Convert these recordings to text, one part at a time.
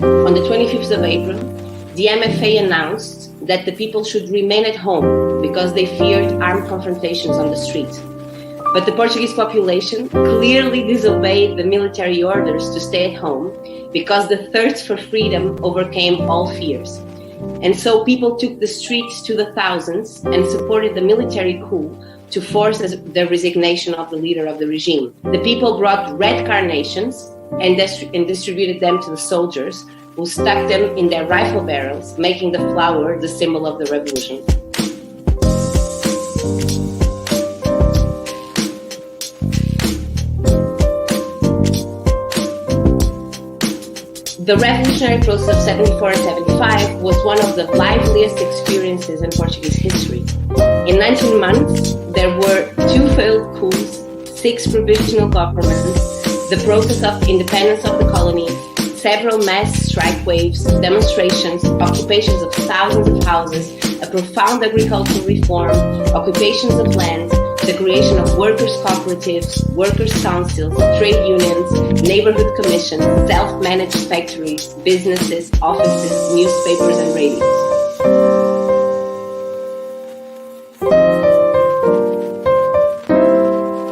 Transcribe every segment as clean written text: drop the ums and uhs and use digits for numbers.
On the 25th of April, the MFA announced that the people should remain at home because they feared armed confrontations on the street. But the Portuguese population clearly disobeyed the military orders to stay at home because the thirst for freedom overcame all fears. And so people took the streets to the thousands and supported the military coup to force the resignation of the leader of the regime. The people brought red carnations and distributed them to the soldiers, who stuck them in their rifle barrels, making the flower the symbol of the revolution. The revolutionary process of 74 and 75 was one of the liveliest experiences in Portuguese history. In 19 months, there were 2 failed coups, 6 provisional governments, the process of independence of the colonies, several mass strike waves, demonstrations, occupations of thousands of houses, a profound agricultural reform, occupations of land, the creation of workers' cooperatives, workers' councils, trade unions, neighborhood commissions, self-managed factories, businesses, offices, newspapers, and radios.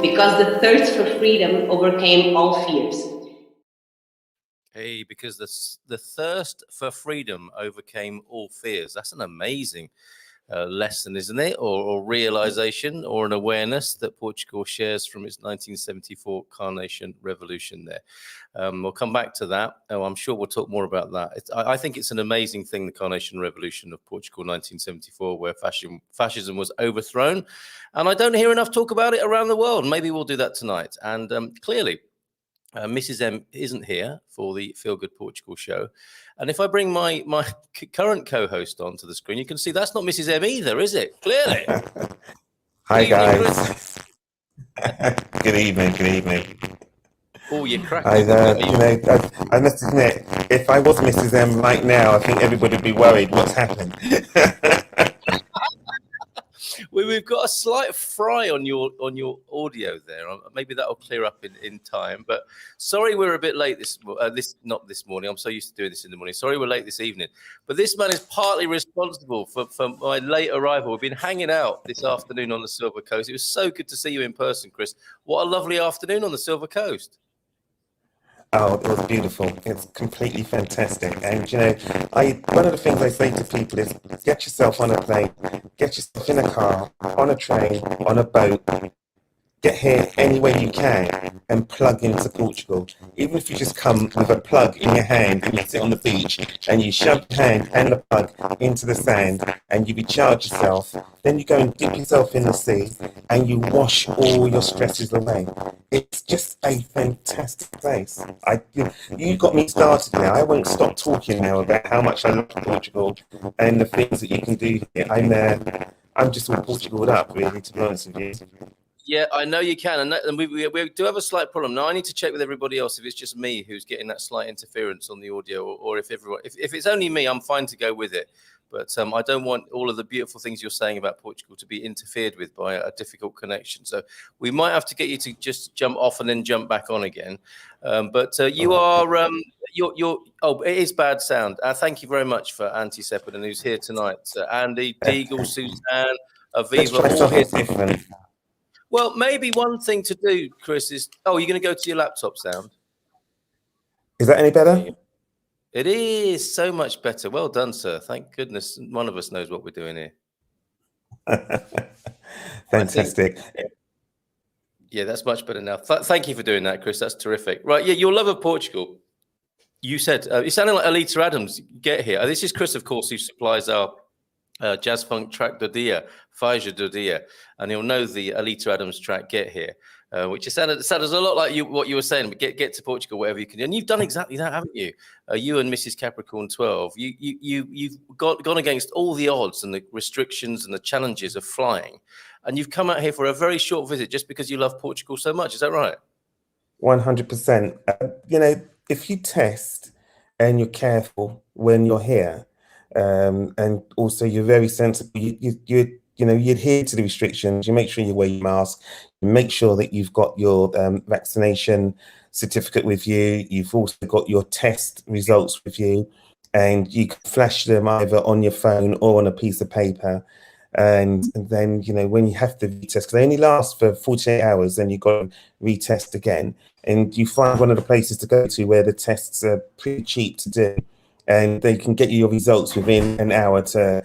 Because the thirst for freedom overcame all fears. Hey, because the thirst for freedom overcame all fears. That's an amazing lesson, isn't it? Or realization or an awareness that Portugal shares from its 1974 Carnation Revolution there. We'll come back to that. Oh, I'm sure we'll talk more about that. I think it's an amazing thing, the Carnation Revolution of Portugal 1974, where fascism was overthrown. And I don't hear enough talk about it around the world. Maybe we'll do that tonight. And clearly, Mrs. M isn't here for the Feelgood Portugal show. And if I bring my current co-host onto the screen, you can see that's not Mrs. M either, is it? Clearly. Hi, guys. Good evening. Oh, you're cracking. I must admit, if I was Mrs. M right now, I think everybody would be worried what's happened. We've got a slight fry on your audio there. Maybe that'll clear up in time. But sorry, we're a bit late not this morning. I'm so used to doing this in the morning. Sorry, we're late this evening. But this man is partly responsible for my late arrival. We've been hanging out this afternoon on the Silver Coast. It was so good to see you in person, Chris. What a lovely afternoon on the Silver Coast. Oh, it was beautiful. It's completely fantastic. And, one of the things I say to people is get yourself on a plane, get yourself in a car, on a train, on a boat, get here any way you can and plug into Portugal. Even if you just come with a plug in your hand and you sit on the beach and you shove your hand and the plug into the sand and you recharge yourself, then you go and dip yourself in the sea and you wash all your stresses away. It's just a fantastic place. You got me started now. I won't stop talking now about how much I love Portugal and the things that you can do here. I'm just all Portugaled up, really, to be honest with you. Yeah, I know you can. And we do have a slight problem. Now, I need to check with everybody else if it's just me who's getting that slight interference on the audio, or if everyone, if it's only me, I'm fine to go with it. But I don't want all of the beautiful things you're saying about Portugal to be interfered with by a difficult connection. So we might have to get you to just jump off and then jump back on again. You are, oh, it is bad sound. Thank you very much for Antti Seppänen, who's here tonight. Andy, Deagle, Suzanne, Aviva, all here. Different. Well, maybe one thing to do, Chris, is... Oh, you're going to go to your laptop sound? Is that any better? It is so much better. Well done, sir. Thank goodness one of us knows what we're doing here. Fantastic. Yeah, that's much better now. Thank you for doing that, Chris. That's terrific. Right, yeah, your love of Portugal. You said... you sounded like Alita Adams. Get here. This is Chris, of course, who supplies our... jazz funk track do dia, Faja do dia, and you'll know the Alita Adams track Get Here, which sounds a lot like what you were saying, but get to Portugal, whatever you can do. And you've done exactly that, haven't you? You and Mrs. Capricorn 12, you've gone against all the odds and the restrictions and the challenges of flying, and you've come out here for a very short visit just because you love Portugal so much. Is that right? 100%. If you test and you're careful when you're here, and also you're very sensible, you adhere to the restrictions, you make sure you wear your mask, you make sure that you've got your vaccination certificate with you. You've also got your test results with you, and you can flash them either on your phone or on a piece of paper. And then, you know, when you have to retest, because they only last for 48 hours, then you've got to retest again. And you find one of the places to go to where the tests are pretty cheap to do, and they can get you your results within an hour to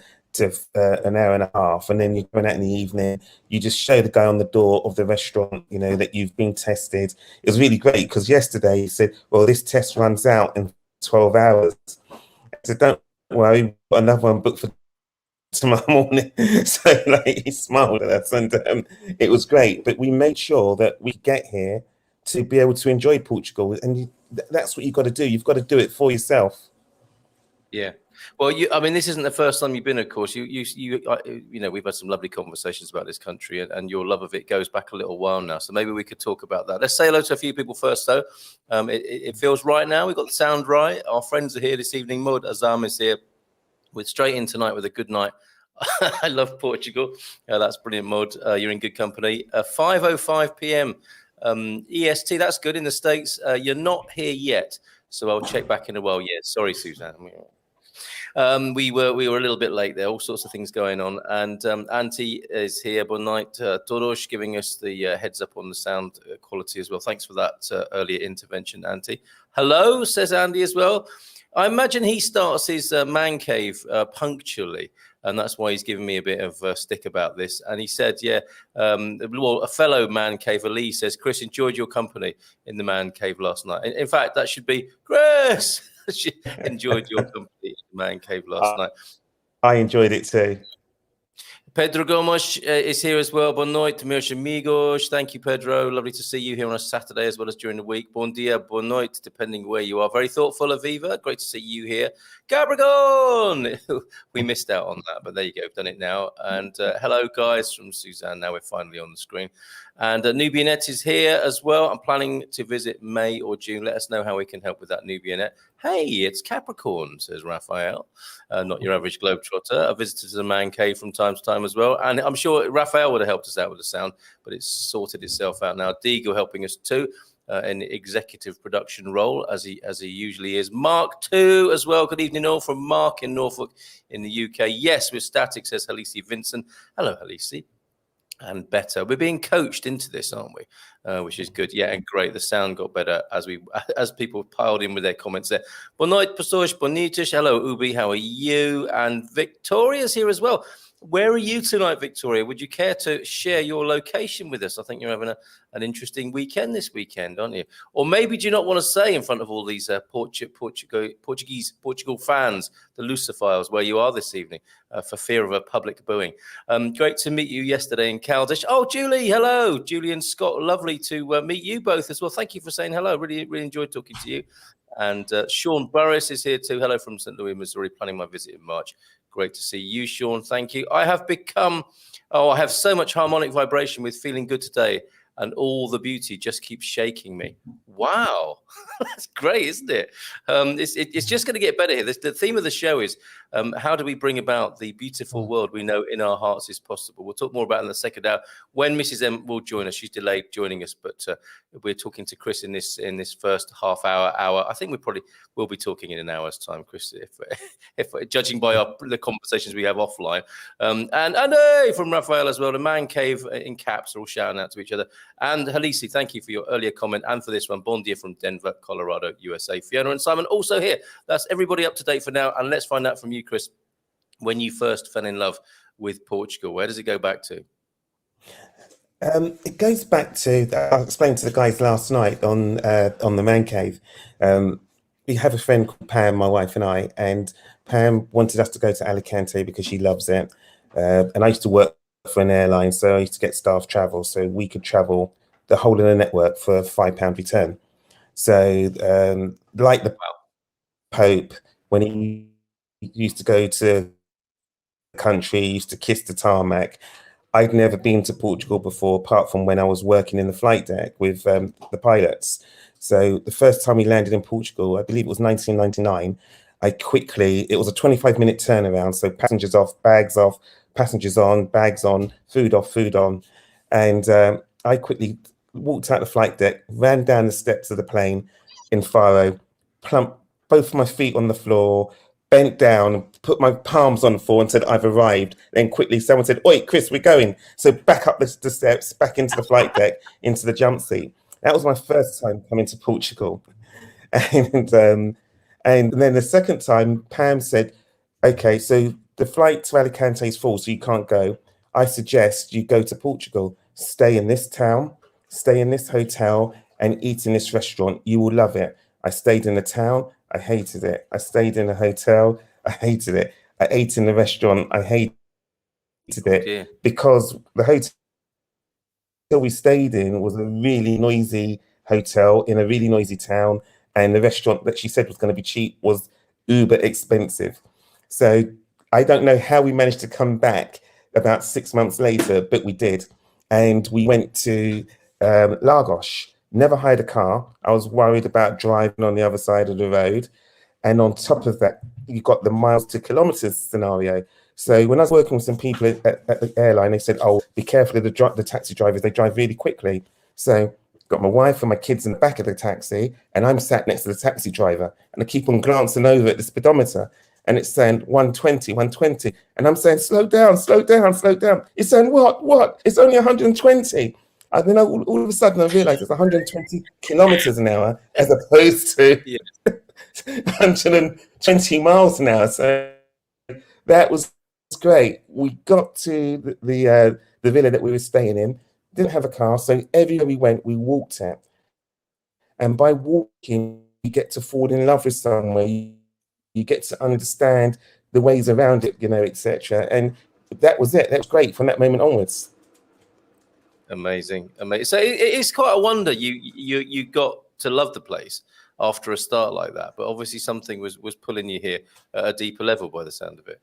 an hour and a half. And then you're going out in the evening, you just show the guy on the door of the restaurant, you know, that you've been tested. It was really great because yesterday he said, well, this test runs out in 12 hours. I said, don't worry, we've got another one booked for tomorrow morning. So like, he smiled at us, and it was great. But we made sure that we get here to be able to enjoy Portugal, and that's what you've got to do. You've got to do it for yourself. Yeah. Well, I mean, this isn't the first time you've been, of course. You know, we've had some lovely conversations about this country, and your love of it goes back a little while now. So maybe we could talk about that. Let's say hello to a few people first, though. It feels right now. We've got the sound right. Our friends are here this evening. Maud Azam is here. We're straight in tonight with a good night. I love Portugal. That's brilliant, Maud. You're in good company. 5:05 p.m. EST. That's good in the States. You're not here yet, so I'll check back in a while. Yeah, sorry, Suzanne. We were a little bit late there. All sorts of things going on. And Auntie is here. Bon night, Toros, giving us the heads up on the sound quality as well. Thanks for that earlier intervention, Auntie. Hello, says Andy as well. I imagine he starts his man cave punctually, and that's why he's giving me a bit of a stick about this. And he said, yeah, well, a fellow man cave, Ali, says, Chris, enjoyed your company in the man cave last night. In fact, that should be, Chris, she enjoyed your company in the man cave last night. I enjoyed it too. Pedro Gomes is here as well. Boa noite, meus amigos. Thank you, Pedro. Lovely to see you here on a Saturday as well as during the week. Bon dia, boa noite, depending where you are. Very thoughtful, Aviva. Great to see you here. Gabragon! We missed out on that, but there you go. We've done it now. And hello, guys, from Suzanne. Now we're finally on the screen. And Nubianet is here as well. I'm planning to visit May or June. Let us know how we can help with that, Nubianet. Hey, it's Capricorn, says Raphael. Not your average globetrotter. I visited the man cave from time to time as well. And I'm sure Raphael would have helped us out with the sound, but it's sorted itself out now. Deagle helping us too. In the executive production role, as he usually is. Mark too, as well. Good evening all from Mark in Norfolk in the UK. Yes, we're static, says Halisi Vincent. Hello, Halisi. And better. We're being coached into this, aren't we? Which is good. Yeah, and great. The sound got better as people piled in with their comments there. Boa noite, pessoas bonitas. Hello, Ubi. How are you? And Victoria's here as well. Where are you tonight, Victoria? Would you care to share your location with us? I think you're having an interesting weekend this weekend, aren't you? Or maybe do you not want to say in front of all these Portugal fans, the Luciphiles, where you are this evening, for fear of a public booing? Great to meet you yesterday in Caldish. Oh, Julie, hello. Julie and Scott, lovely to meet you both as well. Thank you for saying hello. Really, really enjoyed talking to you. And Sean Burris is here too. Hello from St. Louis, Missouri, planning my visit in March. Great to see you, Sean. Thank you. I have I have so much harmonic vibration with feeling good today, and all the beauty just keeps shaking me. Wow. That's great, isn't it? It's just going to get better here. The theme of the show is how do we bring about the beautiful world we know in our hearts is possible? We'll talk more about it in the second hour when Mrs. M will join us. She's delayed joining us, but we're talking to Chris in this first half hour. I think we probably will be talking in an hour's time, Chris, if judging by the conversations we have offline. And hey, from Raphael as well, the man cave in caps are all shouting out to each other. And Halisi, thank you for your earlier comment and for this one. Bon dia from Denver, Colorado, USA. Fiona and Simon also here. That's everybody up to date for now. And let's find out from you, Chris, when you first fell in love with Portugal. Where does it go back to? It goes back to, I explained to the guys last night on the man cave. We have a friend called Pam, my wife and I, and Pam wanted us to go to Alicante because she loves it. And I used to work for an airline, so I used to get staff travel, so we could travel the whole of the network for £5 return. So like the Pope, when he used to go to the country, he used to kiss the tarmac. I'd never been to Portugal before, apart from when I was working in the flight deck with the pilots. So the first time we landed in Portugal, I believe it was 1999, it was a 25-minute turnaround. So passengers off, bags off, passengers on, bags on, food off, food on. And I quickly walked out the flight deck, ran down the steps of the plane in Faro, plumped both my feet on the floor, bent down, put my palms on the floor and said, I've arrived. Then quickly someone said, Oi, Chris, we're going. So back up the steps, back into the flight deck, into the jump seat. That was my first time coming to Portugal. And then the second time, Pam said, okay, so the flight to Alicante is full, so you can't go. I suggest you go to Portugal, stay in this town, stay in this hotel, and eat in this restaurant. You will love it. I stayed in the town, I hated it. I stayed in a hotel, I hated it. I ate in the restaurant, I hated it, because the hotel we stayed in was a really noisy hotel in a really noisy town, and the restaurant that she said was going to be cheap was uber expensive. So I don't know how we managed to come back about 6 months later, but we did. And we went to Lagos. Never hired a car. I was worried about driving on the other side of the road. And on top of that, you got the miles to kilometers scenario. So when I was working with some people at the airline, they said, oh, be careful of the taxi drivers. They drive really quickly. So got my wife and my kids in the back of the taxi, and I'm sat next to the taxi driver. And I keep on glancing over at the speedometer, and it's saying 120, 120. And I'm saying, slow down, slow down, slow down. It's saying, what? It's only 120. And then all of a sudden I realized it's 120 kilometers an hour as opposed to 120 miles an hour. So that was great. We got to the villa that we were staying in, didn't have a car, so everywhere we went, we walked it. And by walking, you get to fall in love with somewhere. You get to understand the ways around it, etc. And that was it. That was great from that moment onwards. Amazing. So it's quite a wonder you got to love the place after a start like that. But obviously something was pulling you here at a deeper level by the sound of it.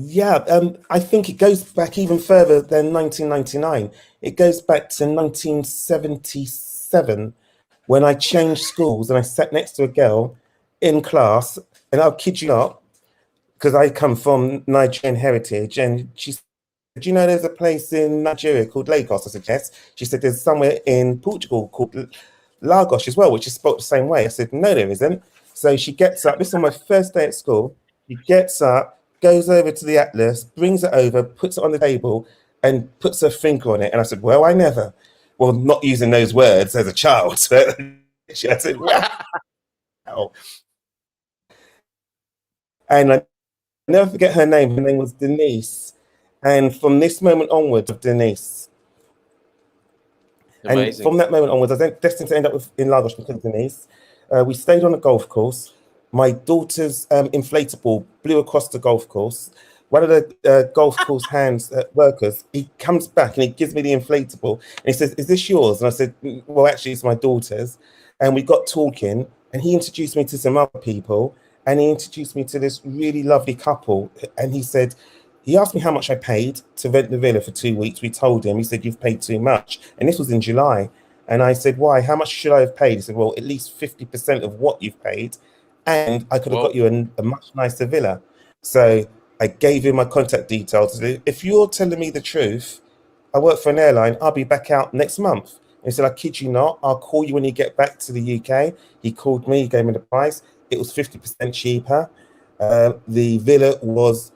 Yeah, I think it goes back even further than 1999. It goes back to 1977 when I changed schools and I sat next to a girl in class, and I'll kid you not, because I come from Nigerian heritage, and she said, do you know there's a place in Nigeria called Lagos? I said, yes. She said, there's somewhere in Portugal called Lagos as well, which is spelled the same way. I said, no, there isn't. So she gets up. This is my first day at school. She gets up, goes over to the atlas, brings it over, puts it on the table, and puts her finger on it. And I said, well, I never. Well, not using those words as a child. But I said, wow. And I never forget her name. Her name was Denise. And from this moment onwards of Denise. Amazing. And from that moment onwards, I was destined to end up in Lagos because of Denise. We stayed on a golf course. My daughter's inflatable blew across the golf course. One of the golf course workers, he comes back and he gives me the inflatable. And he says, is this yours? And I said, well, actually, it's my daughter's. And we got talking, and he introduced me to some other people. And he introduced me to this really lovely couple. And he asked me how much I paid to rent the villa for 2 weeks. We told him. He said, you've paid too much. And this was in July. And I said, why? How much should I have paid? He said, well, at least 50% of what you've paid. And I could have got you a much nicer villa. So I gave him my contact details. If you're telling me the truth, I work for an airline, I'll be back out next month. And he said, I kid you not, I'll call you when you get back to the UK. He called me, he gave me the price. It was 50% cheaper. The villa was,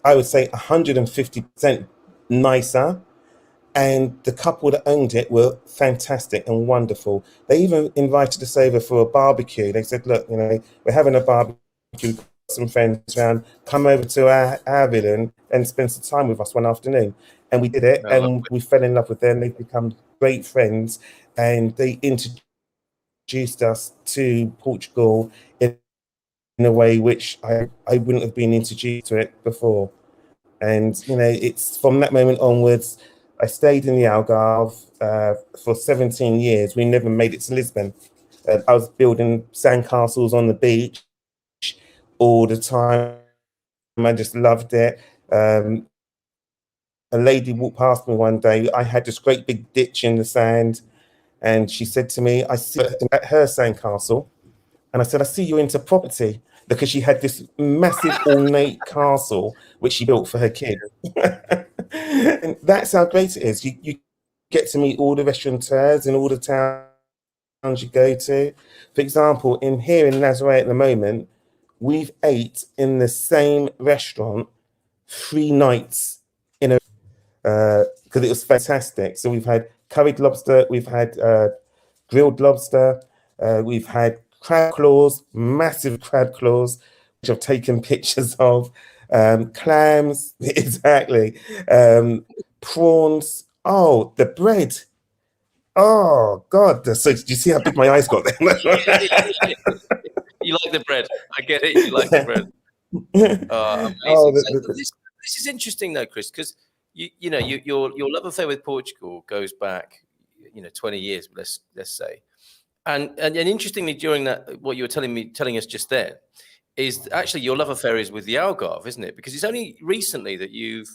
I would say, 150% nicer. And the couple that owned it were fantastic and wonderful. They even invited us over for a barbecue. They said, look, we're having a barbecue, we've got some friends around, come over to our villa and spend some time with us one afternoon. And we did it, and we fell in love with them. They've become great friends, and they introduced us to Portugal in a way which I wouldn't have been introduced to it before. And, it's from that moment onwards, I stayed in the Algarve for 17 years. We never made it to Lisbon. I was building sandcastles on the beach all the time. I just loved it. A lady walked past me one day. I had this great big ditch in the sand, and she said to me, I see at her sandcastle. And I said, I see you into property, because she had this massive ornate castle which she built for her kid. And that's how great it is. You get to meet all the restaurateurs in all the towns you go to. For example, here in Nazaré at the moment, we've ate in the same restaurant 3 nights in a because it was fantastic. So we've had curried lobster, we've had grilled lobster, we've had crab claws, massive crab claws, which I've taken pictures of, clams, exactly, prawns. Oh, the bread. Oh God! So do you see how big my eyes got then? You like the bread. I get it. You like the bread. Oh, Amazing. So this is interesting though, Chris, because your love affair with Portugal goes back 20 years, let's say. And interestingly, during that, what you were telling us just there, is actually your love affair is with the Algarve, isn't it? Because it's only recently that you've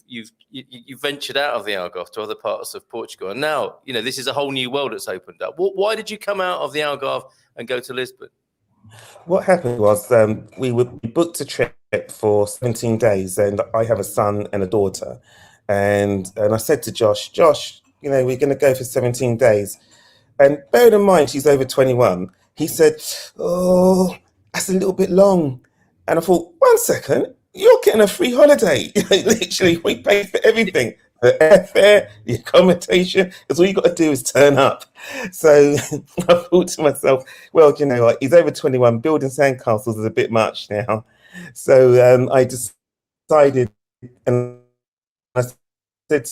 ventured out of the Algarve to other parts of Portugal, and now this is a whole new world that's opened up. Why did you come out of the Algarve and go to Lisbon? What happened was we booked a trip for 17 days, and I have a son and a daughter, and I said to Josh, we're going to go for 17 days. And bear in mind, she's over 21. He said, "Oh, that's a little bit long." And I thought, 1 second, you're getting a free holiday. Literally, we paid for everything. The airfare, the accommodation, because all you got to do is turn up. So I thought to myself, well, you know what, he's over 21, building sandcastles is a bit much now. So I decided, and I said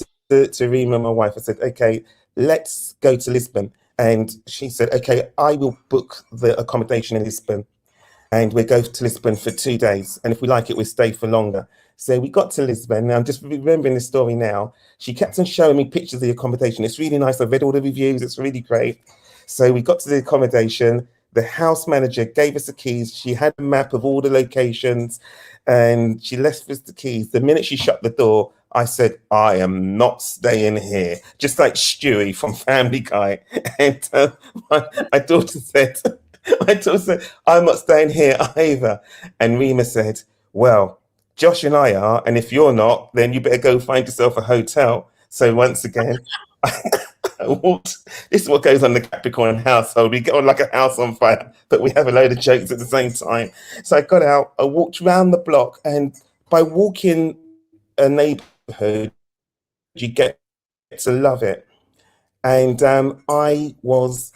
to Rima, my wife, I said, okay, let's go to Lisbon. And she said, okay, I will book the accommodation in Lisbon and we'll go to Lisbon for 2 days. And if we like it, we'll stay for longer. So we got to Lisbon. I'm just remembering the story now. She kept on showing me pictures of the accommodation. It's really nice. I've read all the reviews. It's really great. So we got to the accommodation. The house manager gave us the keys. She had a map of all the locations and she left us the keys. The minute she shut the door, I said, I am not staying here. Just like Stewie from Family Guy. And my daughter said, I'm not staying here either. And Rima said, well, Josh and I are, and if you're not, then you better go find yourself a hotel. So once again, I walked. This is what goes on in the Capricorn household. We get on like a house on fire, but we have a load of jokes at the same time. So I got out, I walked round the block, and by walking a neighborhood, you get to love it. And I was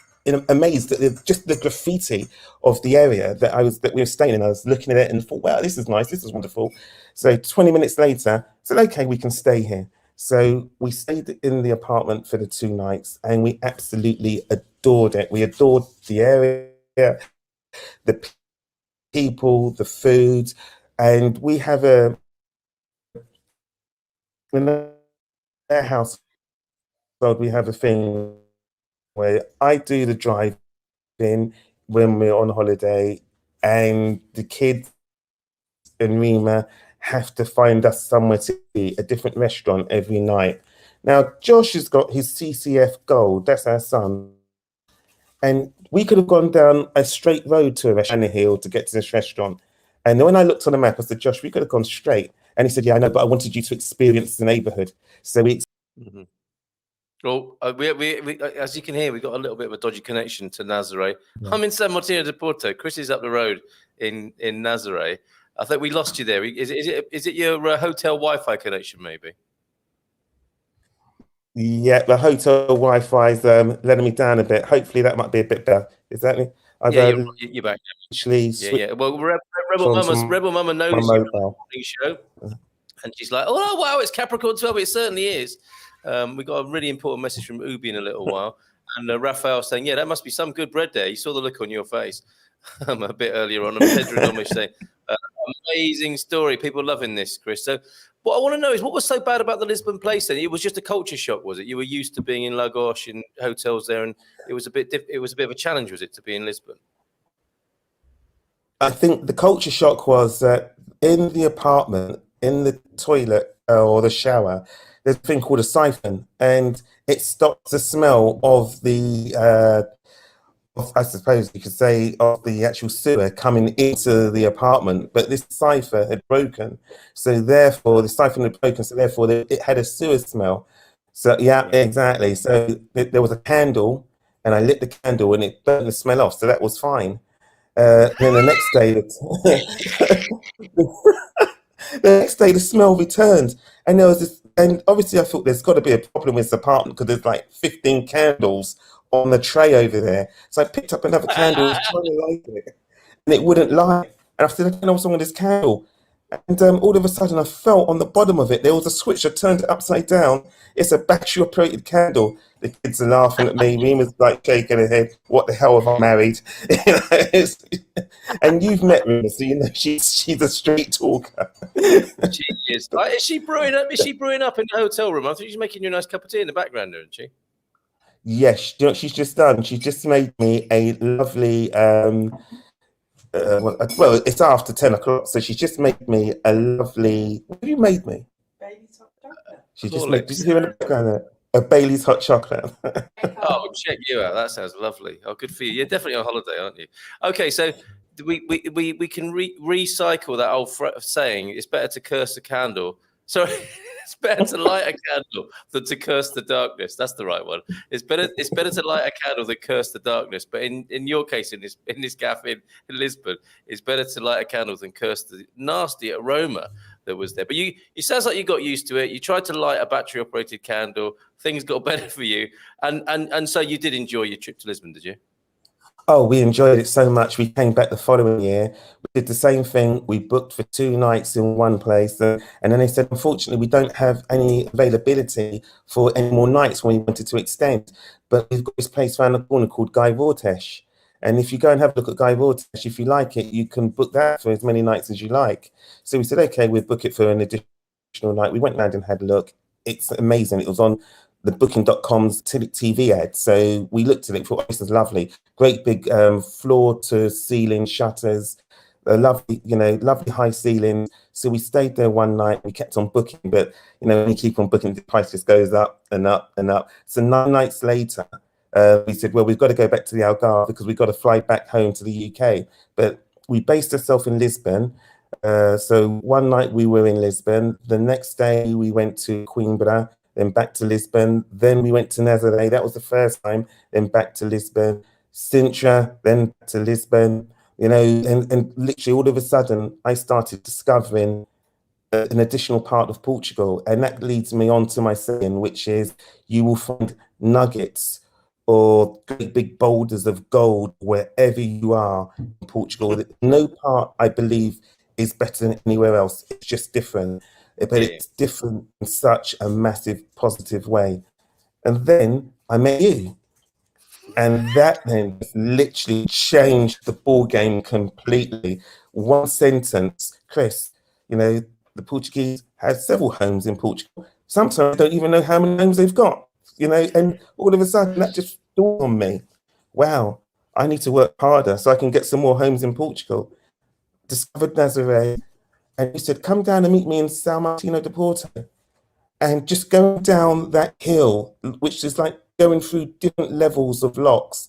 amazed at just the graffiti of the area that we were staying in. I was looking at it and thought, wow, this is nice, this is wonderful. So 20 minutes later, I said, okay, we can stay here. So we stayed in the apartment for the 2 nights and we absolutely adored it. We adored the area, the people, the food, and we have in our household, we have a thing where I do the drive-in when we're on holiday, and the kids and Rima have to find us somewhere to eat, a different restaurant every night. Now, Josh has got his CCF Gold, that's our son, and we could have gone down a straight road to a restaurant on the hill to get to this restaurant. And then when I looked on the map, I said, Josh, we could have gone straight. And he said, yeah, I know, but I wanted you to experience the neighborhood. So we Mm-hmm. Well, we as you can hear, we got a little bit of a dodgy connection to Nazaré. Yeah. I'm in San Martino de Porto. Chris is up the road in Nazaré. I think we lost you there. Is it your hotel Wi-Fi connection, maybe? Yeah, the hotel Wi-Fi is letting me down a bit. Hopefully, that might be a bit better. Exactly. You're back. Actually, yeah. Well, Rebel Mama knows you on the morning show, and she's like, "Oh wow, it's Capricorn 12. It certainly is." We got a really important message from Ubi in a little while, and Raphael saying, "Yeah, that must be some good bread there." You saw the look on your face a bit earlier on. And Pedro Domish saying, "Amazing story. People loving this, Chris." So, what I want to know is, what was so bad about the Lisbon place? Then it was just a culture shock, was it? You were used to being in Lagos and hotels there, and it was a bit of a challenge, was it, to be in Lisbon? I think the culture shock was that in the apartment, in the toilet or the shower, there's a thing called a siphon, and it stops the smell of the I suppose you could say, of the actual sewer coming into the apartment, but this cipher had broken. So therefore, the siphon had broken, so therefore it had a sewer smell. So yeah, exactly. So there was a candle, and I lit the candle, and it burned the smell off. So that was fine. Then the next day, the next day the smell returned, and there was this. And obviously, I thought there's got to be a problem with this apartment because there's like 15 candles on the tray over there. So I picked up another candle, was trying to light it, and it wouldn't light. And I said, I don't know what's wrong with this candle. And all of a sudden, I felt on the bottom of it, there was a switch. I turned it upside down. It's a battery operated candle. The kids are laughing at me. Reema's like shaking her head. What the hell have I married? And you've met Reema, so you know she's a street talker. She is. Is she brewing up? Is she brewing up in the hotel room? I think she's making you a nice cup of tea in the background, isn't she? Yes, you know what she's just done? She's just made me a lovely. Well, it's after 10 o'clock, so she's just made me a lovely. What have you made me? Bailey's hot chocolate. She just made. Did you hear in the background there? A Bailey's hot chocolate. Oh, check you out. That sounds lovely. Oh, good for you. You're definitely on holiday, aren't you? Okay, so we can recycle that old saying. It's better to curse a candle. Sorry, it's better to light a candle than to curse the darkness. That's the right one. It's better to light a candle than curse the darkness. But in your case, in this cafe in Lisbon, it's better to light a candle than curse the nasty aroma that was there. But it sounds like you got used to it. You tried to light a battery operated candle. Things got better for you, and so you did enjoy your trip to Lisbon, did you? Oh, we enjoyed it so much. We came back the following year. We did the same thing. We booked for 2 nights in one place. And then they said, unfortunately, we don't have any availability for any more nights when we wanted to extend. But we've got this place around the corner called Guy Vortesh. And if you go and have a look at Guy Vortesh, if you like it, you can book that for as many nights as you like. So we said, okay, we'll book it for an additional night. We went round and had a look. It's amazing. It was on the booking.com's TV ad. So we looked at it, thought, oh, this is lovely. Great big floor to ceiling shutters, lovely high ceilings. So we stayed there one night. We kept on booking, but when you keep on booking, the price just goes up and up and up. So 9 nights later, we said, well, we've got to go back to the Algarve because we've got to fly back home to the UK. But we based ourselves in Lisbon. So one night we were in Lisbon. The next day we went to Coimbra, then back to Lisbon. Then we went to Nazaré. That was the first time. Then back to Lisbon. Sintra, then to Lisbon. And literally all of a sudden, I started discovering an additional part of Portugal. And that leads me on to my saying, which is you will find nuggets or great big boulders of gold wherever you are in Portugal. No part, I believe, is better than anywhere else. It's just different. But it's different in such a massive positive way. And then I met you. And that then literally changed the ball game completely. One sentence, Chris, the Portuguese have several homes in Portugal. Sometimes I don't even know how many homes they've got, and all of a sudden that just dawned on me. Wow, I need to work harder so I can get some more homes in Portugal. Discovered Nazaré. And he said, come down and meet me in São Martinho de Porto. And just going down that hill, which is like going through different levels of locks,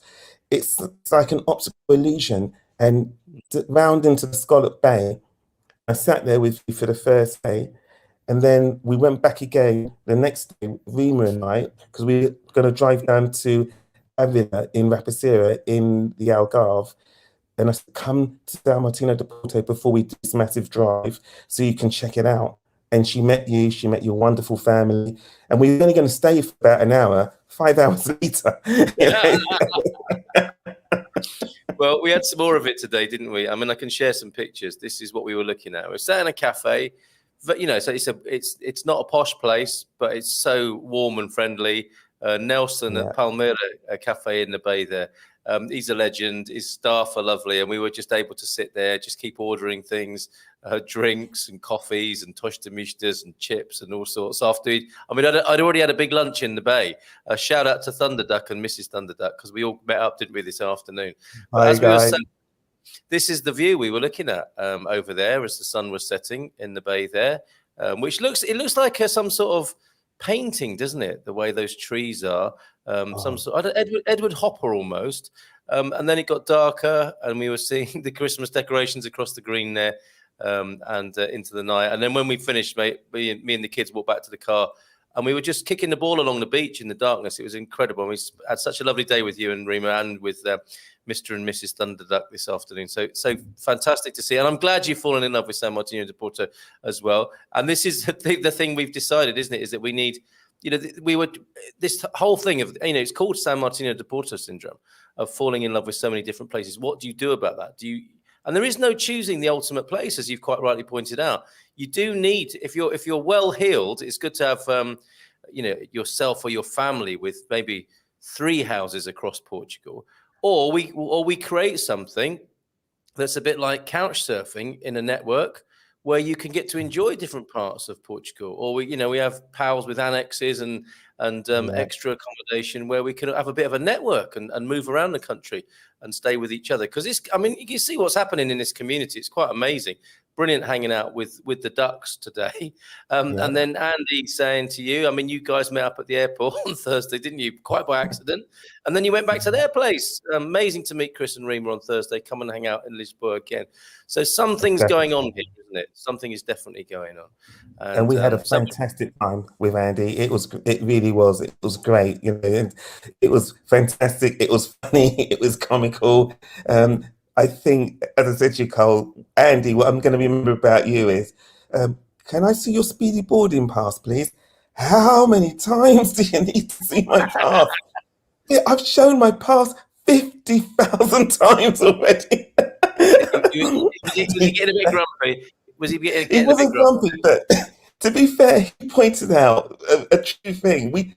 it's like an optical illusion. And round into the Scallop Bay, I sat there with you for the first day. And then we went back again the next day, Reema and I, because we were going to drive down to Avila in Rapacera in the Algarve. And I said, come to São Martinho de Porto before we do this massive drive so you can check it out. And she met your wonderful family. And we were only going to stay for about an hour, 5 hours later. Well, we had some more of it today, didn't we? I mean, I can share some pictures. This is what we were looking at. We're sat in a cafe, but so it's not a posh place, but it's so warm and friendly. Nelson at Palmeira, a cafe in the bay there. He's a legend. His staff are lovely, and we were just able to sit there, just keep ordering things, drinks and coffees and tosta and chips and all sorts. I'd already had a big lunch in the bay. Shout out to Thunderduck and Mrs. Thunderduck because we all met up, didn't we, this afternoon? Hi, guys. This is the view we were looking at over there as the sun was setting in the bay there, which looks like some sort of painting, doesn't it? The way those trees are, some sort of Edward Hopper almost. And then it got darker, and we were seeing the Christmas decorations across the green there, and into the night. And then when we finished, mate, me and the kids walked back to the car, and we were just kicking the ball along the beach in the darkness. It was incredible. And we had such a lovely day with you and Rima, and with Mr. and Mrs. Thunderduck this afternoon. So fantastic to see. And I'm glad you've fallen in love with San Martino de Porto as well. And this is the thing we've decided, isn't it? Is that we need, this whole thing of, it's called San Martino de Porto syndrome, of falling in love with so many different places. What do you do about that? And there is no choosing the ultimate place, as you've quite rightly pointed out. You do need, if you're well heeled, it's good to have, yourself or your family with maybe 3 houses across Portugal, or we create something that's a bit like couch surfing in a network, where you can get to enjoy different parts of Portugal. Or we have pals with annexes and extra accommodation, where we can have a bit of a network and move around the country and stay with each other. Because you can see what's happening in this community. It's quite amazing. Brilliant hanging out with the ducks today. And then Andy saying to you, you guys met up at the airport on Thursday, didn't you? Quite by accident. And then you went back to their place. Amazing to meet Chris and Rima on Thursday. Come and hang out in Lisboa again. So something's going on here, isn't it? Something is definitely going on. And we had a fantastic time with Andy. It really was. It was great. And it was fantastic. It was funny. It was comical. I think, as I said to you, Carl, Andy, what I'm going to remember about you is, can I see your speedy boarding pass, please? How many times do you need to see my pass? Yeah, I've shown my pass 50,000 times already. Was he getting a bit grumpy? He wasn't grumpy, but to be fair, he pointed out a true thing.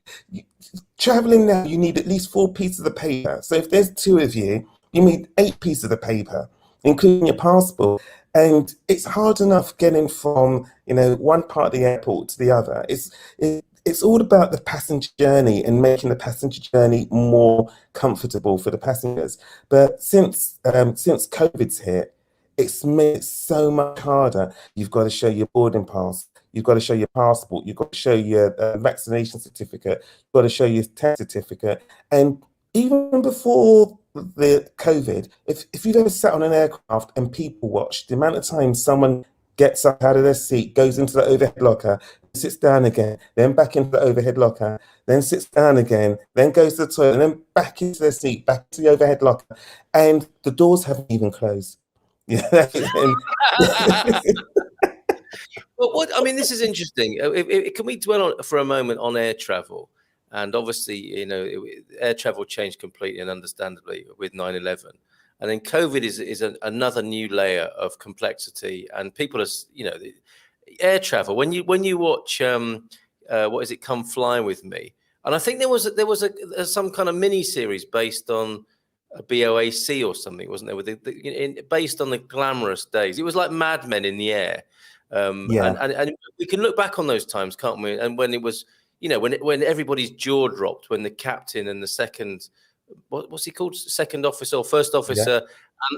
Traveling now, you need at least 4 pieces of paper. So if there's 2 of you, you need 8 pieces of paper, including your passport. And it's hard enough getting from, one part of the airport to the other. It's all about the passenger journey and making the passenger journey more comfortable for the passengers. But since COVID's hit, it's made it so much harder. You've got to show your boarding pass. You've got to show your passport. You've got to show your vaccination certificate. You've got to show your test certificate. And even before the COVID, if you've ever sat on an aircraft and people watched, the amount of time someone gets up out of their seat, goes into the overhead locker, sits down again, then back into the overhead locker, then sits down again, then goes to the toilet, and then back into their seat, back to the overhead locker, and the doors haven't even closed. Well, this is interesting. Can we dwell on for a moment on air travel? And obviously, air travel changed completely and understandably with 9/11. And then COVID is another new layer of complexity. And people are, air travel. When you watch, what is it, Come Fly With Me? And I think there was some kind of mini series based on a BOAC or something, wasn't there? Based on the glamorous days. It was like Mad Men in the air. And we can look back on those times, can't we? And when it was, when everybody's jaw dropped, when the captain and the second, what's he called? Second officer or first officer,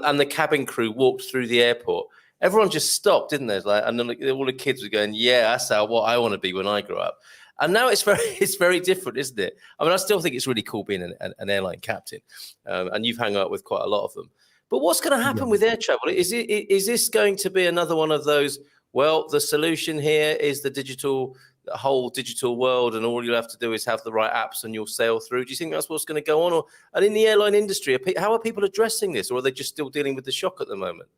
and the cabin crew walked through the airport. Everyone just stopped, didn't they? And then all the kids were going, "Yeah, that's what I want to be when I grow up." And now it's very different, isn't it? I still think it's really cool being an airline captain, and you've hung out with quite a lot of them. But what's going to happen with air travel? Is this going to be another one of those? Well, the solution here is the whole digital world, and all you'll have to do is have the right apps and you'll sail through. Do you think that's what's going to go on? And in the airline industry, how are people addressing this, or are they just still dealing with the shock at the moment?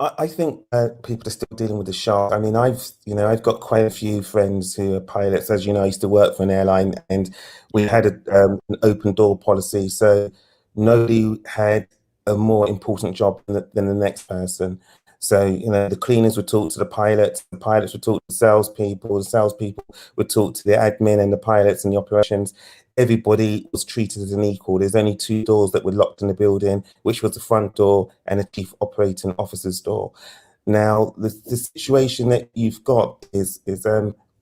I think people are still dealing with the shock. I've got quite a few friends who are pilots. As you know, I used to work for an airline, and we had an open door policy, so nobody had a more important job than the next person. So, the cleaners would talk to the pilots would talk to the salespeople would talk to the admin and the pilots and the operations. Everybody was treated as an equal. There's only 2 doors that were locked in the building, which was the front door and the chief operating officer's door. Now, the situation that you've got is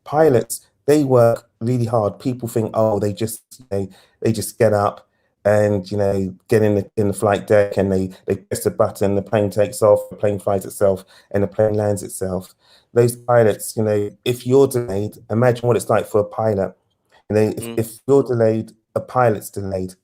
pilots, they work really hard. People think, they just get up and get in the flight deck and they press a button, the plane takes off, the plane flies itself, and the plane lands itself. Those pilots, if you're delayed, imagine what it's like for a pilot. If you're delayed, a pilot's delayed.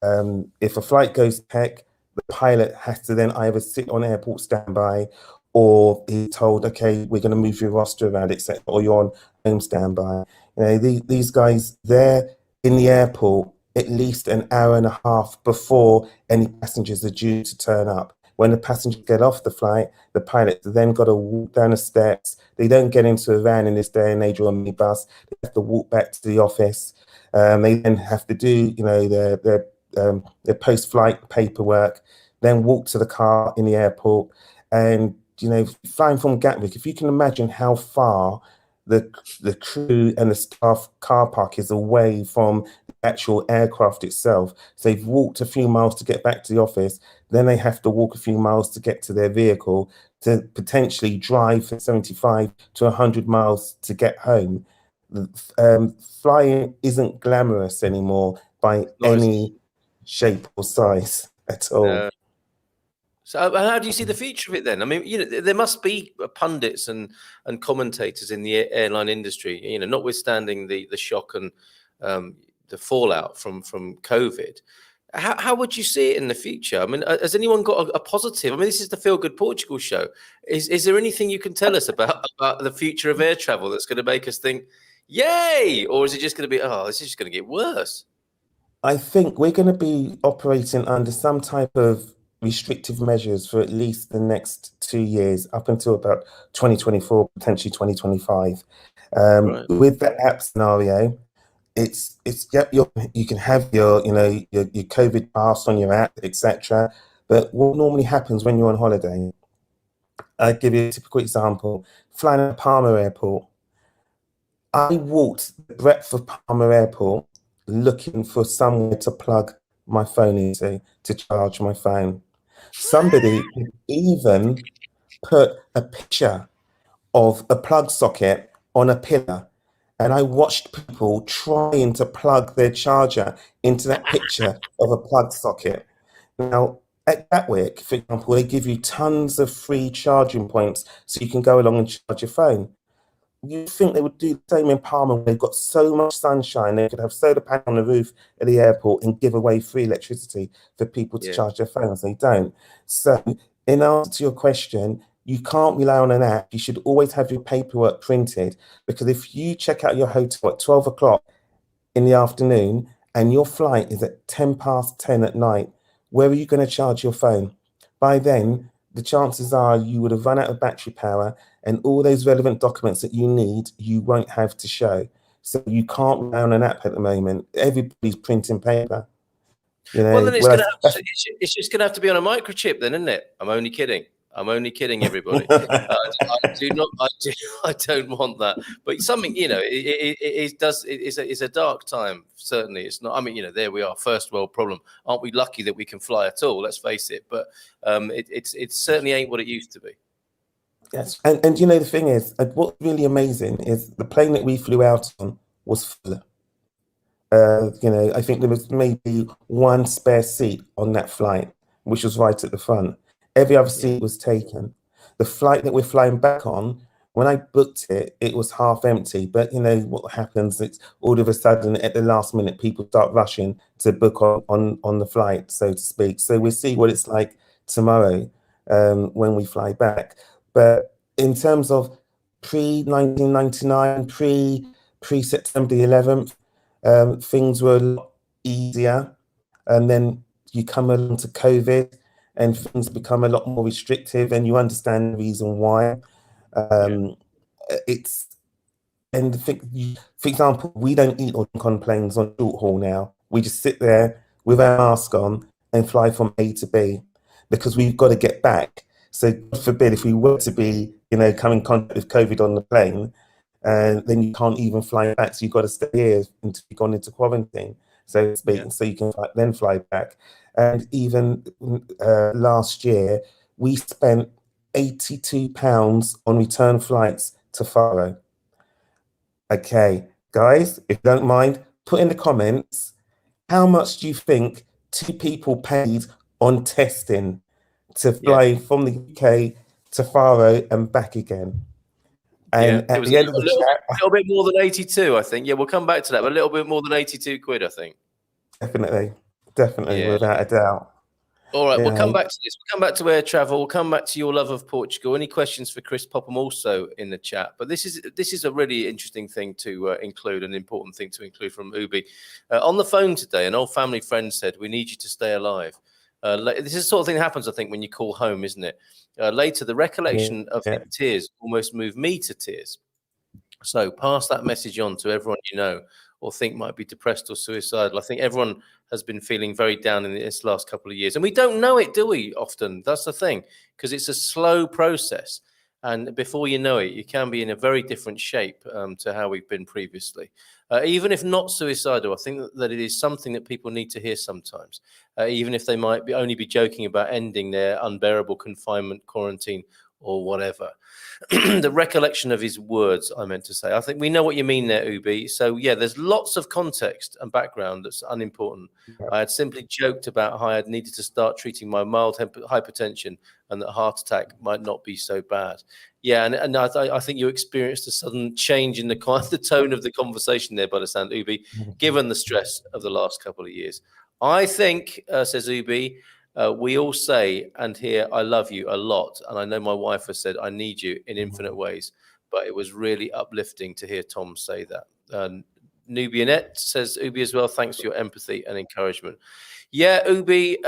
If a flight goes tech, the pilot has to then either sit on airport standby, or he's told, okay, we're going to move your roster around, etc., or you're on home standby. You know, these guys, they're in the airport at least an hour and a half before any passengers are due to turn up. When the passengers get off the flight, the pilots then got to walk down the steps. They don't get into a van in this day and age or a minibus. They have to walk back to the office. They then have to do, you know, their post-flight paperwork, then walk to the car in the airport. And, you know, flying from Gatwick, if you can imagine how far the crew and the staff car park is away from the actual aircraft itself. So they've walked a few miles to get back to the office, then they have to walk a few miles to get to their vehicle, to potentially drive for 75 to 100 miles to get home. Flying isn't glamorous anymore by any shape or size at all. So how do you see the future of it then? I mean, you know, there must be pundits and commentators in the airline industry, you know, notwithstanding the shock and the fallout from COVID. How would you see it in the future? I mean, has anyone got a positive? I mean, this is the Feel Good Portugal show. Is there anything you can tell us about the future of air travel that's going to make us think, yay? Or is it just going to be, oh, this is just going to get worse? I think we're going to be operating under some type of restrictive measures for at least the next 2 years, up until about 2024, potentially 2025. Right. With the app scenario, it's you can have your COVID pass on your app, etc. But what normally happens when you're on holiday? I'll give you a typical example. Flying at Palma Airport, I walked the breadth of Palma Airport looking for somewhere to plug my phone into to charge my phone. Somebody even put a picture of a plug socket on a pillar, and I watched people trying to plug their charger into that picture of a plug socket. Now, at Gatwick, for example, they give you tons of free charging points so you can go along and charge your phone. You think they would do the same in Palma, where they've got so much sunshine, they could have solar panel on the roof at the airport and give away free electricity for people to charge their phones. They don't. So in answer to your question, you can't rely on an app. You should always have your paperwork printed, because if you check out your hotel at 12 o'clock in the afternoon and your flight is at 10 past 10 at night, where are you going to charge your phone? By then, the chances are you would have run out of battery power, and all those relevant documents that you need, you won't have to show. So you can't rely on an app at the moment. Everybody's printing paper. You know, well, then it's just going to have to be on a microchip, then, isn't it? I'm only kidding. I'm only kidding, everybody. I don't want that. But something, you know, it's a dark time. Certainly, it's not. I mean, you know, there we are, first world problem. Aren't we lucky that we can fly at all? Let's face it. But it certainly ain't what it used to be. Yes, and you know, the thing is, what's really amazing is the plane that we flew out on was full. You know, I think there was maybe one spare seat on that flight, which was right at the front. Every other seat was taken. The flight that we're flying back on, when I booked it, it was half empty. But you know what happens? It's all of a sudden at the last minute, people start rushing to book on the flight, so to speak. So we'll see what it's like tomorrow when we fly back. But in terms of pre-1999, pre-September the 11th, things were a lot easier. And then you come along to COVID and things become a lot more restrictive, and you understand the reason why. For example, we don't eat or drink on planes on short haul now. We just sit there with our mask on and fly from A to B, because we've got to get back. So God forbid, if we were to be, you know, come in contact with COVID on the plane, then you can't even fly back. So you've got to stay here until you've gone into quarantine, so to speak, so you can then fly back. And even last year, we spent £82 on return flights to Faro. Okay, guys, if you don't mind, put in the comments, how much do you think 2 people paid on testing to fly from the UK to Faro and back again? And at the end of the chat, a little bit more than 82, I think. Yeah, we'll come back to that, but a little bit more than 82 quid, I think. Definitely. definitely, Yeah. without a doubt. All right, we'll Yeah. come back to this. We'll come back to air travel. We'll come back to your love of Portugal. Any questions for Chris? Pop them also in the chat. But this is a really interesting thing to include, an important thing to include from Ubi. On the phone today, an old family friend said, "We need you to stay alive." This is the sort of thing that happens, I think, when you call home, isn't it? Later, the recollection of his tears almost moved me to tears. So pass that message on to everyone you know or think might be depressed or suicidal. I think everyone has been feeling very down in this last couple of years. And we don't know it, do we, often? That's the thing, because it's a slow process. And before you know it, you can be in a very different shape to how we've been previously. Even if not suicidal, I think that it is something that people need to hear sometimes, even if they might only be joking about ending their unbearable confinement, quarantine, or whatever. The recollection of his words, I meant to say. I think we know what you mean there, Ubi. So, yeah, there's lots of context and background that's unimportant. I had simply joked about how I had needed to start treating my mild hypertension and that heart attack might not be so bad. Yeah, and I think you experienced a sudden change in the tone of the conversation there, by the sound, Ubi, given the stress of the last couple of years. I think, says Ubi, we all say and hear, "I love you" a lot. And I know my wife has said, "I need you" in infinite ways. But it was really uplifting to hear Tom say that. Nubianette says, Ubi as well, "Thanks for your empathy and encouragement." Yeah, Ubi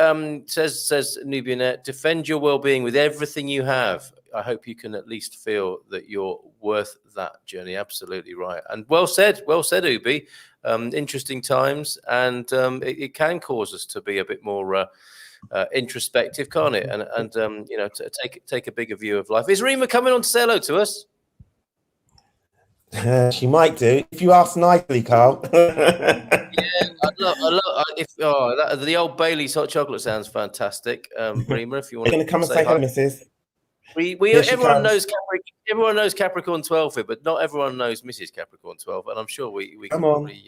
says Nubianette, "Defend your well-being with everything you have. I hope you can at least feel that you're worth that journey." Absolutely right. And well said, Ubi. Interesting times. And it can cause us to be a bit more introspective, can't it? And to take a bigger view of life. Is Rima coming on to say hello to us? She might do if you ask nicely, Carl. The Old Bailey's hot chocolate sounds fantastic. Rima, if you want to come and say hi, Mrs. Everyone knows Capricorn 12 here, but not everyone knows Mrs. Capricorn 12, and I'm sure we can probably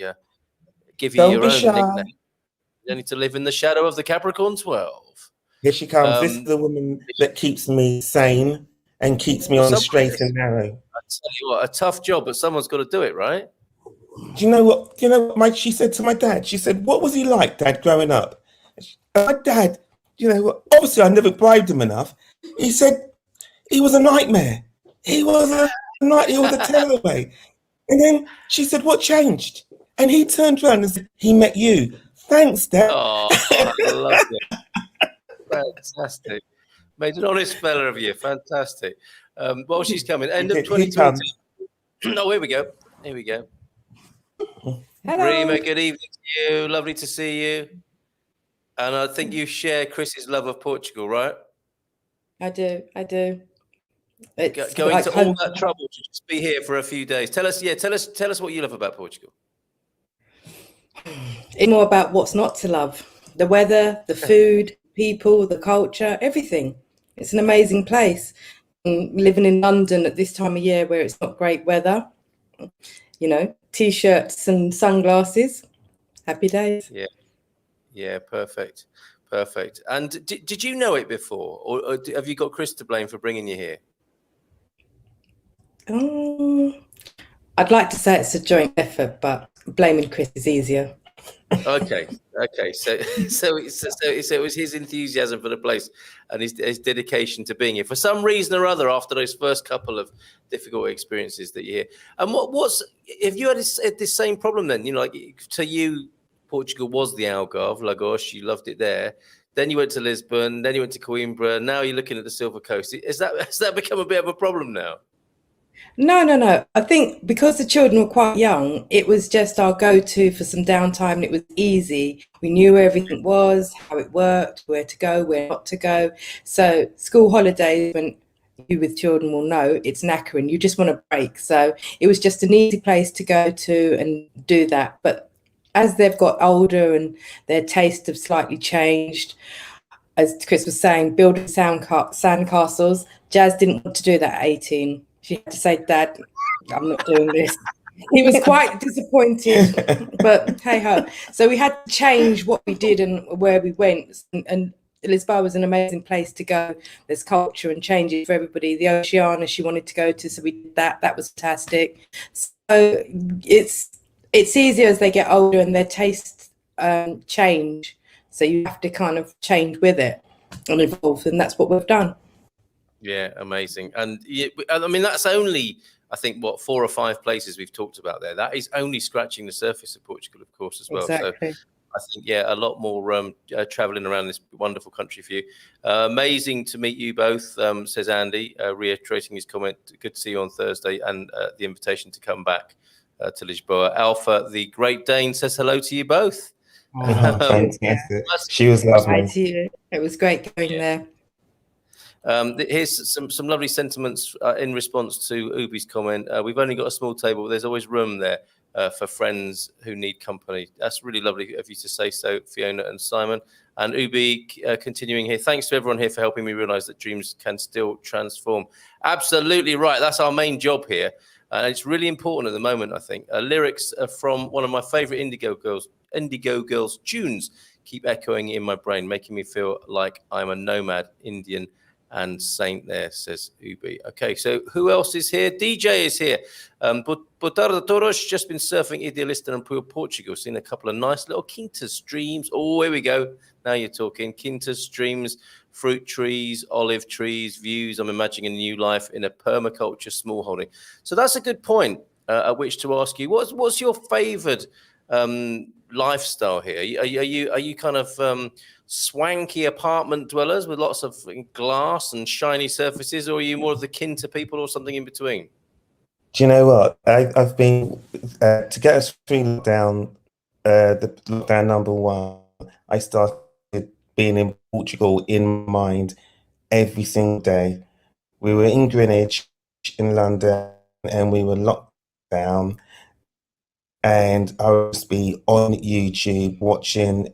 give you your own nickname. You need to live in the shadow of the Capricorn 12. Here she comes. This is the woman that keeps me sane and keeps me on the straight and narrow. I tell you what, a tough job, but someone's got to do it, right? Do you know what? She said to my dad. She said, "What was he like, Dad, growing up?" My dad, obviously I never bribed him enough. He said he was a nightmare. He was a tearaway. And then she said, "What changed?" And he turned around and said, "He met you." Thanks, Dad. Oh, I love it. Fantastic. Made an honest fella of you. Fantastic. Well, she's coming. End of 2020. Oh, here we go. Hello. Rima, good evening to you. Lovely to see you. And I think you share Chris's love of Portugal, right? I do. It's going like to all that trouble to just be here for a few days. Tell us what you love about Portugal. It's more about what's not to love. The weather, the food, people, the culture, everything. It's an amazing place. Living in London at this time of year where it's not great weather, T-shirts and sunglasses. Happy days. Yeah, perfect. And did you know it before, or have you got Chris to blame for bringing you here? I'd like to say it's a joint effort, but blaming Chris is easier. Okay. So it was his enthusiasm for the place and his dedication to being here for some reason or other after those first couple of difficult experiences that you hear. And if you had this same problem then, to you, Portugal was the Algarve, Lagos, you loved it there. Then you went to Lisbon, then you went to Coimbra. Now you're looking at the Silver Coast. Has that become a bit of a problem now? No. I think because the children were quite young, it was just our go-to for some downtime, and it was easy. We knew where everything was, how it worked, where to go, where not to go. So school holidays, when you with children will know, it's knackering. You just want a break. So it was just an easy place to go to and do that. But as they've got older and their tastes have slightly changed, as Chris was saying, building sandcastles, Jazz didn't want to do that at 18. She had to say, "Dad, I'm not doing this." He was quite disappointed, but hey-ho. So we had to change what we did and where we went. And Lisboa was an amazing place to go. There's culture and changes for everybody. The Oceania she wanted to go to, so we did that. That was fantastic. So it's easier as they get older and their tastes change So you have to kind of change with it and evolve, and that's what we've done. Yeah, amazing. And I mean, that's only, I think, what, 4 or 5 places we've talked about there. That is only scratching the surface of Portugal, of course, as well. Exactly. So I think, yeah, a lot more traveling around this wonderful country for you. Amazing to meet you both, says Andy, reiterating his comment. Good to see you on Thursday, and the invitation to come back to Lisboa. Alpha, the Great Dane, says hello to you both. Fantastic. She was lovely. Hi to you. It was great going there. Here's some lovely sentiments in response to Ubi's comment. We've only got a small table, but there's always room there for friends who need company. That's really lovely of you to say so, Fiona and Simon. And Ubi continuing here. Thanks to everyone here for helping me realize that dreams can still transform. Absolutely right. That's our main job here. And it's really important at the moment, I think. Lyrics from one of my favorite Indigo Girls tunes keep echoing in my brain, making me feel like I'm a nomad Indian and saint there, says Ubi. Okay, so who else is here? DJ is here. Boa tarde, todos. Just been surfing Idealista and Portugal. Seen a couple of nice little quinta streams. Oh, here we go. Now you're talking. Quinta streams, fruit trees, olive trees, views. I'm imagining a new life in a permaculture smallholding. So that's a good point at which to ask you. What's your favoured lifestyle here? Are you kind of swanky apartment dwellers with lots of glass and shiny surfaces, or are you more of the quinta people, or something in between? Do you know what? I've been to get us through lockdown, the lockdown number 1. I started being in Portugal in mind every single day. We were in Greenwich, in London, and we were locked down. And I would just be on YouTube watching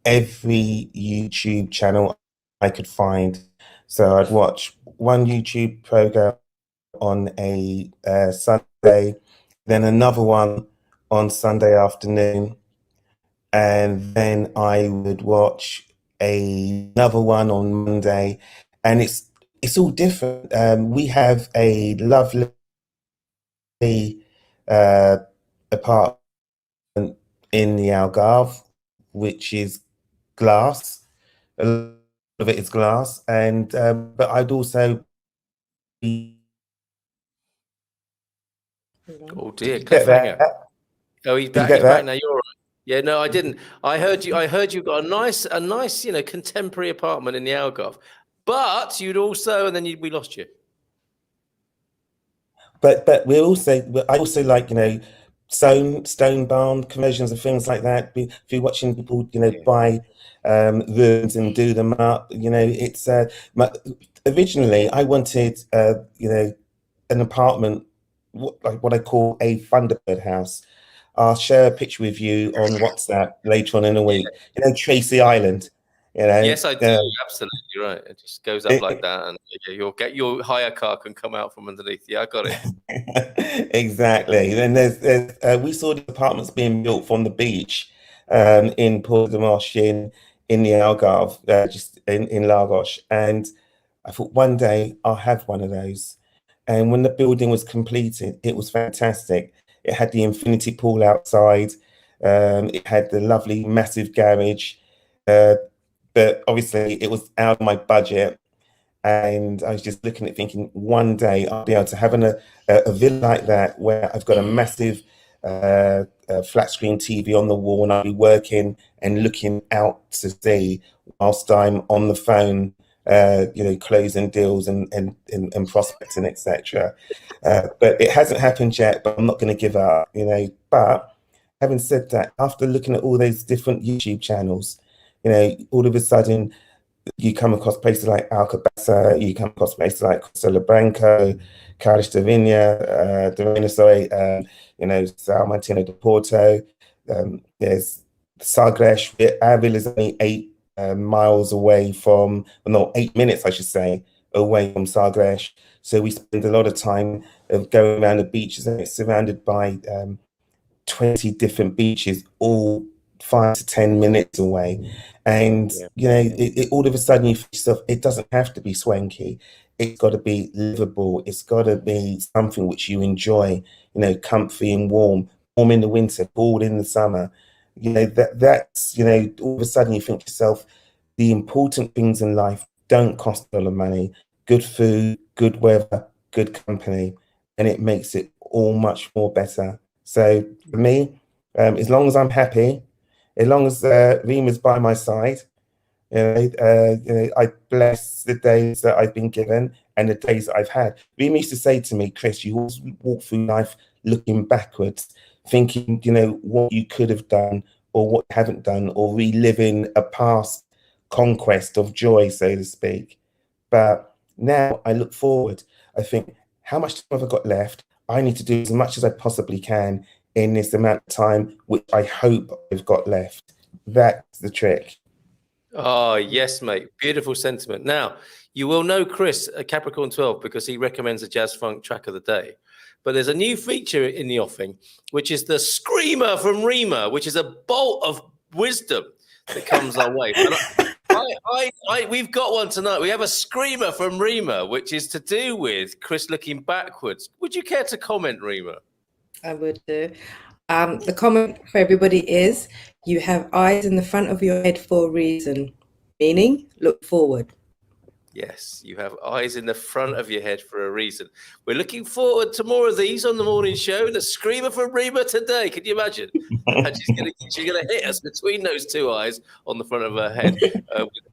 every YouTube channel I could find. So I'd watch one YouTube program on a Sunday, then another one on Sunday afternoon, and then I would watch another one on Monday, and it's all different. We have a lovely apartment in the Algarve, which is glass. A lot of it is glass, and but I'd also be. Oh dear, cliffhanger. Oh, he's back. He's back now. You're all right. Yeah, no, I didn't. I heard you got a nice, contemporary apartment in the Algarve, but you'd also, and then we lost you. But I also like, stone barn conversions and things like that. If you're watching people, buy rooms and do them up, it's originally I wanted an apartment, like what I call a Thunderbird house. I'll share a picture with you on WhatsApp later on in the week. Tracy Island. Yes, I do. Absolutely right. It just goes up like that, and your hire car can come out from underneath. Yeah, I got it. Exactly. Then there's we saw the apartments being built from the beach in Portugal in the Algarve, just in Lagos, and I thought one day I'll have one of those. And when the building was completed, it was fantastic. It had the infinity pool outside. It had the lovely massive garage. But obviously it was out of my budget. And I was just looking at thinking one day I'll be able to have a villa like that where I've got a massive flat screen TV on the wall, and I'll be working and looking out to sea whilst I'm on the phone, closing deals and prospecting, etc. But it hasn't happened yet, but I'm not going to give up, But having said that, after looking at all those different YouTube channels, all of a sudden you come across places like Alcobaça, you come across places like Castelo Branco, Carlos de Vinha, Salmantino de Porto. There's Sagres. Our villa is only 8 miles away from, 8 minutes, I should say, away from Sagres. So we spend a lot of time going around the beaches, and it's surrounded by 20 different beaches, all 5 to 10 minutes away. And all of a sudden you feel yourself, it doesn't have to be swanky. It's got to be livable. It's got to be something which you enjoy, comfy and warm in the winter, cool in the summer. That's all of a sudden you think to yourself, the important things in life don't cost a lot of money. Good food, good weather, good company, and it makes it all much more better. So for me, as long as I'm happy, as long as Rima's by my side, I bless the days that I've been given and the days that I've had. Rima used to say to me, Chris, you always walk through life looking backwards, thinking, what you could have done or what you haven't done, or reliving a past conquest of joy, so to speak. But now I look forward. I think, how much time have I got left? I need to do as much as I possibly can in this amount of time, which I hope I've got left. That's the trick. Oh, yes, mate. Beautiful sentiment. Now, you will know Chris at Capricorn 12 because he recommends a jazz funk track of the day. But there's a new feature in the offing, which is the Screamer from Rima, which is a bolt of wisdom that comes our way. We've got one tonight. We have a Screamer from Rima, which is to do with Chris looking backwards. Would you care to comment, Rima? I would do. The comment for everybody is, you have eyes in the front of your head for a reason, meaning look forward. Yes, you have eyes in the front of your head for a reason. We're looking forward to more of these on the morning show. The Screamer from Rima today. Can you imagine? She's going to hit us between those two eyes on the front of her head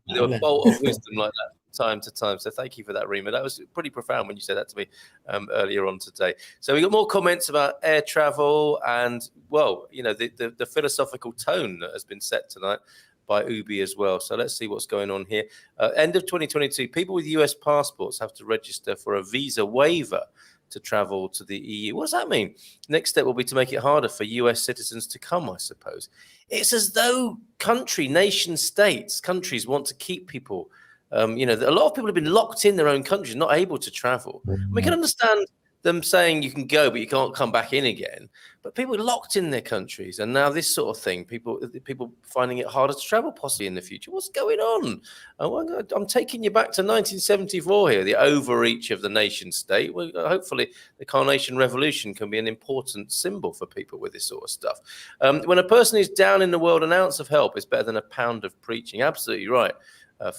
with a bolt of wisdom like that. Time to time. So thank you for that, Rima. That was pretty profound when you said that to me earlier on today. So we got more comments about air travel and, well, the philosophical tone that has been set tonight by Ubi as well. So let's see what's going on here. End of 2022, people with US passports have to register for a visa waiver to travel to the EU. What does that mean? Next step will be to make it harder for US citizens to come, I suppose. It's as though nation states, countries want to keep people. A lot of people have been locked in their own countries, not able to travel. We can understand them saying you can go, but you can't come back in again. But people are locked in their countries, and now this sort of thing, people finding it harder to travel possibly in the future. What's going on? I'm taking you back to 1974 here, the overreach of the nation state. Well, hopefully the Carnation Revolution can be an important symbol for people with this sort of stuff. When a person is down in the world, an ounce of help is better than a pound of preaching. Absolutely right.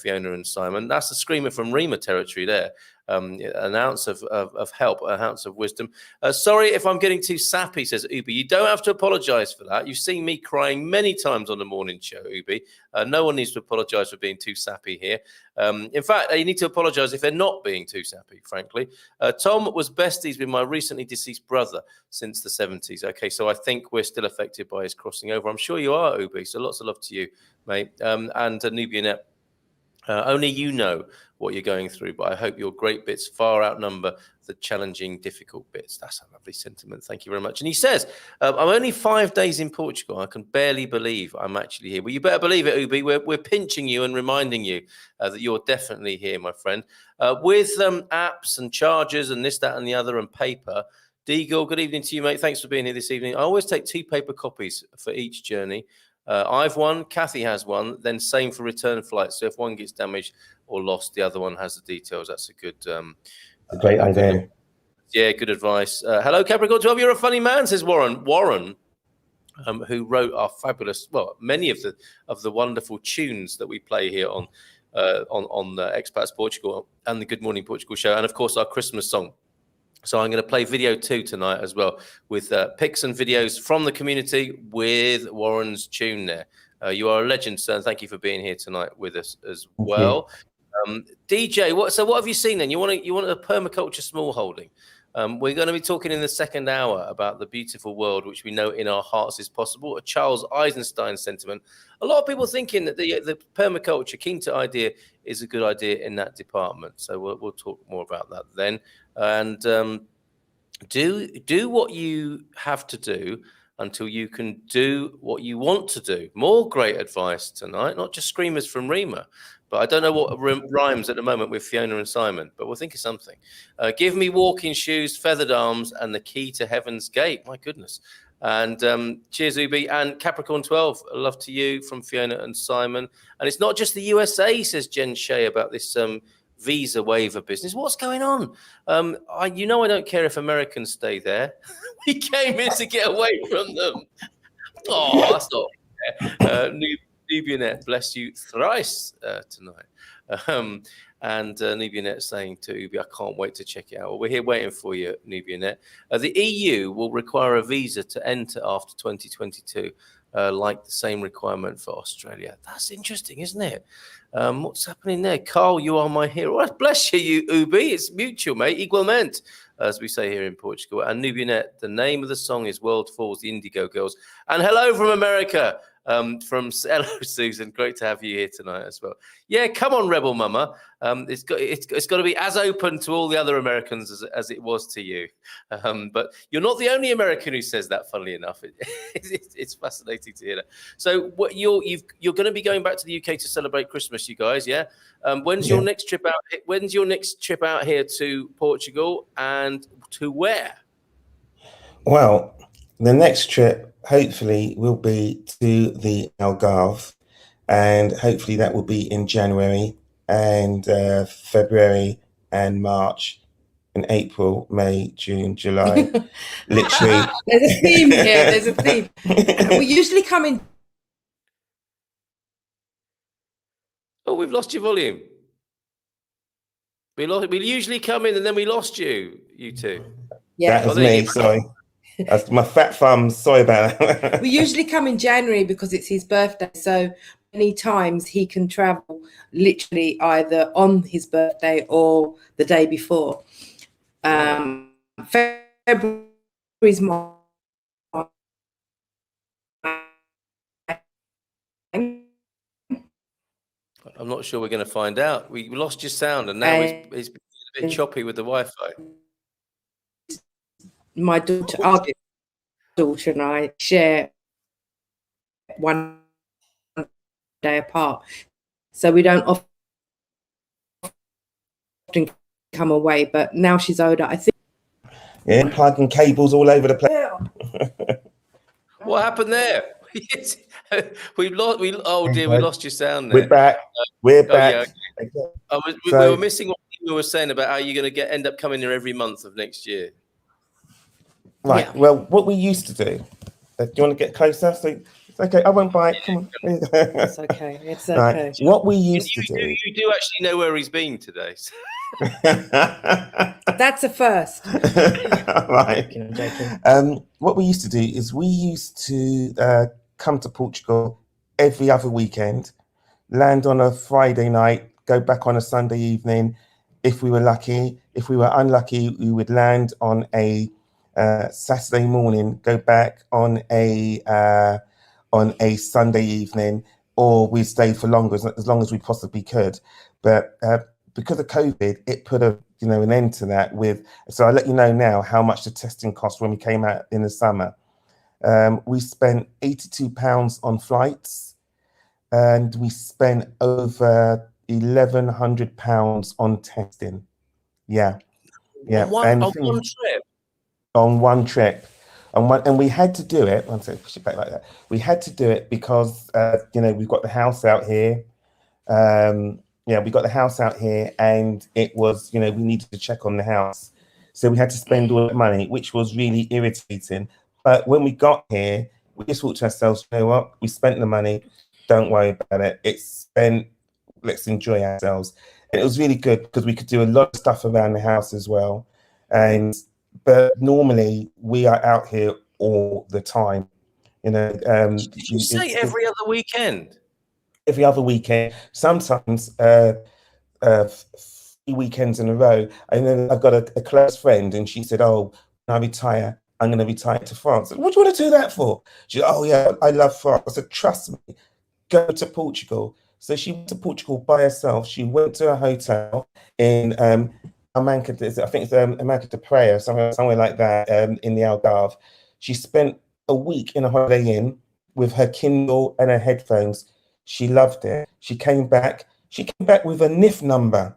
Fiona and Simon. That's the Screamer from Rima territory there. An ounce of help, an ounce of wisdom. Sorry if I'm getting too sappy, says Ubi. You don't have to apologize for that. You've seen me crying many times on the morning show, Ubi. No one needs to apologize for being too sappy here. In fact, you need to apologize if they're not being too sappy, frankly. Tom was besties with my recently deceased brother since the 70s. Okay, so I think we're still affected by his crossing over. I'm sure you are, Ubi. So lots of love to you, mate. And Nubianette. Only you know what you're going through, but I hope your great bits far outnumber the challenging, difficult bits. That's a lovely sentiment. Thank you very much. And he says, I'm only 5 days in Portugal. I can barely believe I'm actually here. Well, you better believe it, Ubi. We're pinching you and reminding you that you're definitely here, my friend. With apps and chargers and this, that, and the other and paper. Deagle, good evening to you, mate. Thanks for being here this evening. I always take 2 paper copies for each journey. I've one, Kathy has one, then same for return flights. So if one gets damaged or lost, the other one has the details. That's a good... a great idea. Good advice. Hello, Capricorn 12. You're a funny man, says Warren. Warren, who wrote our fabulous, many of the wonderful tunes that we play here on Expats Portugal and the Good Morning Portugal show, and of course our Christmas song. So I'm going to play video 2 tonight as well with pics and videos from the community with Warren's tune there. You are a legend, sir, and thank you for being here tonight with us as well. DJ, what have you seen then? You want a permaculture small holding? We're going to be talking in the second hour about the beautiful world which we know in our hearts is possible. A Charles Eisenstein sentiment. A lot of people thinking that the permaculture Quinta idea is a good idea in that department. So we'll talk more about that then. And do what you have to do until you can do what you want to do. More great advice tonight, not just screamers from Rima. But I don't know what rhymes at the moment with Fiona and Simon, but we'll think of something. Give me walking shoes, feathered arms, and the key to heaven's gate. My goodness. And cheers, Ubi. And Capricorn 12, love to you from Fiona and Simon. And it's not just the USA, says Jen Shea, about this visa waiver business. What's going on? I don't care if Americans stay there. We came here to get away from them. Oh, that's not Nubianet, bless you thrice tonight. And Nubianet saying to Ubi, I can't wait to check it out. Well, we're here waiting for you, Nubianet. The EU will require a visa to enter after 2022, like the same requirement for Australia. That's interesting, isn't it? What's happening there? Carl, you are my hero. Well, bless you, Ubi. It's mutual, mate. Igualmente, as we say here in Portugal. And Nubianet, the name of the song is World Falls, the Indigo Girls. And hello from America. Hello, Susan. Great to have you here tonight as well. Yeah, come on, Rebel Mama. It's got to be as open to all the other Americans as it was to you. But you're not the only American who says that. Funnily enough, it's fascinating to hear that. So, what you're going to be going back to the UK to celebrate Christmas, you guys? Yeah. When's your next trip out? When's your next trip out here to Portugal, and to where? Well, the next trip hopefully will be to the Algarve, and hopefully that will be in January and February and March and April, May, June, July. Literally. There's a theme here. There's a theme. We usually come in. Oh, we've lost your volume. We usually come in and then we lost you two. Yeah, that was me. Sorry. That's my fat thumbs. Sorry about that. We usually come in January because it's his birthday. So many times he can travel literally either on his birthday or the day before. February's more. I'm not sure we're going to find out. We lost your sound, and now it's a bit choppy with the Wi-Fi. My daughter, our daughter, and I share one day apart, so we don't often come away. But now she's older, I think. Yeah, plugging cables all over the place. What happened there? we lost your sound there. We're back. We're back. Yeah. We were missing what you were saying about how you're going to end up coming here every month of next year. Right. Yeah. Well, what we used to do. Do you want to get closer? So it's okay. I won't bite. Come on. It's okay. It's okay. Right. What we used to do. You do actually know where he's been today. That's a first. Right. What we used to do is we used to come to Portugal every other weekend, land on a Friday night, go back on a Sunday evening. If we were lucky, if we were unlucky, we would land on a Saturday morning, go back on a Sunday evening, or we stayed for longer, as long as we possibly could. But because of COVID, it put an end to that. So I'll let you know now how much the testing cost when we came out in the summer. We spent £82 on flights, and we spent over £1,100 on testing. Yeah. On one trip. On one trip, and we had to do it. One second, push it back like that. We had to do it because we've got the house out here. We got the house out here, and it was we needed to check on the house, so we had to spend all the money, which was really irritating. But when we got here, we just thought to ourselves, you know what? We spent the money. Don't worry about it. It's spent. Let's enjoy ourselves. And it was really good because we could do a lot of stuff around the house as well, But normally we are out here all the time, Did you say every other weekend? Every other weekend, sometimes 3 weekends in a row. And then I've got a close friend, and she said, "Oh, when I retire, I'm going to retire to France." I said, "What do you want to do that for?" She said, "Oh yeah, I love France." I said, "Trust me, go to Portugal." So she went to Portugal by herself. She went to a hotel in I think it's Amanca de Praia, somewhere like that, in the Algarve. She spent a week in a Holiday Inn with her Kindle and her headphones. She loved it. She came back with a NIF number.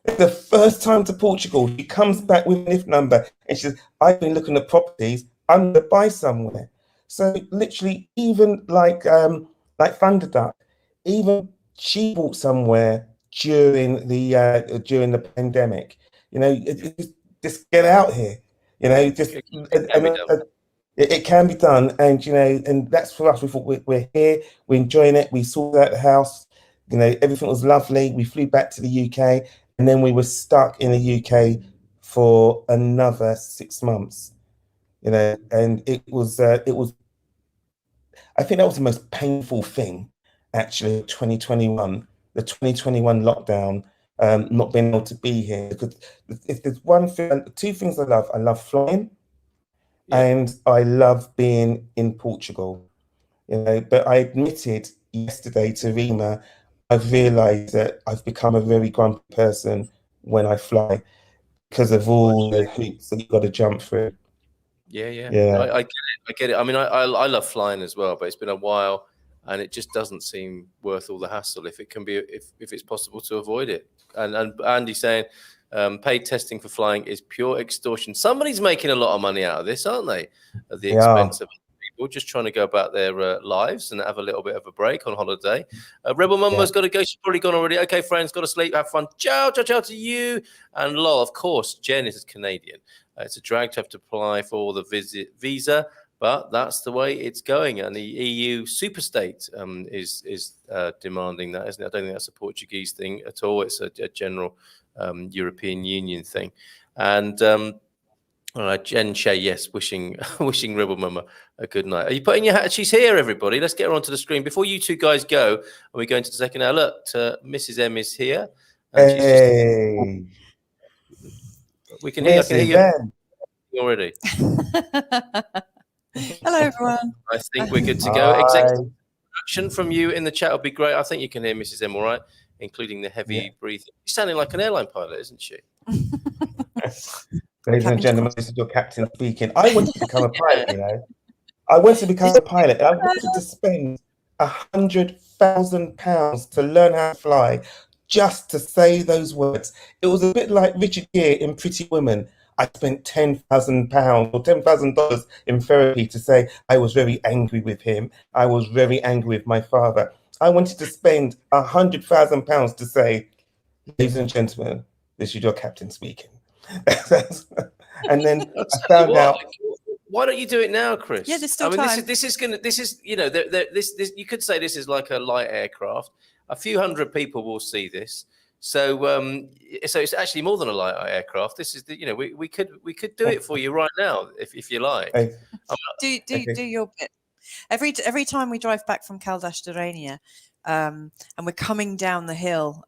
The first time to Portugal, she comes back with a NIF number, and she says, "I've been looking at properties. I'm going to buy somewhere." So literally, even like Thunderduck, even she bought somewhere during the pandemic. Just get out here. It can be done, and and that's for us. We thought we're here, we're enjoying it. We sorted out the house, everything was lovely. We flew back to the UK, and then we were stuck in the UK for another 6 months. And it was. I think that was the most painful thing, actually. 2021, the 2021 lockdown, not being able to be here. Because if there's two things I love flying. Yeah. And I love being in Portugal, but I admitted yesterday to Rima, I've realized that I've become a very grumpy person when I fly because of all the hoops that you've got to jump through. Yeah. Yeah. I get it. I mean, I love flying as well, but it's been a while, and it just doesn't seem worth all the hassle if it can be, if it's possible to avoid it. And Andy's saying, paid testing for flying is pure extortion. Somebody's making a lot of money out of this, aren't they? At the expense of people just trying to go about their lives and have a little bit of a break on holiday. Rebel Mama's got to go. She's probably gone already. Okay, friends, got to sleep. Have fun. Ciao to you. And Lol, of course, Jen is Canadian. It's a drag to have to apply for the visa, but that's the way it's going. And the EU superstate is demanding that, isn't it? I don't think that's a Portuguese thing at all. It's a general European Union thing. And Jen Shea, yes, wishing Rebel Mama a good night. Are you putting your hat? She's here, everybody. Let's get her onto the screen before you two guys go. And we go into the second hour. Look, Mrs. M is here. And Hey, we can hear. I can hear you already. Hello, everyone. I think we're good to go. Executive action from you in the chat would be great. I think you can hear Mrs. M all right, including the heavy breathing. She's sounding like an airline pilot, isn't she? Ladies and gentlemen, this is your captain speaking. I wanted to become a pilot, I wanted to become a pilot. I wanted to spend £100,000 to learn how to fly just to say those words. It was a bit like Richard Gere in Pretty Woman. I spent £10,000 or $10,000 in therapy to say I was very angry with him. I was very angry with my father. I wanted to spend £100,000 to say, ladies and gentlemen, this is your captain speaking. And then I found out. Why don't you do it now, Chris? Yeah, there's still time. This is this you could say this is like a light aircraft. A few hundred people will see this. So it's actually more than a light aircraft. This is we could do it for you right now if you like. Do your bit. Every time we drive back from Caldas de Rainha, and we're coming down the hill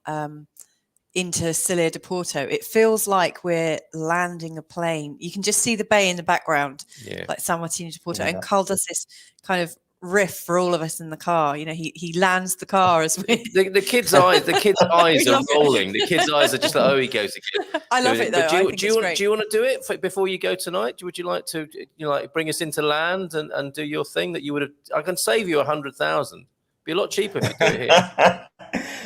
into Cilha de Porto, it feels like we're landing a plane. You can just see the bay in the background, like San Martino de Porto. And Carl does this kind of riff for all of us in the car. He lands the car as we. The kids' eyes are rolling. The kids' eyes are just like, oh, he goes again. I love it though. Do you want to do it before you go tonight? Would you like to bring us into land and do your thing that you would have? I can save you 100,000. Be a lot cheaper if you do it here.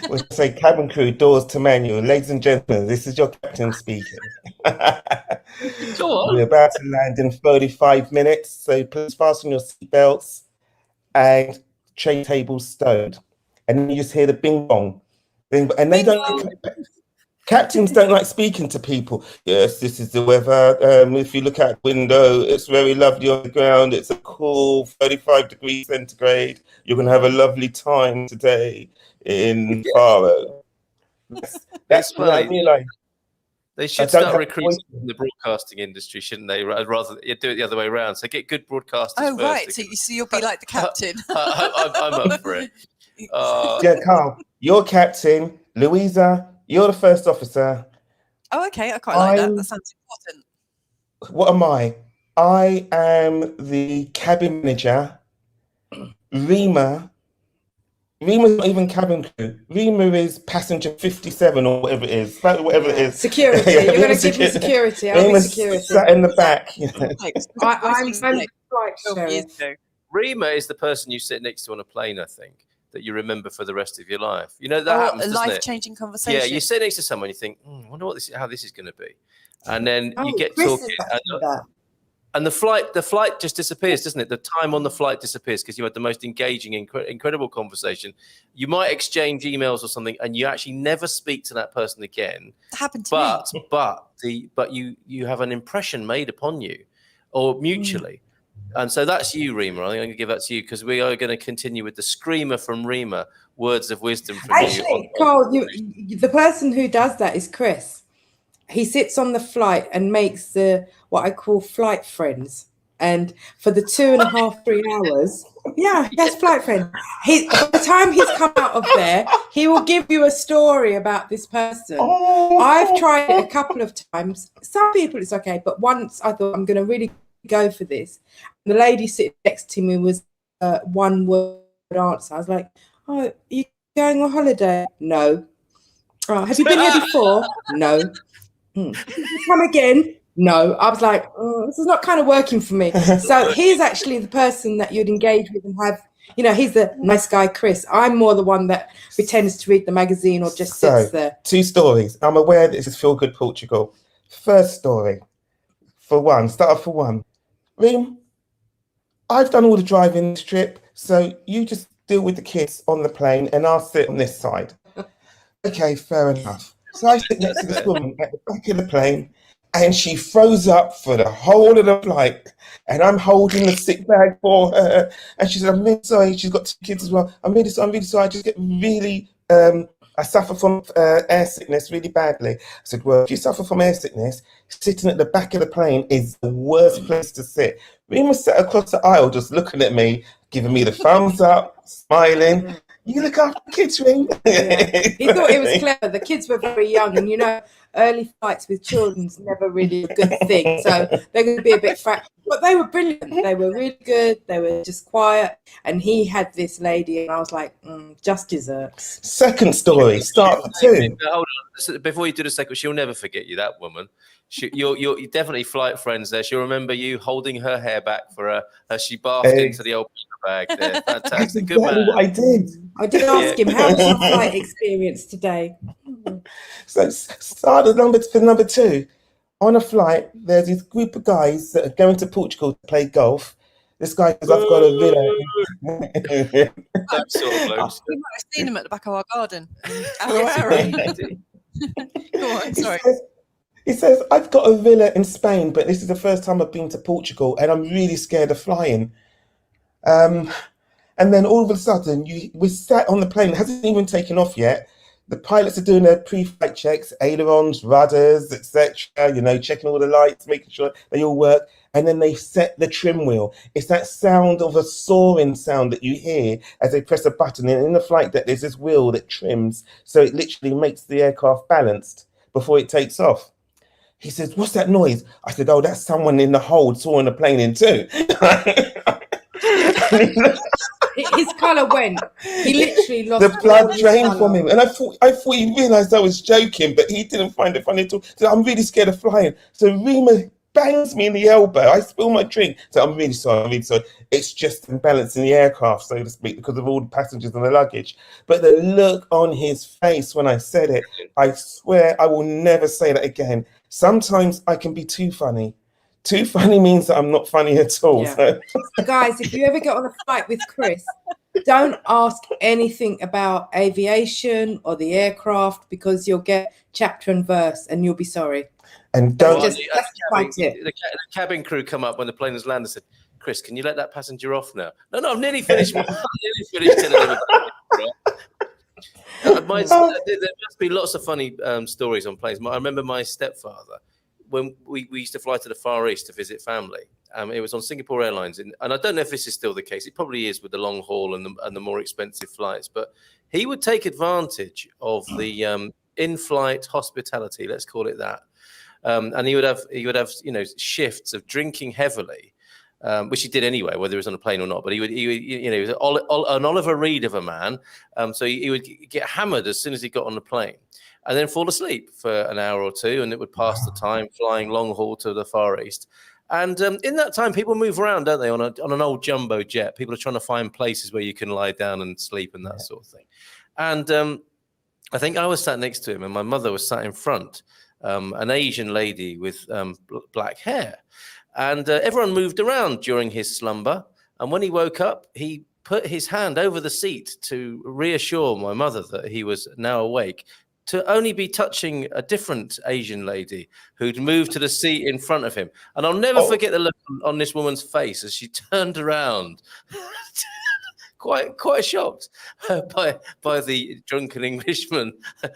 We'll say cabin crew, doors to manual. Ladies and gentlemen, this is your captain speaking. We're about to land in 35 minutes, so please fasten your seatbelts and tray tables stowed. And then you just hear the bing bong. And they don't. Captains don't like speaking to people. Yes, this is the weather. If you look out the window, it's very lovely on the ground. It's a cool 35 degrees centigrade. You're going to have a lovely time today in Faro. That's what I realize. They should start recruiting in the broadcasting industry, shouldn't they? Rather do it the other way around. So get good broadcasters. Oh, right. So you'll be like the captain. I'm up for it. Yeah, Carl, you're captain. Louisa, you're the first officer. Oh, okay. I quite like that. That sounds important. What am I? I am the cabin manager. Rima. Rima's not even cabin crew. Rima is passenger 57 or whatever it is. Whatever it is. Security. You're going to give me security. I'll be security. Sat in the back. I'm flight sheriff. Rima is the person you sit next to on a plane, I think, that you remember for the rest of your life. That happens, a life-changing conversation. Yeah, you sit next to someone, you think, I wonder how this is going to be. And then you get talking. And the flight just disappears, doesn't it? The time on the flight disappears because you had the most engaging, incredible conversation. You might exchange emails or something, and you actually never speak to that person again. That happened to me. But you have an impression made upon you, or mutually. And so that's you, Rima. I think I'm going to give that to you because we are going to continue with the screamer from Rima, words of wisdom from you. Actually, Carl, the person who does that is Chris. He sits on the flight and makes what I call flight friends. And for the 2.5, 3 hours, yeah, that's flight friend. By the time he's come out of there, he will give you a story about this person. I've tried it a couple of times. Some people it's okay, but once I thought I'm going to really go for this. The lady sitting next to me was one word answer. I was like, "Oh, are you going on holiday?" No. "Oh, have you been here before?" No. "Come again?" No. I was like, "Oh, this is not kind of working for me." So he's actually the person that you'd engage with and have, he's the nice guy, Chris. I'm more the one that pretends to read the magazine or just sits there. 2 stories. I'm aware this is Feelgood Portugal. First story, start off for one. Reem, I've done all the driving this trip, so you just deal with the kids on the plane and I'll sit on this side. Okay, fair enough. So I sit next to this woman at the back of the plane and she froze up for the whole of the flight and I'm holding the sick bag for her. And she said, "I'm really sorry." She's got 2 kids as well. I'm really sorry. I just get really, I suffer from air sickness really badly. I said, "Well, if you suffer from air sickness, sitting at the back of the plane is the worst place to sit." Rima sat across the aisle just looking at me, giving me the thumbs up, smiling. "You look after the kids, Reem." Yeah. He thought it was clever. The kids were very young, and early flights with children's never really a good thing. So they're going to be a bit fractured. But they were brilliant. They were really good. They were just quiet. And he had this lady, and I was like, just desserts. Second story, start for 2. Hold on. Before you do the second, she'll never forget you, that woman. You're definitely flight friends there. She'll remember you holding her hair back for her as she bathed into the old bag there. Fantastic. Good man. What I did. I did ask him, how was your flight experience today? So start at number 2. On a flight, there's this group of guys that are going to Portugal to play golf. This guy says, "I've got a villa." That sort of blows. We might have seen him at the back of our garden. Go on, sorry. He says, "I've got a villa in Spain, but this is the first time I've been to Portugal and I'm really scared of flying." And then all of a sudden, we're sat on the plane. It hasn't even taken off yet. The pilots are doing their pre-flight checks, ailerons, rudders, etc. Checking all the lights, making sure they all work. And then they set the trim wheel. It's that sound of a soaring sound that you hear as they press a button. And in the flight deck, there's this wheel that trims. So it literally makes the aircraft balanced before it takes off. He says, "What's that noise?" I said, "Oh, that's someone in the hold sawing the plane in 2. His colour went. He literally lost the blood drained from him. And I thought he realised I was joking, but he didn't find it funny at all. So "I'm really scared of flying." So Rima bangs me in the elbow. I spill my drink. So "I'm really sorry. It's just imbalance in the aircraft, so to speak, because of all the passengers and the luggage." But the look on his face when I said it, I swear I will never say that again. Sometimes I can be too funny. Too funny means that I'm not funny at all. Yeah. So guys, if you ever get on a flight with Chris, don't ask anything about aviation or the aircraft because you'll get chapter and verse and you'll be sorry. And don't the cabin crew come up when the plane has landed and said, "Chris, can you let that passenger off now?" No, I've nearly finished. I've nearly finished telling them about it. There must be lots of funny stories on planes. I remember my stepfather, when we used to fly to the Far East to visit family. It was on Singapore Airlines, and I don't know if this is still the case. It probably is with the long haul and the more expensive flights. But he would take advantage of the in-flight hospitality, let's call it that. And he would have shifts of drinking heavily, which he did anyway, whether he was on a plane or not. But he was an Oliver Reed of a man. So he would get hammered as soon as he got on the plane, and then fall asleep for an hour or 2, and it would pass the time flying long haul to the Far East. And in that time, people move around, don't they? On an old jumbo jet, people are trying to find places where you can lie down and sleep and that sort of thing. And I think I was sat next to him, and my mother was sat in front, an Asian lady with black hair. And everyone moved around during his slumber. And when he woke up, he put his hand over the seat to reassure my mother that he was now awake. to only be touching a different Asian lady who'd moved to the seat in front of him. And I'll never forget the look on this woman's face as she turned around, quite shocked by the drunken Englishman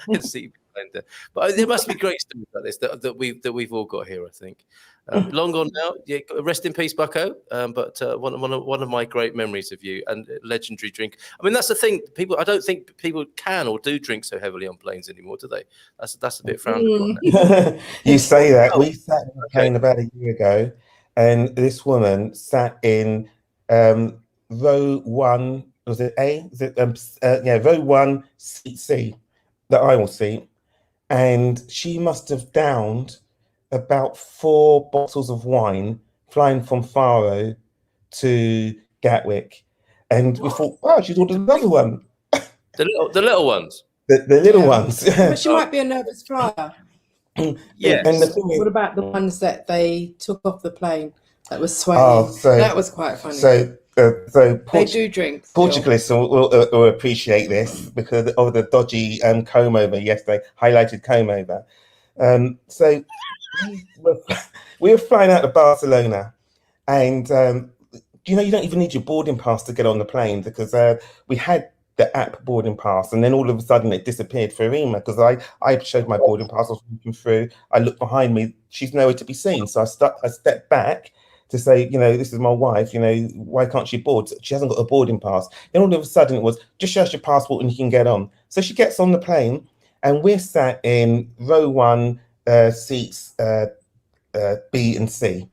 in seat behind her. But there must be great stories like this that we've all got here, I think. Long gone now. Yeah, rest in peace, Bucko. But one of my great memories of you, and legendary drink. I mean, that's the thing. I don't think people can or do drink so heavily on planes anymore, do they? That's a bit frowned upon. You say that. We sat in a plane about a year ago, and this woman sat in row 1. Was it A? Was it row 1, seat C, the aisle seat, and she must have downed about 4 bottles of wine flying from Faro to Gatwick, and we thought, wow, she's ordered another one. The little ones. The little ones. But she might be a nervous flyer. Yes. And the thing is, What about the ones that they took off the plane that was swaying? Oh, that was quite funny. So they do drink. Portugalists will appreciate this because of the dodgy comb over yesterday, highlighted comb over. So we were flying out of Barcelona, and you don't even need your boarding pass to get on the plane, because we had the app boarding pass, and then all of a sudden it disappeared for Rima, because I showed my boarding pass, I was looking through, I looked behind me, she's nowhere to be seen. So I stepped back to say, this is my wife, why can't she board? She hasn't got a boarding pass. Then all of a sudden it was, just show us your passport and you can get on. So she gets on the plane, and we're sat in row 1, seats B and C.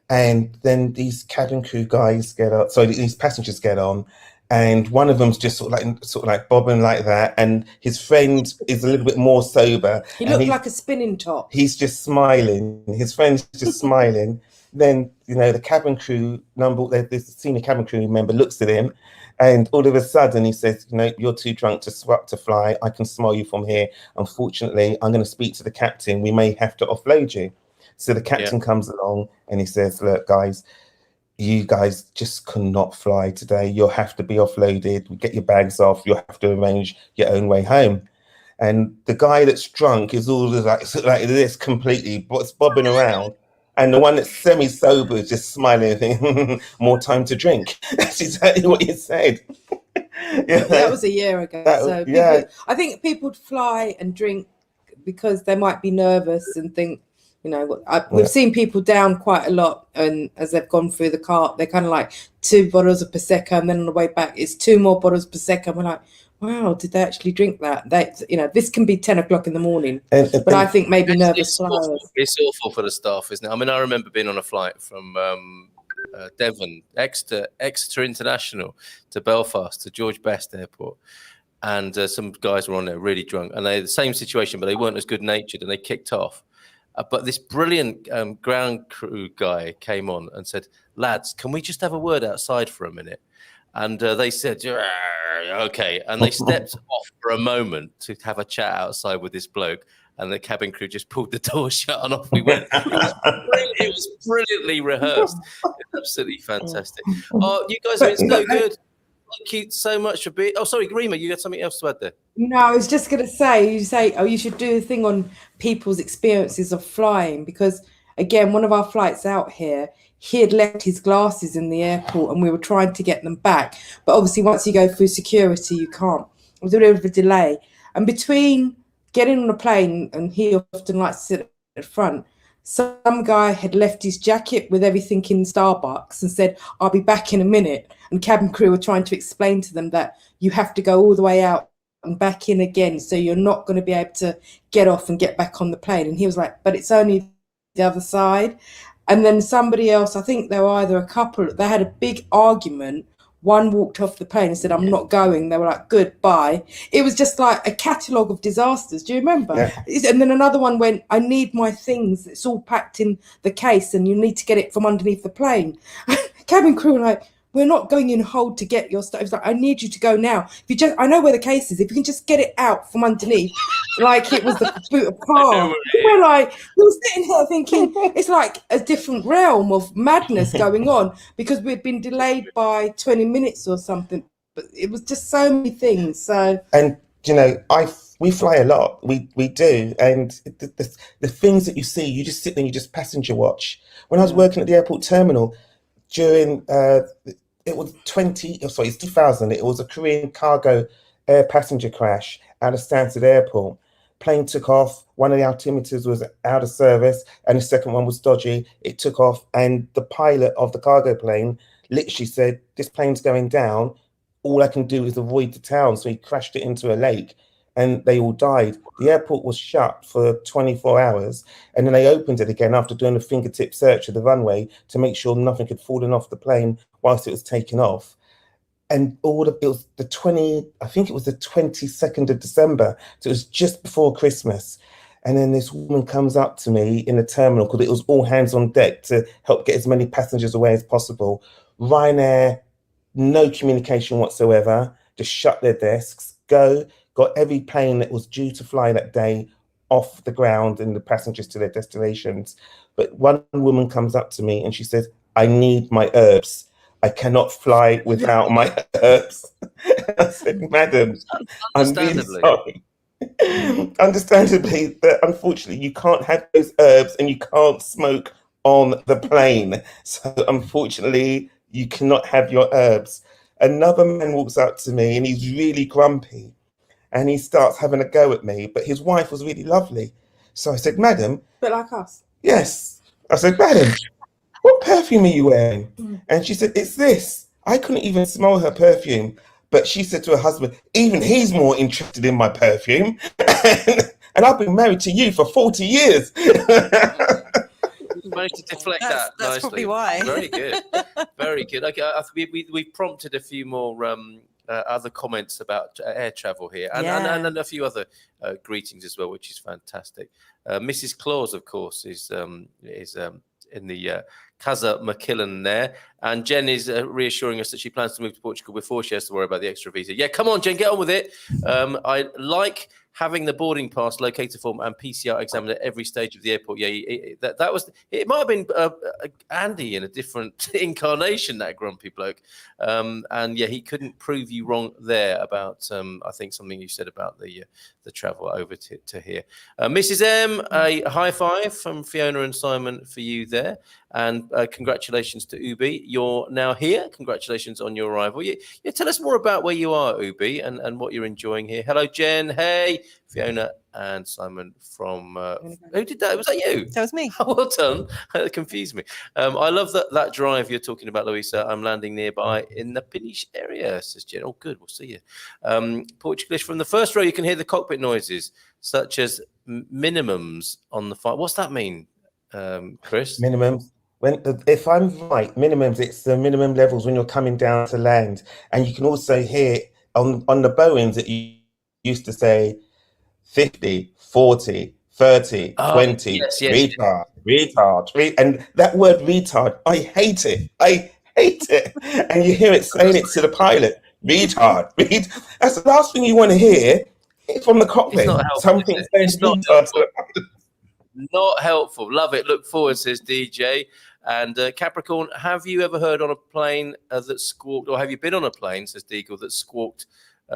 And then these cabin crew guys get up, so these passengers get on, and one of them's just sort of like bobbing like that, and his friend is a little bit more sober. He looked like a spinning top. He's just smiling. His friend's just smiling. Then the cabin crew the senior cabin crew member looks at him, and all of a sudden he says, you're too drunk to fly. I can smell you from here. Unfortunately, I'm going to speak to the captain. We may have to offload you. So the captain comes along and he says, look, guys, you guys just cannot fly today. You'll have to be offloaded. Get your bags off. You'll have to arrange your own way home. And the guy that's drunk is all like this, completely bobbing around. And the one that's semi-sober is just smiling and thinking, more time to drink. That's exactly what you said. That was a year ago. I think people fly and drink because they might be nervous and think, we've seen people down quite a lot, and as they've gone through the cart, they're kind of like 2 bottles of Prosecco, and then on the way back, it's 2 more bottles of Prosecco. And we're like, wow, did they actually drink that? This can be 10 o'clock in the morning. But I think maybe nervous flyers. It's awful for the staff, isn't it? I mean, I remember being on a flight from Devon, Exeter International to Belfast, to George Best Airport. And some guys were on there really drunk, and they had the same situation, but they weren't as good-natured, and they kicked off. But this brilliant ground crew guy came on and said, lads, can we just have a word outside for a minute? And they said, okay. And they stepped off for a moment to have a chat outside with this bloke. And the cabin crew just pulled the door shut and off we went. It was brilliantly rehearsed. It's absolutely fantastic. Oh, you guys are so good. Thank you so much for being... Oh, sorry, Rima, you got something else to add there? No, I was just going to say, you should do a thing on people's experiences of flying, because, again, one of our flights out here, he had left his glasses in the airport and we were trying to get them back. But obviously, once you go through security, you can't. It was a bit of a delay. And between getting on a plane, and he often likes to sit at the front, some guy had left his jacket with everything in Starbucks and said, I'll be back in a minute. And cabin crew were trying to explain to them that you have to go all the way out and back in again, so you're not going to be able to get off and get back on the plane. And he was like, but it's only the other side. And then somebody else, I think they were either a couple, they had a big argument. One walked off the plane and said, I'm not going. They were like, goodbye. It was just like a catalogue of disasters. Do you remember? Yeah. And then another one went, I need my things. It's all packed in the case and you need to get it from underneath the plane. Cabin crew were like, we're not going in hold to get your stuff. It's like, I need you to go now. I know where the case is. If you can just get it out from underneath, like it was the boot of car. We were sitting here thinking it's like a different realm of madness going on, because we'd been delayed by 20 minutes or something. But it was just so many things. So, and I We fly a lot. We do, and the things that you see, you just sit there, and you just passenger watch. When I was working at the airport terminal during it was it's 2000. It was a Korean cargo air passenger crash out of Stansted Airport. Plane took off. One of the altimeters was out of service, and the second one was dodgy. It took off, and the pilot of the cargo plane literally said, "This plane's going down. All I can do is avoid the town." So he crashed it into a lake, and they all died. The airport was shut for 24 hours, and then they opened it again after doing a fingertip search of the runway to make sure nothing had fallen off the plane whilst it was taking off. And it was I think it was the 22nd of December. So it was just before Christmas. And then this woman comes up to me in the terminal, because it was all hands on deck to help get as many passengers away as possible. Ryanair, no communication whatsoever, just shut their desks, got every plane that was due to fly that day off the ground and the passengers to their destinations. But one woman comes up to me and she says, "I need my herbs. I cannot fly without my herbs." I said, "Madam, I'm really sorry." Understandably, but unfortunately, you can't have those herbs and you can't smoke on the plane. So unfortunately, you cannot have your herbs. Another man walks up to me and he's really grumpy, and he starts having a go at me, but his wife was really lovely. So I said, "Madam." Bit like us. Yes. I said, "Madam, what perfume are you wearing?" And she said, "It's this." I couldn't even smell her perfume, but she said to her husband, "Even he's more interested in my perfume." And I've been married to you for 40 years. Managed to deflect that That's nicely. probably why. Very good. Very good. Okay, we prompted a few more other comments about air travel here, and a few other greetings as well, which is fantastic. Mrs. Claus, of course, is in the Casa McKillen there, and Jen is reassuring us that she plans to move to Portugal before she has to worry about the extra visa. Yeah, come on, Jen, get on with it. I like having the boarding pass, locator form, and PCR examined at every stage of the airport. Yeah, that was. It might have been Andy in a different incarnation, that grumpy bloke. And yeah, he couldn't prove you wrong there about I think something you said about the travel over to here. Mrs. M, a high five from Fiona and Simon for you there, and congratulations to Ubi. You're now here. Congratulations on your arrival. Yeah, tell us more about where you are, Ubi, and what you're enjoying here. Hello, Jen. Hey, Fiona and Simon from who did that? Was that you? That was me. Oh, well done. That confused me. I love that drive you're talking about, Louisa. I'm landing nearby in the Pinish area, says Jen. Oh, good. We'll see you. Portuguese, from the first row, you can hear the cockpit noises, such as minimums on the flight. What's that mean, Chris? Minimums. If I'm right, minimums, it's the minimum levels when you're coming down to land. And you can also hear on the Boeings that you used to say 50, 40, 30, 20, yes. retard. And that word retard, I hate it. And you hear it saying it to the pilot, retard. That's the last thing you want to hear from the cockpit. It's not helpful, Something saying retard to the pilot. Not helpful. Love it. Look forward, says DJ. And Capricorn, have you ever heard on a plane that squawked, or have you been on a plane, says Deagle, that squawked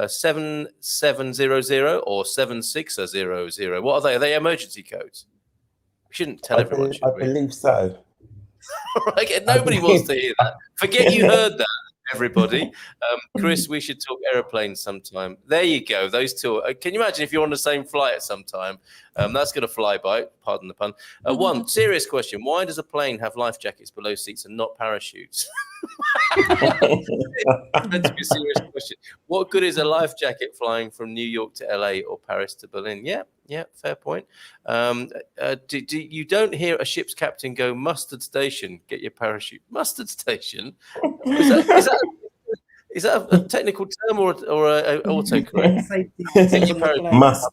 7700 or 7600? What are they? Are they emergency codes? We shouldn't tell everyone, should we? I believe so. Right, nobody wants to hear that. Forget you heard that, everybody. Chris, we should talk aeroplanes sometime. There you go. Those two. Can you imagine if you're on the same flight at some time? That's going to fly by. Pardon the pun. One serious question: why does a plane have life jackets below seats and not parachutes? That's a serious question. What good is a life jacket flying from New York to LA or Paris to Berlin? Yeah, fair point. You don't hear a ship's captain go, "Mustard station, get your parachute." Mustard station? Is that a technical term or a autocorrect? Must.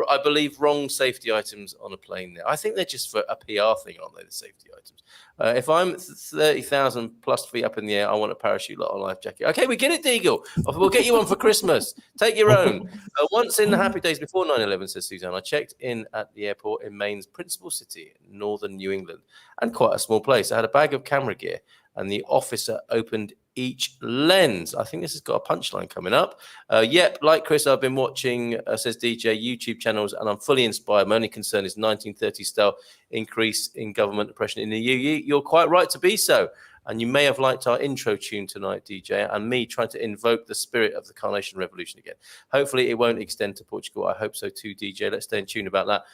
I believe wrong safety items on a plane there. I think they're just for a PR thing, aren't they, the safety items? If I'm 30,000 plus feet up in the air, I want a parachute, not a life jacket. Okay, we get it, Deagle. We'll get you one for Christmas. Take your own. Once in the happy days before 9/11, says Suzanne, I checked in at the airport in Maine's principal city, northern New England, and quite a small place. I had a bag of camera gear, and the officer opened each lens. I think this has got a punchline coming up. Yep, like Chris, I've been watching, says DJ, YouTube channels, and I'm fully inspired. My only concern is 1930s style increase in government oppression in the EU. You're quite right to be so. And you may have liked our intro tune tonight, DJ, and me trying to invoke the spirit of the Carnation Revolution again. Hopefully it won't extend to Portugal. I hope so too, DJ. Let's stay in tune about that.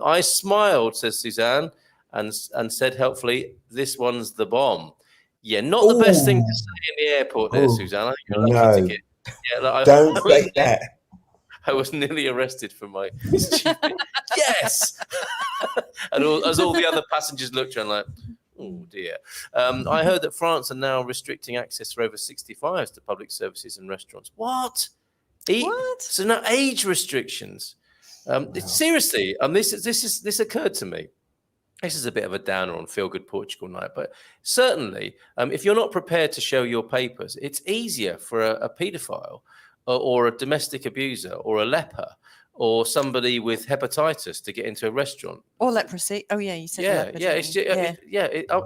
I smiled, says Suzanne, and said helpfully, this one's the bomb. Yeah, not the best thing to say in the airport there, Suzanne. I think you're lucky to get. Yeah, don't say that. I was nearly arrested for my stupid yes. And as all the other passengers looked around like, oh dear. I heard that France are now restricting access for over 65s to public services and restaurants. What? What? So now age restrictions. Seriously, this occurred to me. This is a bit of a downer on Feelgood Portugal night, but certainly, if you're not prepared to show your papers, it's easier for a paedophile or a domestic abuser or a leper or somebody with hepatitis to get into a restaurant. Or leprosy. Oh, yeah, you said leper,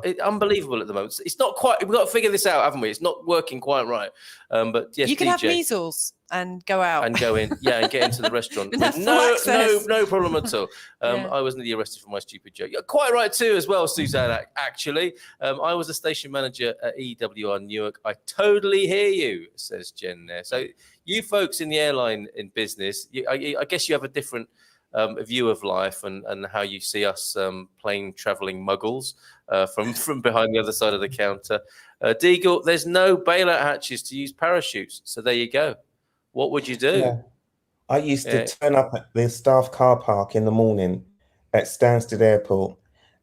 it's unbelievable at the moment. It's not quite, we've got to figure this out, haven't we? It's not working quite right. But yes, you can DJ, have measles and go out. And go in, and get into the restaurant. No problem at all. I was nearly arrested for my stupid joke. You're quite right too as well, Suzanne, actually. I was a station manager at EWR Newark. I totally hear you, says Jen there. So you folks in the airline in business, I guess you have a different view of life and how you see us plane traveling muggles from behind the other side of the counter. Deagle, there's no bailout hatches to use parachutes. So there you go. What would you do? Yeah. I used to turn up at the staff car park in the morning at Stansted Airport.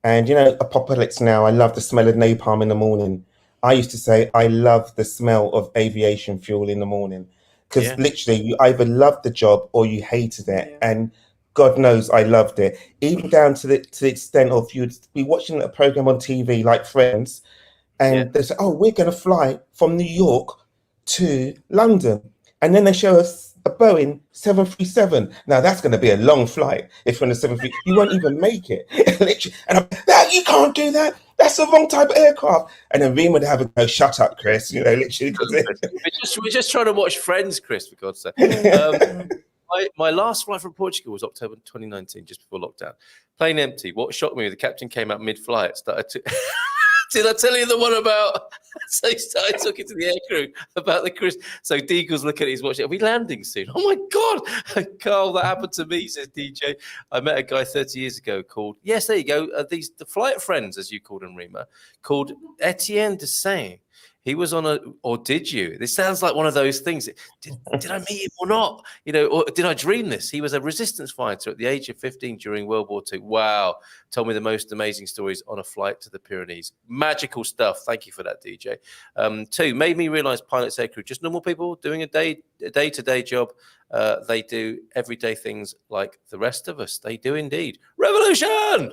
And, you know, apocalypse now, I love the smell of napalm in the morning. I used to say, I love the smell of aviation fuel in the morning. Because literally, you either loved the job or you hated it. Yeah. And God knows I loved it. Even down to the extent of you'd be watching a program on TV like Friends. And they say, oh, we're going to fly from New York to London. And then they show us a Boeing 737. Now that's going to be a long flight. If you're on a 737, you won't even make it. Literally. And I'm, you can't do that. That's the wrong type of aircraft. And then Reem would have a go, shut up, Chris. You know, literally. We're just trying to watch Friends, Chris, for God's sake. My last flight from Portugal was October 2019, just before lockdown. Plane empty. What shocked me, the captain came out mid-flight, started to... Did I tell you the one about? So he started talking to the air crew about the Chris. So Deagle's looking at his watch. Are we landing soon? Oh my God, Carl, that happened to me, says DJ. I met a guy 30 years ago called, yes, there you go. The flight friends, as you called him, Rima, called Etienne de Saint. He was on or did you? This sounds like one of those things. Did I meet him or not? You know, or did I dream this? He was a resistance fighter at the age of 15 during World War II. Wow. Told me the most amazing stories on a flight to the Pyrenees. Magical stuff. Thank you for that, DJ. 2, made me realize pilots, aircrew, just normal people doing a day-to-day job. They do everyday things like the rest of us. They do indeed. Revolution!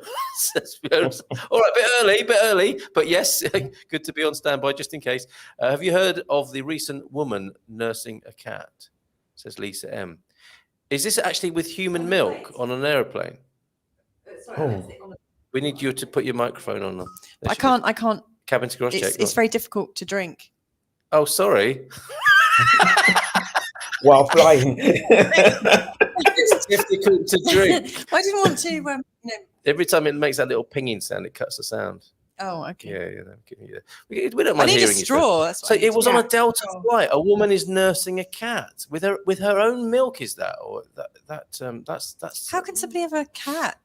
All right, bit early, but yes, good to be on standby just in case. Have you heard of the recent woman nursing a cat? Says Lisa M. Is this actually with human milk on an aeroplane? We need you to put your microphone on. I can't. Cabin to cross check. It's very difficult to drink. Oh, sorry. While flying. It's difficult to drink. I didn't want to. Every time it makes that little pinging sound, it cuts the sound. Oh, okay. Yeah. We don't mind I need hearing a straw. So it was on a Delta flight. A woman is nursing a cat with her own milk. Is that or that's? How can somebody have a cat?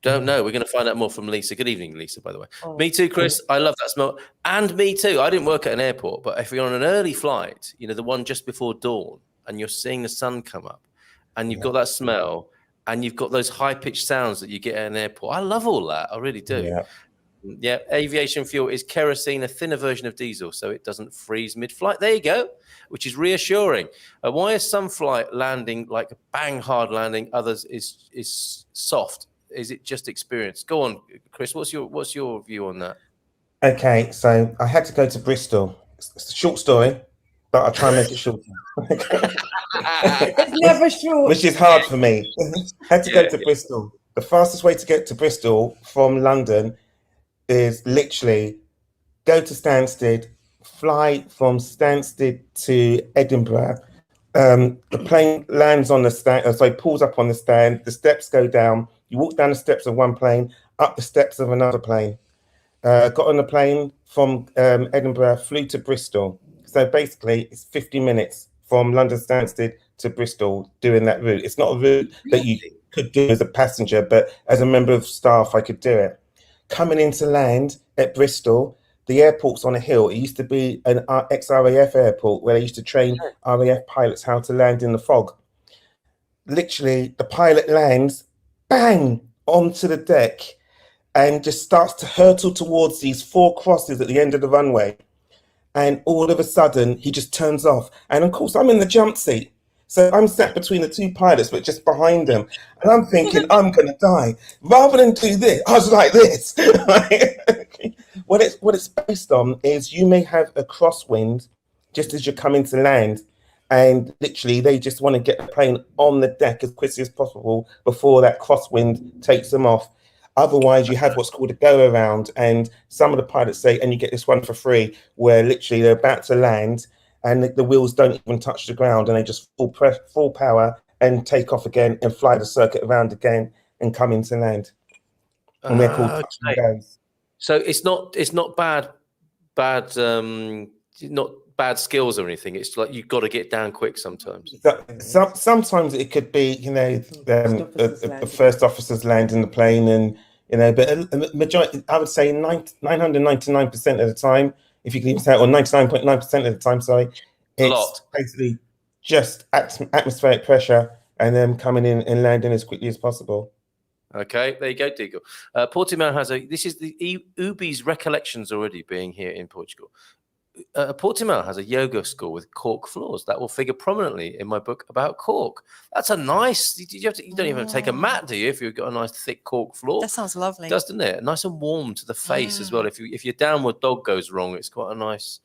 Don't know. We're going to find out more from Lisa. Good evening, Lisa, by the way. Me too, Chris. I love that smell. And me too. I didn't work at an airport, but if you're on an early flight, you know, the one just before dawn, and you're seeing the sun come up, and you've got that smell, and you've got those high-pitched sounds that you get at an airport. I love all that. I really do. Yeah. Aviation fuel is kerosene, a thinner version of diesel, so it doesn't freeze mid-flight. There you go, which is reassuring. Why is some flight landing like a bang hard landing, others is soft? Is it just experience? Go on, Chris. What's your view on that? Okay, so I had to go to Bristol. It's a short story, but I'll try and make it short. It's never short. Which is hard for me. Had to go to Bristol. The fastest way to get to Bristol from London is literally go to Stansted, fly from Stansted to Edinburgh. The plane lands on the stand, pulls up on the stand. The steps go down. You walk down the steps of one plane, up the steps of another plane. Got on the plane from Edinburgh, flew to Bristol. So basically, it's 50 minutes from London Stansted to Bristol doing that route. It's not a route that you could do as a passenger, but as a member of staff, I could do it. Coming into land at Bristol, the airport's on a hill. It used to be an ex-RAF airport where they used to train RAF pilots how to land in the fog. Literally, the pilot lands, bang, onto the deck and just starts to hurtle towards these 4 crosses at the end of the runway. And all of a sudden, he just turns off. And of course, I'm in the jump seat. So I'm sat between the 2 pilots, but just behind them. And I'm thinking, I'm going to die. Rather than do this, I was like this. What it's based on is you may have a crosswind just as you're coming to land. And literally, they just want to get the plane on the deck as quickly as possible before that crosswind takes them off. Otherwise, you have what's called a go around. And some of the pilots say, and you get this one for free, where literally they're about to land and the wheels don't even touch the ground and they just full power and take off again and fly the circuit around again and come into land. And they're called touch and goes. So it's not bad not bad skills or anything. It's like you've got to get down quick sometimes. Sometimes it could be, the first officers landing the plane, and but a majority, I would say 999% of the time, if you can even say it, or 99.9% of the time, sorry, it's basically just atmospheric pressure and them coming in and landing as quickly as possible. Okay, there you go, Deagle. Portimao has this is the Ubi's recollections already being here in Portugal. Portimao has a yoga school with cork floors that will figure prominently in my book about cork. That's a nice. You don't even have to take a mat, do you? If you've got a nice thick cork floor, that sounds lovely. Doesn't it? Nice and warm to the face as well. If your downward dog goes wrong, it's quite a nice.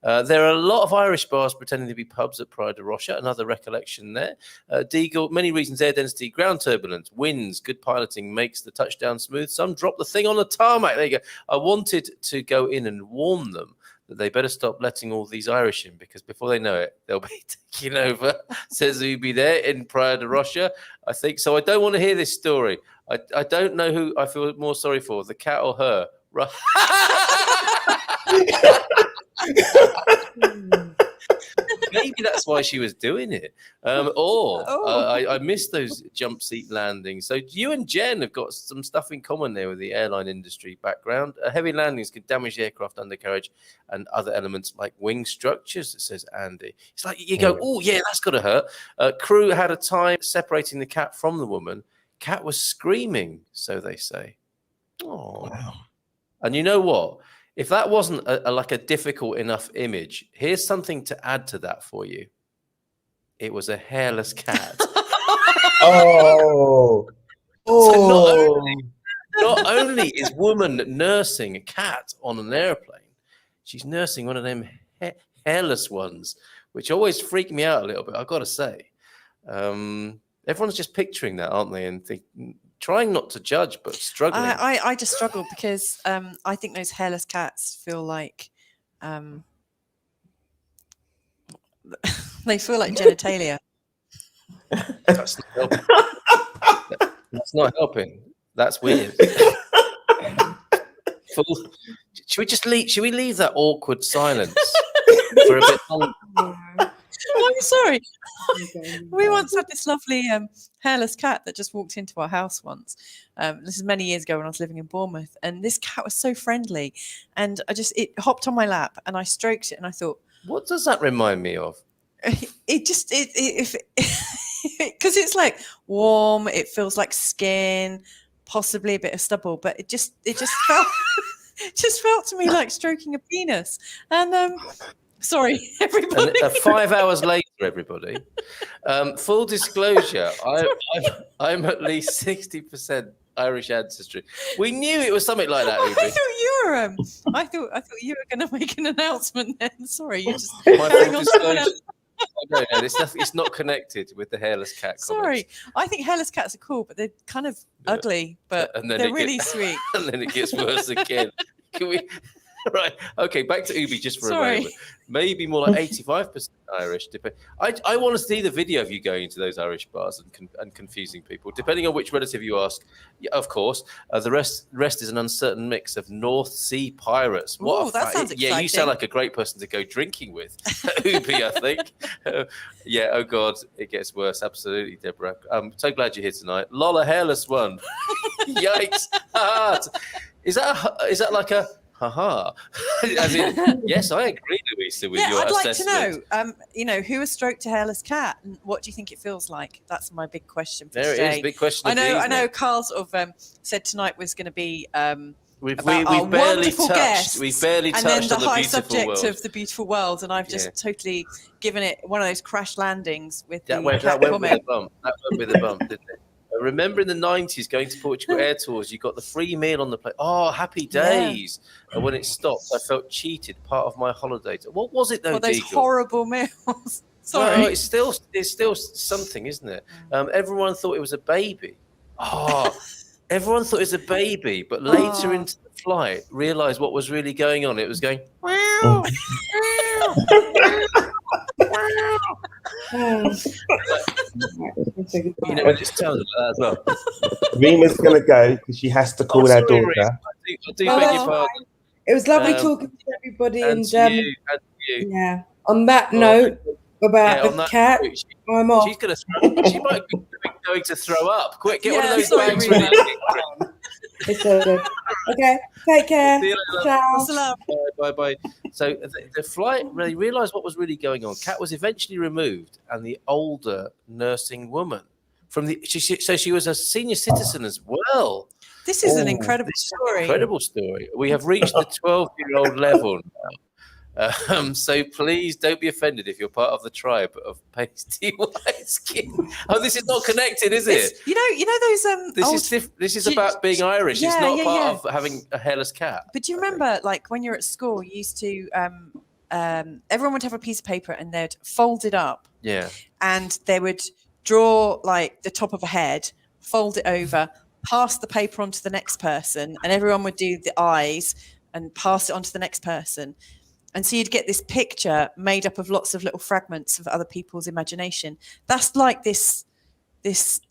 There are a lot of Irish bars pretending to be pubs at Praia de Rocha. Another recollection there. Deagle, many reasons: air density, ground turbulence, winds, good piloting makes the touchdown smooth. Some drop the thing on the tarmac. There you go. I wanted to go in and warn them that they better stop letting all these Irish in, because before they know it, they'll be taking over, says Ubi there in Praia de Rocha. I think so. I don't want to hear this story. I don't know who I feel more sorry for, the cat or her. Maybe that's why she was doing it. I missed those jump seat landings. So you and Jen have got some stuff in common there with the airline industry background. Heavy landings can damage the aircraft undercarriage and other elements like wing structures, says Andy. It's like you go, oh, yeah, that's got to hurt. Crew had a time separating the cat from the woman. Cat was screaming, so they say. Oh, wow. And you know what? If that wasn't a difficult enough image, here's something to add to that for you. It was a hairless cat. Oh. So not only is woman nursing a cat on an airplane, she's nursing one of them hairless ones, which always freaked me out a little bit, I've got to say. Everyone's just picturing that, aren't they? And trying not to judge, but struggling. I just struggle because I think those hairless cats feel like they feel like genitalia. That's not helping. That's not helping. That's weird. Should we leave that awkward silence for a bit longer? I'm sorry. We once had this lovely hairless cat that just walked into our house once. This is many years ago when I was living in Bournemouth, and this cat was so friendly, and it hopped on my lap and I stroked it and I thought, what does that remind me of? Because it's like warm, it feels like skin, possibly a bit of stubble, but it just felt just felt to me like stroking a penis. And sorry, everybody. And 5 hours later, everybody. Full disclosure, I'm at least 60% Irish ancestry. We knew it was something like that. I thought you were. I thought you were going to make an announcement. Then sorry, you just. My full disclosure. No, it's not connected with the hairless cat. Sorry, comments. I think hairless cats are cool, but they're kind of ugly. But they're really sweet. And then it gets worse again. Can we? Right. Okay. Back to Ubi just for Sorry. a moment. Maybe more like 85% Irish. I want to see the video of you going into those Irish bars and confusing people. Depending on which relative you ask, yeah, of course. The rest is an uncertain mix of North Sea pirates. Ooh, that sounds Yeah, you sound exciting. like a great person to go drinking with. Ubi, I think. Yeah. Oh God, it gets worse. Absolutely, Deborah. I'm so glad you're here tonight. Lola, hairless one. Yikes. Is that like a haha? As in, yes, I agree, Louisa, with your I'd like assessment. to know, who has stroked a hairless cat, and what do you think it feels like? That's my big question for There today. it is, big question. I know. Carl sort of said tonight was going to be we've about our barely wonderful touched. guests, We've barely touched and then the on the high beautiful subject world. of the beautiful world, and I've just totally given it one of those crash landings with That the went cat with a comment. bump. That went with a bump, didn't it? I remember in the 90s going to Portugal air tours, you got the free meal on the plate. Oh, happy days. And when it stopped, I felt cheated, part of my holiday. What was it though, Well, those Deagle? horrible meals. Sorry. Well, it's still something, isn't it? Everyone thought it was a baby. Oh, everyone thought it was a baby, but later into the flight, realised what was really going on. It was going, wow. You know, it just sounded like that as well. Rima's going to go because she has to call her sorry, daughter. Rima. I do beg your pardon. It was lovely talking to everybody. And to you. Yeah. On that note about the cat, I'm off. She's going to she might be going to throw up. Quick, get one of those sorry, bags Rima. ready. It's all good. Okay, take care. See you later. Ciao. Bye. So the flight really realised what was really going on. Kat was eventually removed, and the older nursing woman from the she was a senior citizen as well. This is an incredible story. Incredible story. We have reached the 12-year-old level now. So please don't be offended if you're part of the tribe of pasty white skin. Oh, this is not connected, is it? You know those This is about being Irish. It's not part of having a hairless cat. But do you remember, like when you're at school, you used to everyone would have a piece of paper and they'd fold it up. Yeah. And they would draw like the top of a head, fold it over, pass the paper on to the next person, and everyone would do the eyes and pass it on to the next person. And so you'd get this picture made up of lots of little fragments of other people's imagination. That's like this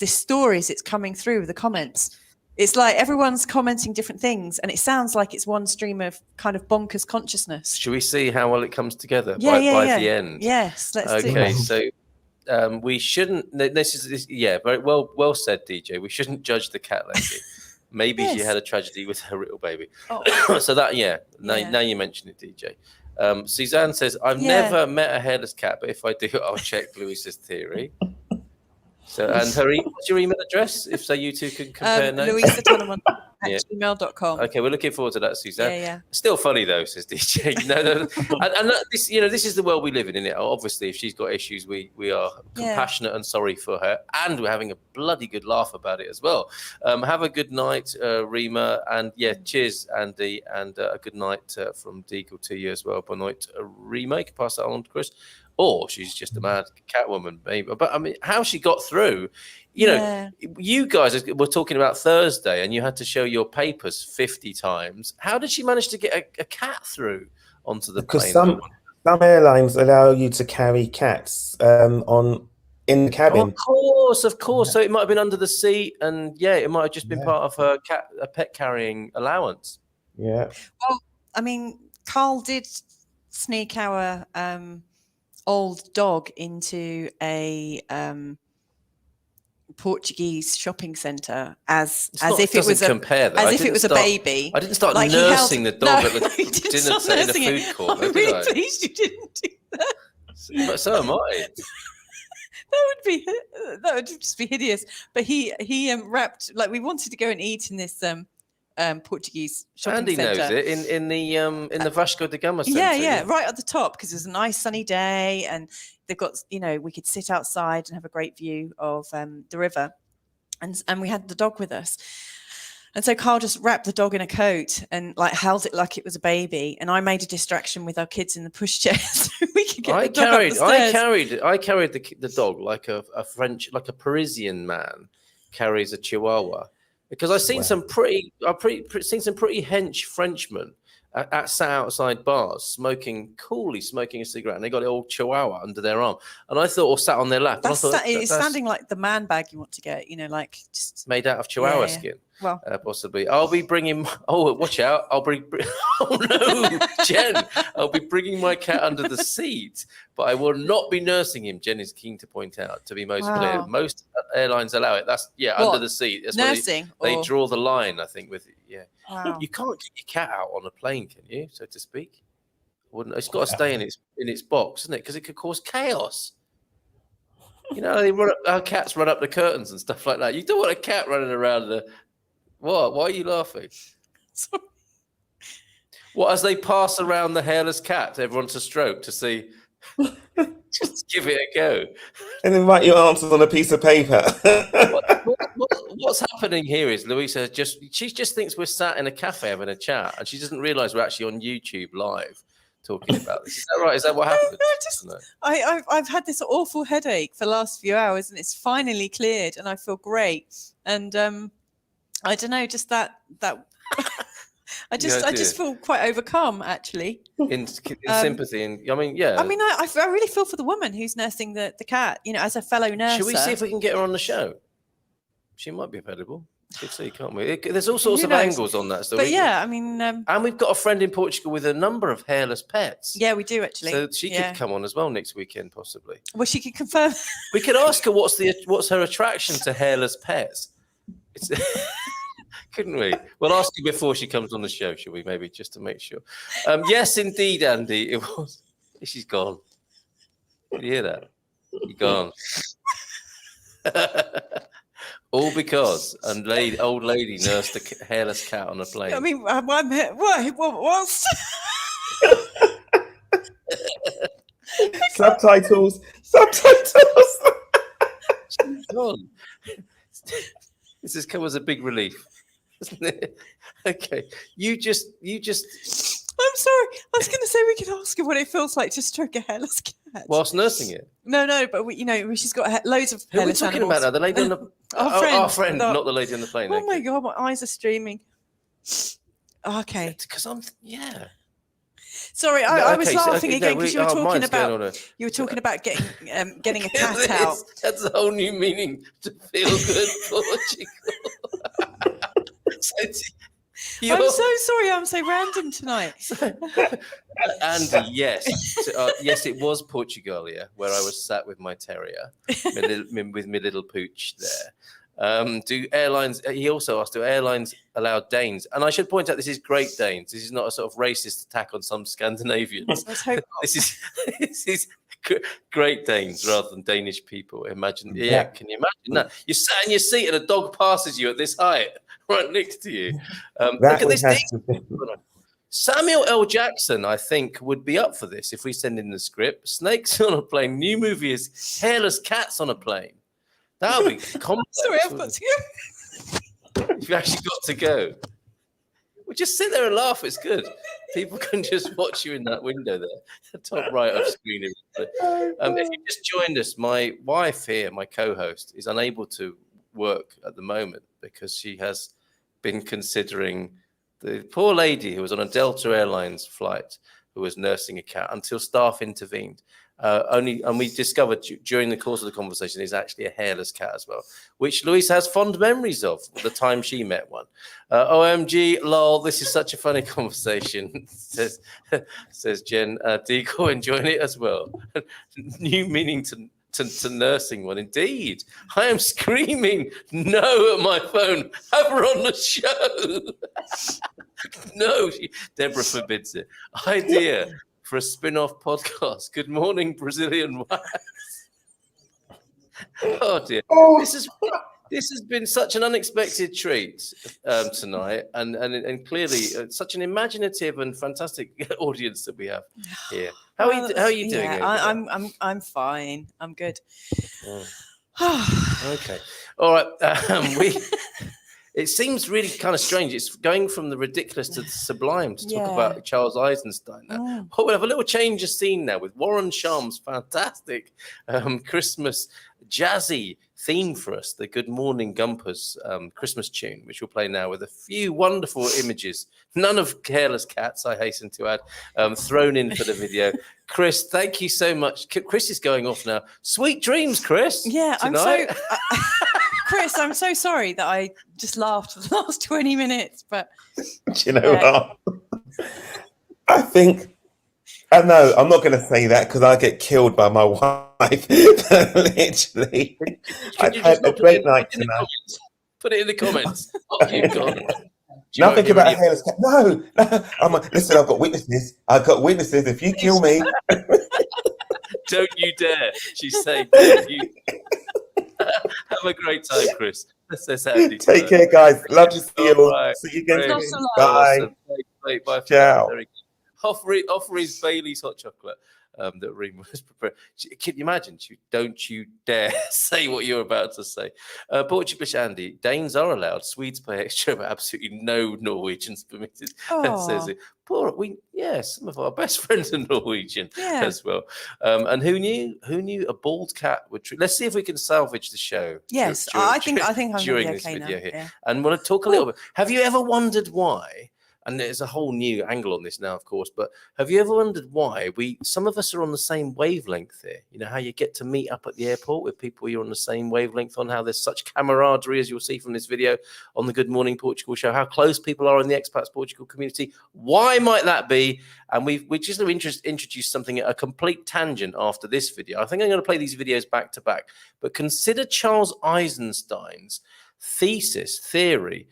stories it's coming through with the comments. It's like everyone's commenting different things, and it sounds like it's one stream of kind of bonkers consciousness. Should we see how well it comes together by the end? Yes, let's do Okay, that. so we shouldn't. Very well said, DJ. We shouldn't judge the cat lady. Maybe she had a tragedy with her little baby. Oh. So that now you mention it, DJ. Suzanne says, I've never met a hairless cat, but if I do, I'll check Louisa's theory. So, and what's your email address? If so, you two can compare notes. Louisa @gmail.com. Okay, we're looking forward to that, Suzanne. Yeah. Still funny though, says DJ. No. and this, this is the world we live in, isn't it? Obviously, if she's got issues, we are compassionate and sorry for her, and we're having a bloody good laugh about it as well. Have a good night, Rima, and cheers, Andy, and a good night from Deagle to you as well. Bon night, Rima. You can pass that on to Chris. Or she's just a mad cat woman, maybe. But I mean, how she got through, you guys were talking about Thursday and you had to show your papers 50 times. How did she manage to get a cat through onto the plane? Because some airlines allow you to carry cats in the cabin. Of course. So it might have been under the seat, and it might have just been part of her pet carrying allowance. Yeah. Well, I mean, Carl did sneak our old dog into a Portuguese shopping centre as if it was a baby. I didn't start nursing the dog at the dinner in the food court. I'm really pleased you didn't do that. But so am I. That would just be hideous. But he wrapped, like, we wanted to go and eat in this Portuguese shopping centre. Andy knows it in the Vasco da Gama centre. Yeah, right at the top, because it was a nice sunny day, and they've got we could sit outside and have a great view of the river, and we had the dog with us. And so Carl just wrapped the dog in a coat and held it like it was a baby, and I made a distraction with our kids in the pushchair so we could get the dog up the stairs. I carried the dog like a Parisian man carries a Chihuahua. Because I've seen some pretty hench Frenchmen, sat outside bars, coolly smoking a cigarette, and they got it all chihuahua under their arm. And I thought, or sat on their lap. That's, and I thought, it's sounding like the man bag you want to get, you know, like just made out of chihuahua skin. Well, possibly. I'll be bringing. Oh, watch out! I'll bring. Oh no, Jen! I'll be bringing my cat under the seat, but I will not be nursing him. Jen is keen to point out, to be most clear, most airlines allow it. That's under the seat. That's nursing. They draw the line, I think. With Wow. You can't get your cat out on a plane, can you? So to speak, wouldn't. It's got to stay in its box, isn't it? Because it could cause chaos. You know, our cats run up the curtains and stuff like that. You don't want a cat running around the. What? Why are you laughing? Sorry. What, as they pass around the hairless cat, everyone to stroke to see, just give it a go. And then write your answers on a piece of paper. What's happening here is Louisa she just thinks we're sat in a cafe having a chat, and she doesn't realise we're actually on YouTube live talking about this. Is that right? Is that what happened? No, I've had this awful headache for the last few hours, and it's finally cleared, and I feel great. And I don't know, just that. I just feel quite overcome, actually. In sympathy, and I mean, yeah. I mean, I really feel for the woman who's nursing the cat. You know, as a fellow nurse. Should we see if we can get her on the show? She might be available. We'll see, can't we? There's all sorts of angles on that story. But yeah, I mean, and we've got a friend in Portugal with a number of hairless pets. Yeah, we do actually. So she could come on as well next weekend, possibly. Well, she could confirm. We could ask her what's her attraction to hairless pets. Couldn't we? We'll ask her before she comes on the show, shall we? Maybe just to make sure. Yes, indeed, Andy. It was. She's gone. Did you hear that? You're gone. All because an old lady nursed a hairless cat on a plane. I mean, I'm here. What's Subtitles. She's gone. This has come as a big relief, isn't it? Okay, you just. I'm sorry. I was going to say we could ask her what it feels like to stroke a hairless cat Whilst nursing it. No, but she's got loads of Who are we hairless talking animals. about now? The lady on the our friend, not the lady on the plane. Oh my god, my eyes are streaming. Okay, because Sorry, I was laughing again because you were talking about getting a cat out. That's a whole new meaning to feel good, Portugal. I'm so sorry. I'm so random tonight. Andy, yes, yes, it was Portugal, where I was sat with my terrier, with my little pooch there. Do airlines? He also asked, do airlines allow Danes? And I should point out, this is Great Danes. This is not a sort of racist attack on some Scandinavians. Let's hope not. This is Great Danes rather than Danish people. Imagine, can you imagine that? You're sat in your seat and a dog passes you at this height, right next to you. Look at this. Samuel L. Jackson, I think, would be up for this if we send in the script. Snakes on a plane. New movie is hairless cats on a plane. That would be complex. Sorry, I've got to go. You've actually got to go. Well, just sit there and laugh. It's good. People can just watch you in that window there, the top right of screen. If you just joined us, my wife here, my co-host, is unable to work at the moment because she has been considering the poor lady who was on a Delta Airlines flight who was nursing a cat until staff intervened. And we discovered during the course of the conversation is actually a hairless cat as well, which Louise has fond memories of the time she met one. OMG, lol, this is such a funny conversation, says Jen. Deagle enjoying it as well. New meaning to nursing one. Indeed, I am screaming no at my phone. Have her on the show. No, Deborah forbids it. Idea for a spin-off podcast. Good morning, Brazilian wives. Oh dear, this has been such an unexpected treat tonight, and clearly such an imaginative and fantastic audience that we have here. How are you doing? Yeah, I'm fine. I'm good. Okay, all right. It seems really kind of strange. It's going from the ridiculous to the sublime to talk about Charles Eisenstein now. Oh, we'll have a little change of scene now with Warren Sharp's fantastic Christmas jazzy theme for us, the Good Morning Gumpers Christmas tune, which we'll play now with a few wonderful images, none of careless cats, I hasten to add, thrown in for the video. Chris, thank you so much. Chris is going off now. Sweet dreams, Chris. Yeah, tonight. I'm so... Chris, I'm so sorry that I just laughed for the last 20 minutes, but... Do you know what? I think... I know, I'm not going to say that because I get killed by my wife. Literally. I've had a great night tonight. Put it in the comments. Oh, you've got Nothing about a hairless cat. No. Listen, I've got witnesses. If you kill me. Don't you dare. She's saying, don't you. Have a great time, Chris. Take care, guys. Love to see you all. Right. See you again. Bye. Bye. Bye. Ciao. Offer his Bailey's hot chocolate that Reem was prepared. Can you imagine? Don't you dare say what you're about to say. Portuguese Andy, Danes are allowed. Swedes pay extra, but absolutely no Norwegians permitted. Says it. Some of our best friends are Norwegian as well. And who knew a bald cat would treat? Let's see if we can salvage the show. Yes, I think I'm during gonna be this okay video now. here. Yeah. And want to talk a little bit. Have you ever wondered why? And there's a whole new angle on this now, of course, but have you ever wondered why some of us are on the same wavelength here? You know, how you get to meet up at the airport with people you're on the same wavelength on, how there's such camaraderie, as you'll see from this video on the Good Morning Portugal show, how close people are in the Expats Portugal community. Why might that be? And we just introduced something at a complete tangent after this video. I think I'm going to play these videos back to back, but consider Charles Eisenstein's theory,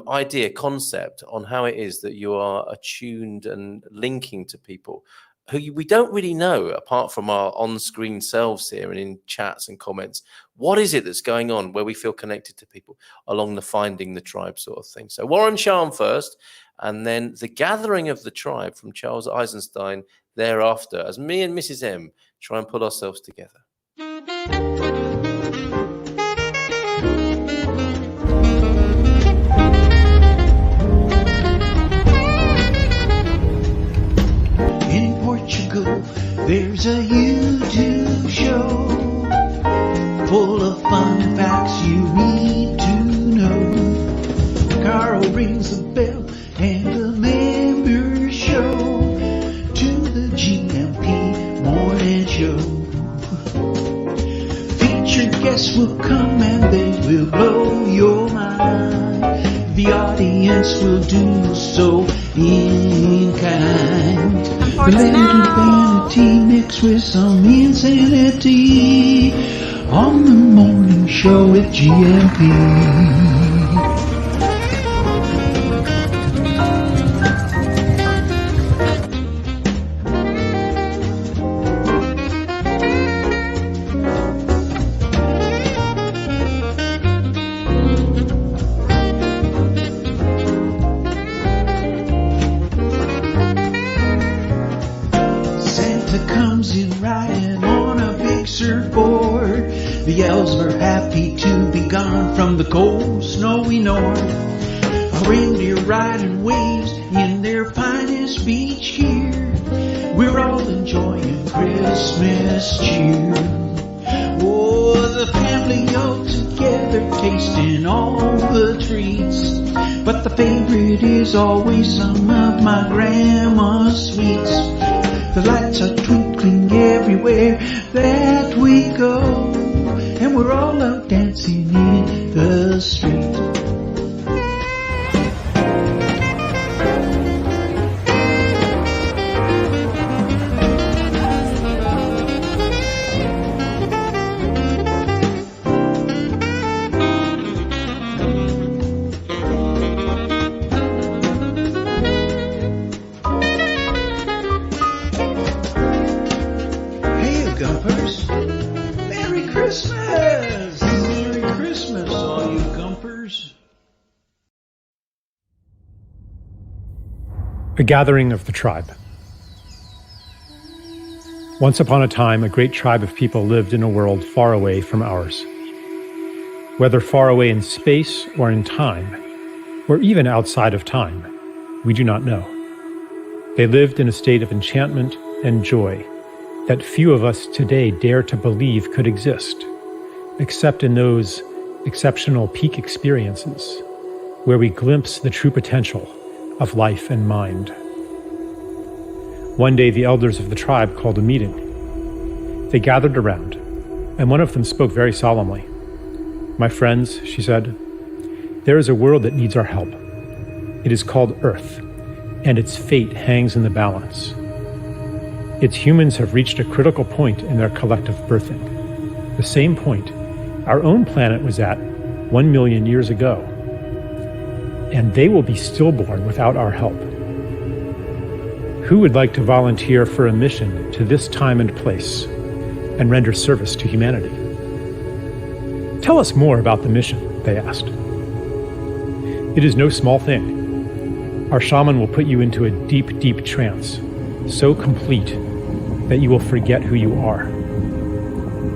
idea, concept on how it is that you are attuned and linking to people who we don't really know apart from our on-screen selves here and in chats and comments. What is it that's going on where we feel connected to people along the finding the tribe sort of thing? So Warren Sharm first, and then the gathering of the tribe from Charles Eisenstein thereafter, as me and Mrs. M try and pull ourselves together. There's a YouTube show full of fun facts you need to know. Carl rings the bell and the members show to the GMP morning show. Featured guests will come and they will blow your mind. The audience will do so in kind. A little vanity mixed with some insanity on the morning show with GMP. The elves were happy to be gone from the cold, snowy north. A reindeer riding waves in their finest beach gear. We're all enjoying Christmas cheer. Oh, the family all together tasting all the treats. But the favorite is always some of my grandma's sweets. The lights are twinkling everywhere that we go. And we're all out dancing in the street. Hey, Gumpers. Merry Christmas! Merry Christmas, all you Gumpers. The gathering of the tribe. Once upon a time, a great tribe of people lived in a world far away from ours. Whether far away in space or in time, or even outside of time, we do not know. They lived in a state of enchantment and joy that few of us today dare to believe could exist. except in those exceptional peak experiences where we glimpse the true potential of life and mind. One day, the elders of the tribe called a meeting. They gathered around, and one of them spoke very solemnly. "My friends," she said, "there is a world that needs our help. It is called Earth, and its fate hangs in the balance. Its humans have reached a critical point in their collective birthing, the same point our own planet was at 1 million years ago, and they will be stillborn without our help. Who would like to volunteer for a mission to this time and place and render service to humanity?" "Tell us more about the mission," they asked. "It is no small thing. Our shaman will put you into a deep, deep trance, so complete that you will forget who you are.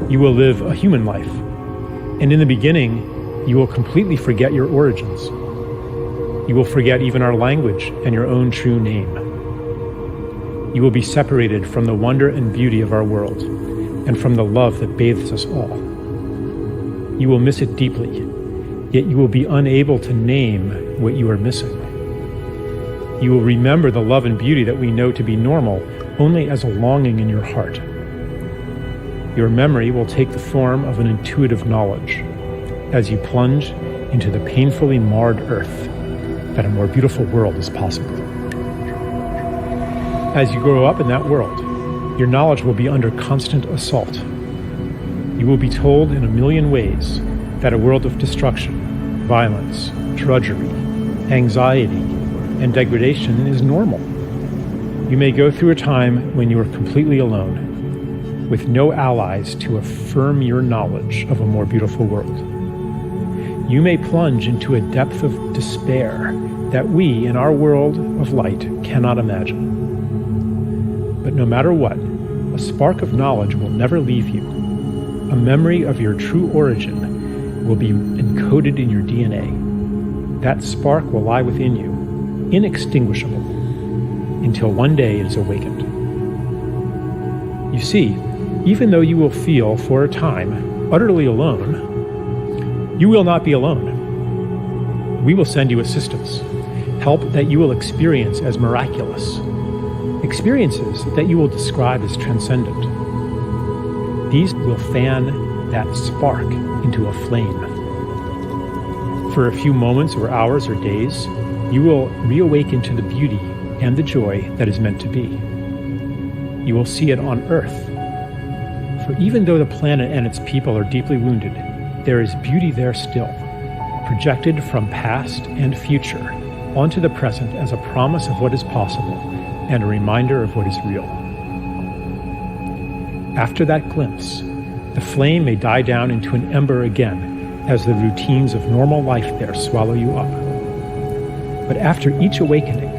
You will live a human life, and in the beginning, you will completely forget your origins. You will forget even our language and your own true name. You will be separated from the wonder and beauty of our world, and from the love that bathes us all. You will miss it deeply, yet you will be unable to name what you are missing. You will remember the love and beauty that we know to be normal only as a longing in your heart. Your memory will take the form of an intuitive knowledge as you plunge into the painfully marred earth that a more beautiful world is possible. As you grow up in that world, your knowledge will be under constant assault. You will be told in a million ways that a world of destruction, violence, drudgery, anxiety, and degradation is normal. You may go through a time when you are completely alone, with no allies to affirm your knowledge of a more beautiful world. You may plunge into a depth of despair that we, in our world of light, cannot imagine. But no matter what, a spark of knowledge will never leave you. A memory of your true origin will be encoded in your DNA. That spark will lie within you, inextinguishable, until one day it is awakened. You see, even though you will feel for a time utterly alone, you will not be alone. We will send you assistance, help that you will experience as miraculous, experiences that you will describe as transcendent. These will fan that spark into a flame. For a few moments or hours or days, you will reawaken to the beauty and the joy that is meant to be. You will see it on Earth. For even though the planet and its people are deeply wounded, there is beauty there still, projected from past and future onto the present as a promise of what is possible and a reminder of what is real. After that glimpse, the flame may die down into an ember again as the routines of normal life there swallow you up. But after each awakening,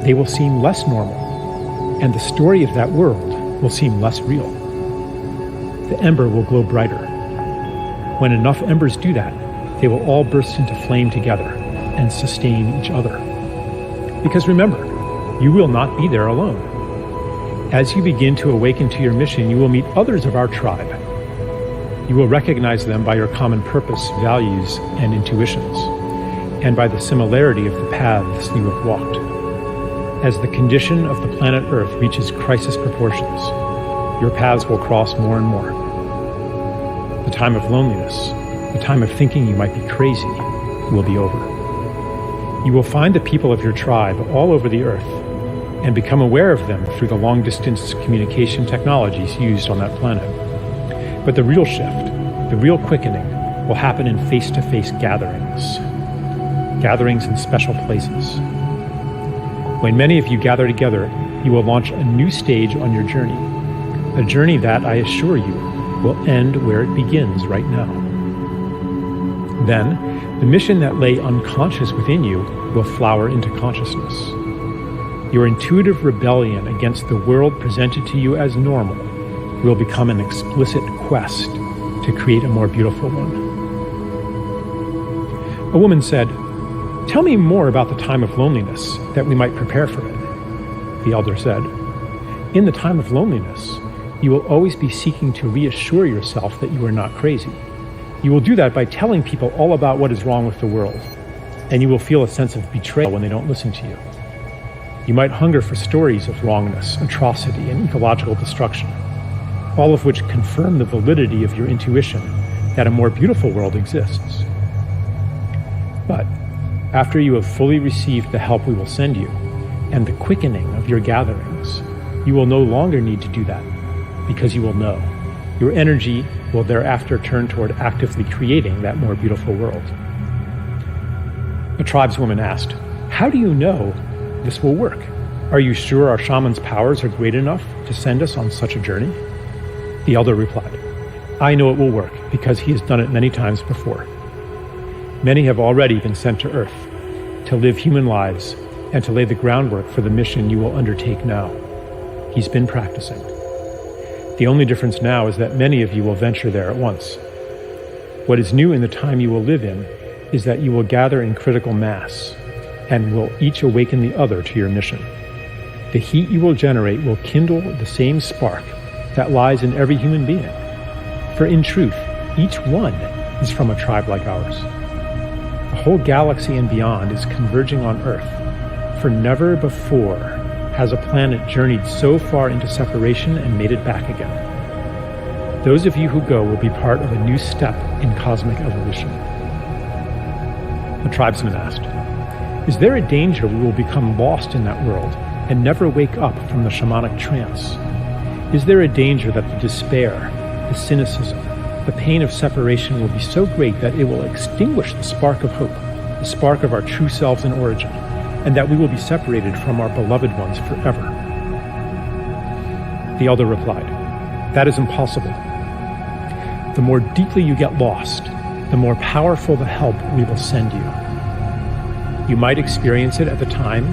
they will seem less normal, and the story of that world will seem less real. The ember will glow brighter. When enough embers do that, they will all burst into flame together and sustain each other. Because remember, you will not be there alone. As you begin to awaken to your mission, you will meet others of our tribe. You will recognize them by your common purpose, values, and intuitions, and by the similarity of the paths you have walked. As the condition of the planet Earth reaches crisis proportions, your paths will cross more and more. The time of loneliness, the time of thinking you might be crazy, will be over. You will find the people of your tribe all over the Earth and become aware of them through the long-distance communication technologies used on that planet. But the real shift, the real quickening, will happen in face-to-face gatherings in special places. When many of you gather together, you will launch a new stage on your journey, a journey that, I assure you, will end where it begins right now. Then, the mission that lay unconscious within you will flower into consciousness. Your intuitive rebellion against the world presented to you as normal will become an explicit quest to create a more beautiful one. A woman said, "Tell me more about the time of loneliness, that we might prepare for it." The elder said, "In the time of loneliness, you will always be seeking to reassure yourself that you are not crazy. You will do that by telling people all about what is wrong with the world, and you will feel a sense of betrayal when they don't listen to you. You might hunger for stories of wrongness, atrocity, and ecological destruction, all of which confirm the validity of your intuition that a more beautiful world exists. But after you have fully received the help we will send you, and the quickening of your gatherings, you will no longer need to do that, because you will know. Your energy will thereafter turn toward actively creating that more beautiful world. A tribeswoman asked, "How do you know this will work? Are you sure our shaman's powers are great enough to send us on such a journey?" The elder replied, "I know it will work because he has done it many times before. Many have already been sent to Earth to live human lives and to lay the groundwork for the mission you will undertake now. He's been practicing. The only difference now is that many of you will venture there at once. What is new in the time you will live in is that you will gather in critical mass and will each awaken the other to your mission. The heat you will generate will kindle the same spark that lies in every human being. For in truth, each one is from a tribe like ours. The whole galaxy and beyond is converging on Earth, for never before has a planet journeyed so far into separation and made it back again. Those of you who go will be part of a new step in cosmic evolution." The tribesman asked, "Is there a danger we will become lost in that world and never wake up from the shamanic trance? Is there a danger that the despair, the cynicism, the pain of separation will be so great that it will extinguish the spark of hope, the spark of our true selves in origin, and that we will be separated from our beloved ones forever?" The elder replied, "That is impossible. The more deeply you get lost, the more powerful the help we will send you. You might experience it at the time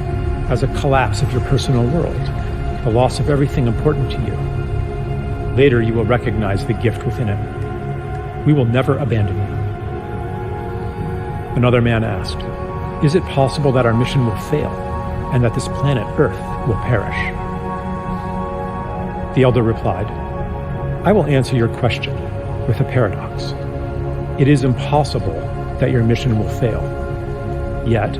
as a collapse of your personal world, the loss of everything important to you. Later, you will recognize the gift within it. We will never abandon you." Another man asked, "Is it possible that our mission will fail and that this planet Earth will perish?" The elder replied, "I will answer your question with a paradox. It is impossible that your mission will fail, yet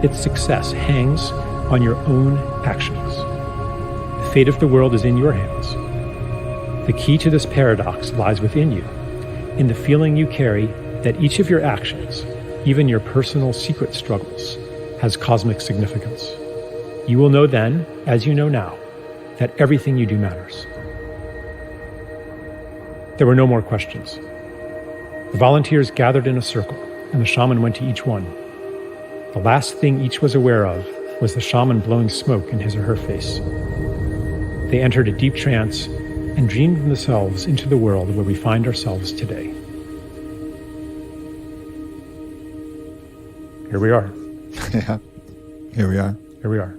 its success hangs on your own actions. The fate of the world is in your hands. The key to this paradox lies within you, in the feeling you carry that each of your actions, even your personal secret struggles, has cosmic significance. You will know then, as you know now, that everything you do matters." There were no more questions. The volunteers gathered in a circle, and the shaman went to each one. The last thing each was aware of was the shaman blowing smoke in his or her face. They entered a deep trance and dreamed themselves into the world where we find ourselves today. Here we are. Yeah. Here we are. Here we are.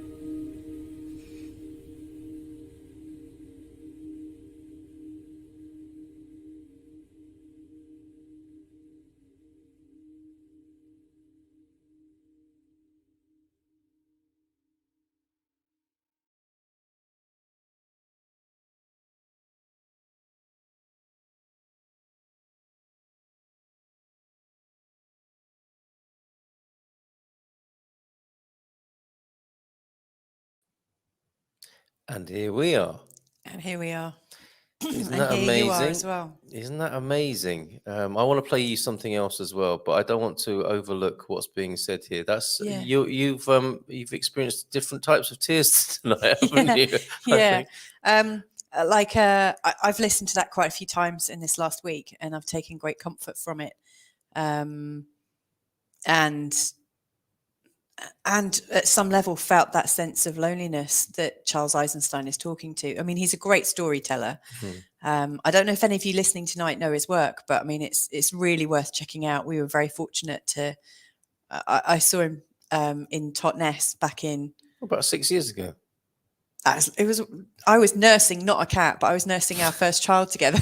And here we are. And here we are. Isn't And that here you are amazing? as well. Isn't that amazing? I want to play you something else as well, but I don't want to overlook what's being said here. That's Yeah. you've experienced different types of tears tonight, haven't you? Yeah. I've listened to that quite a few times in this last week, and I've taken great comfort from it. And at some level felt that sense of loneliness that Charles Eisenstein is talking to. I mean, he's a great storyteller. I don't know if any of you listening tonight know his work, but I mean, it's really worth checking out. We were very fortunate to, I saw him in Totnes back in... About 6 years ago. I was nursing, not a cat, but I was nursing our first child together.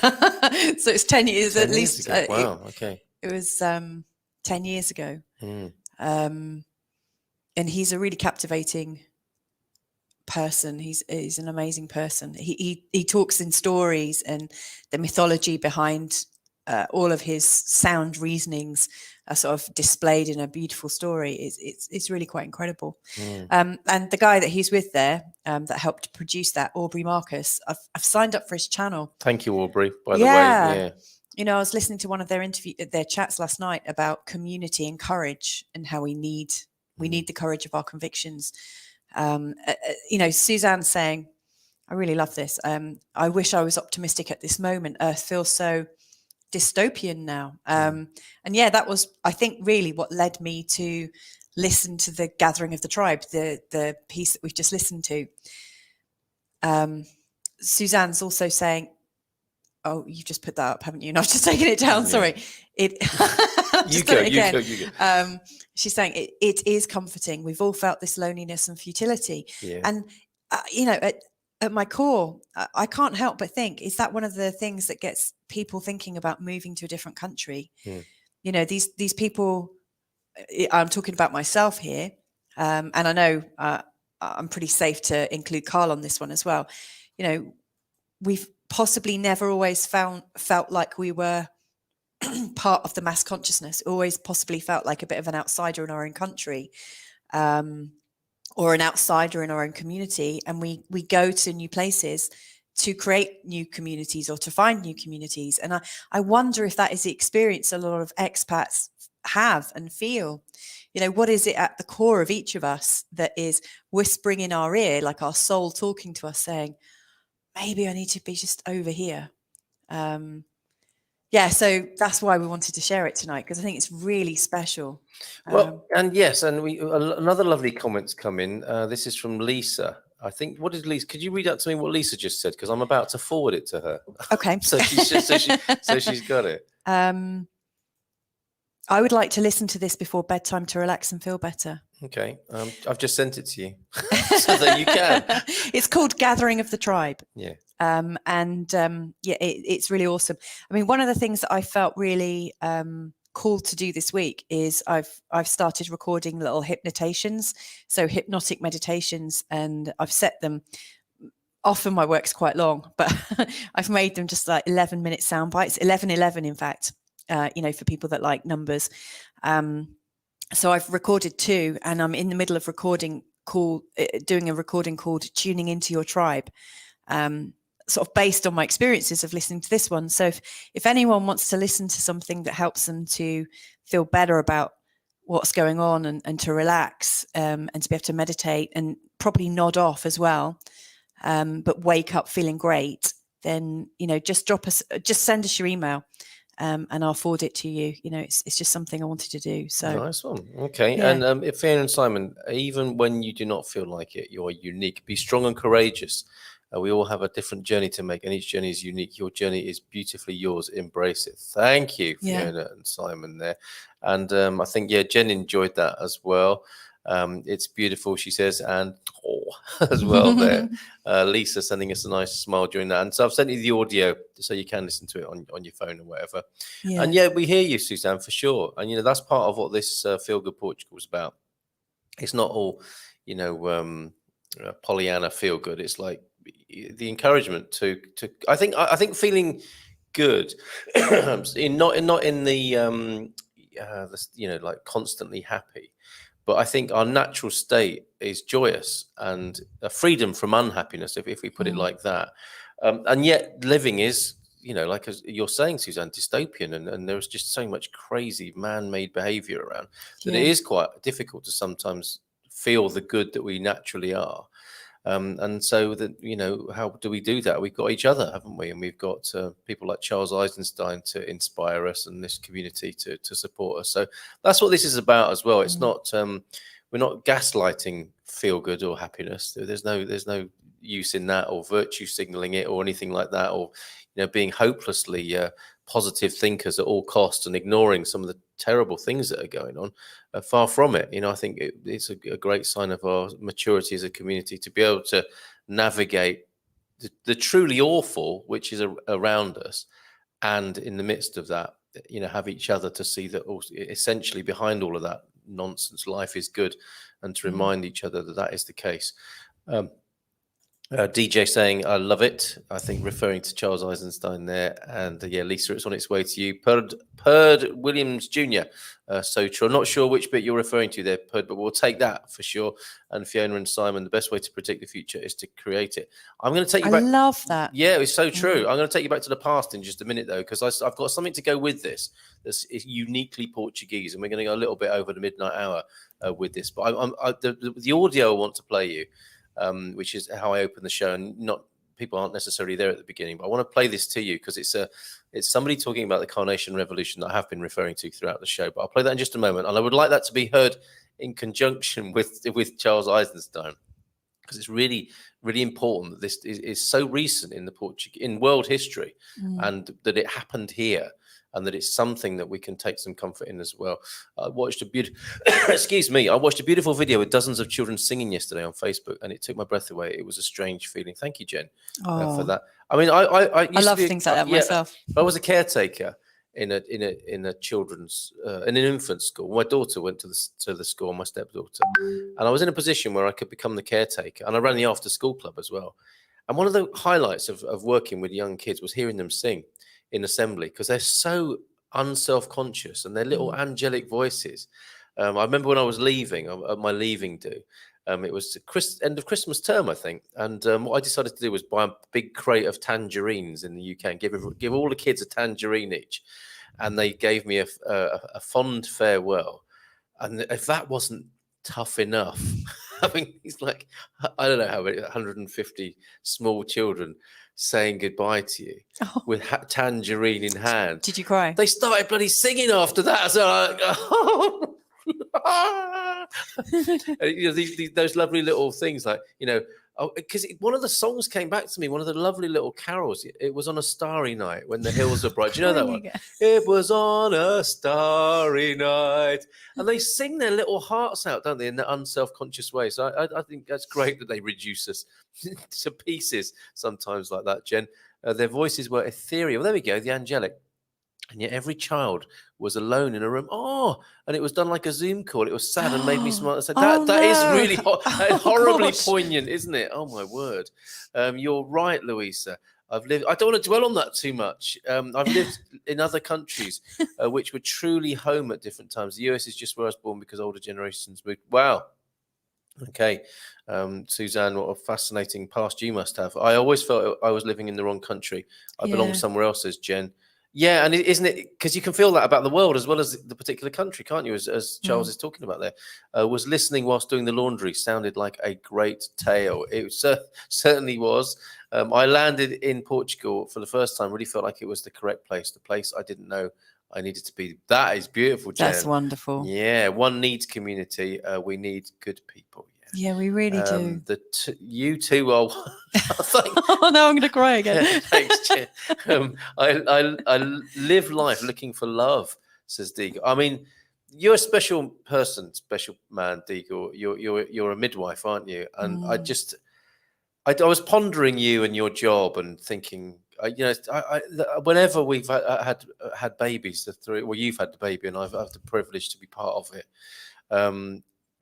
So it's 10 years 10 at least. years ago. Wow, okay. It was 10 years ago. And he's a really captivating person. He's an amazing person. He talks in stories and the mythology behind all of his sound reasonings are sort of displayed in a beautiful story. It's really quite incredible. And the guy that he's with there, that helped produce that, Aubrey Marcus, I've signed up for his channel. Thank you, Aubrey, by the way. Yeah. You know, I was listening to one of their chats last night about community and courage, and how we need the courage of our convictions. You know, Suzanne saying, I really love this. I wish I was optimistic at this moment. Earth feels so dystopian now. And yeah, that was, I think, really what led me to listen to the Gathering of the Tribe, the piece that we've just listened to. Suzanne's also saying, oh, you've just put that up, haven't you? And I've just taken it down. Sorry. You go. She's saying it is comforting. We've all felt this loneliness and futility. Yeah. And, you know, at my core, I can't help but think, is that one of the things that gets people thinking about moving to a different country? You know, these people, I'm talking about myself here, and I know I'm pretty safe to include Carl on this one as well. You know, we've possibly never always felt like we were part of the mass consciousness, always possibly felt like a bit of an outsider in our own country. Or an outsider in our own community, and we go to new places to create new communities or to find new communities. And I wonder if that is the experience a lot of expats have and feel. You know, what is it at the core of each of us that is whispering in our ear, like our soul talking to us, saying, maybe I need to be just over here. Yeah, so that's why we wanted to share it tonight, because I think it's really special. Well, and yes, and another lovely comment's come in. This is from Lisa. I think, what did Lisa? Could you read out to me what Lisa just said? Because I'm about to forward it to her. Okay. so she's got it. I would like to listen to this before bedtime to relax and feel better. Okay, I've just sent it to you, so that you can. It's called Gathering of the Tribe. Yeah. Yeah, it's really awesome. I mean, one of the things that I felt really cool to do this week is I've started recording little hypnotations, so hypnotic meditations, and I've set them. Often my work's quite long, but I've made them just like 11-minute sound bites, 11:11 in fact. You know, for people that like numbers. So I've recorded 2, and I'm in the middle of doing a recording called Tuning Into Your Tribe. Sort of based on my experiences of listening to this one. So if anyone wants to listen to something that helps them to feel better about what's going on and to relax, and to be able to meditate and probably nod off as well, but wake up feeling great, then, you know, just send us your email, and I'll forward it to you. You know, it's just something I wanted to do. So nice one. Okay. Yeah. And if Fiona and Simon, even when you do not feel like it, you're unique. Be strong and courageous. We all have a different journey to make, and each journey is unique. Your journey is beautifully yours. Embrace it. Thank you, Fiona and Simon there. And I think, Jen enjoyed that as well. It's beautiful, she says, and as well there. Lisa sending us a nice smile during that. And so I've sent you the audio so you can listen to it on your phone or whatever. Yeah. And we hear you, Suzanne, for sure. And, you know, that's part of what this Feelgood Portugal is about. It's not all, you know, Pollyanna feel good. It's like the encouragement to I think feeling good not in the you know, like constantly happy, but I think our natural state is joyous and a freedom from unhappiness, if we put it like that, and yet living is, you know, like as you're saying, Suzanne, dystopian, and there's just so much crazy man-made behavior around that it is quite difficult to sometimes feel the good that we naturally are. And so that, you know, how do we do that? We've got each other, haven't we? And we've got people like Charles Eisenstein to inspire us, and this community to support us. So that's what this is about as well. It's not, we're not gaslighting feel good or happiness. There's no use in that, or virtue signaling it, or anything like that, or, you know, being hopelessly positive thinkers at all costs and ignoring some of the terrible things that are going on. Far from it. You know, I think it's a great sign of our maturity as a community to be able to navigate the truly awful, which is around us, and in the midst of that, you know, have each other to see that essentially behind all of that nonsense, life is good, and to remind each other that is the case. DJ saying, I love it. I think referring to Charles Eisenstein there. And yeah, Lisa, it's on its way to you. Perd Williams Jr. So true. I'm not sure which bit you're referring to there, Perd, but we'll take that for sure. And Fiona and Simon, the best way to predict the future is to create it. I'm going to take you back. I love that. Yeah, it's so true. I'm going to take you back to the past in just a minute, though, because I've got something to go with this that's uniquely Portuguese. And we're going to go a little bit over the midnight hour with this. But the audio I want to play you, which is how I open the show, and not people aren't necessarily there at the beginning, but I want to play this to you because it's somebody talking about the Carnation Revolution that I have been referring to throughout the show. But I'll play that in just a moment, and I would like that to be heard in conjunction with Charles Eisenstein, because it's really, really important that this is so recent in world history, and that it happened here. And that it's something that we can take some comfort in as well. I watched a beautiful, I watched a beautiful video with dozens of children singing yesterday on Facebook, and it took my breath away. It was a strange feeling. Thank you, Jen, for that. I mean, I love things like that myself. I was a caretaker in a children's in an infant school. My daughter went to the school, my stepdaughter, and I was in a position where I could become the caretaker, and I ran the after school club as well. And one of the highlights of working with young kids was hearing them sing in assembly, because they're so unself-conscious and their little angelic voices. I remember when I was leaving at my leaving do, it was end of Christmas term, I think, and what I decided to do was buy a big crate of tangerines in the UK and give all the kids a tangerine each, and they gave me a fond farewell. And if that wasn't tough enough, I mean, it's like, I don't know how many, 150 small children saying goodbye to you with tangerine in hand. Did you cry? They started bloody singing after that. So those lovely little things, like, because one of the songs came back to me, one of the lovely little carols. It was on a starry night when the hills are bright. Do you know that one? It was on a starry night. And they sing their little hearts out, don't they, in that unself-conscious way. So I think that's great that they reduce us to pieces sometimes like that, Jen. Their voices were ethereal. There we go, the angelic. And yet every child was alone in a room. Oh, and it was done like a Zoom call. It was sad and made me smile. I said, that is really horribly poignant, isn't it? Oh, my word. You're right, Louisa. I don't want to dwell on that too much. I've lived in other countries which were truly home at different times. The US is just where I was born because older generations moved. Wow. Okay. Suzanne, what a fascinating past you must have. I always felt I was living in the wrong country. I belong somewhere else, says Jen. Yeah, and isn't it, because you can feel that about the world as well as the particular country, can't you? As Charles is talking about there, was listening whilst doing the laundry sounded like a great tale. It certainly was. I landed in Portugal for the first time. Really felt like it was the correct place, the place I didn't know I needed to be. That is beautiful, Jen. That's wonderful. Yeah, one needs community. We need good people. Yeah, we really do. You two are. Oh no, I'm going to cry again. Thanks, Jen. I live life looking for love, says Deagle. I mean, you're a special person, special man, Deagle. You're a midwife, aren't you? And I was pondering you and your job and thinking, whenever we've had babies, you've had the baby, and I've had the privilege to be part of it.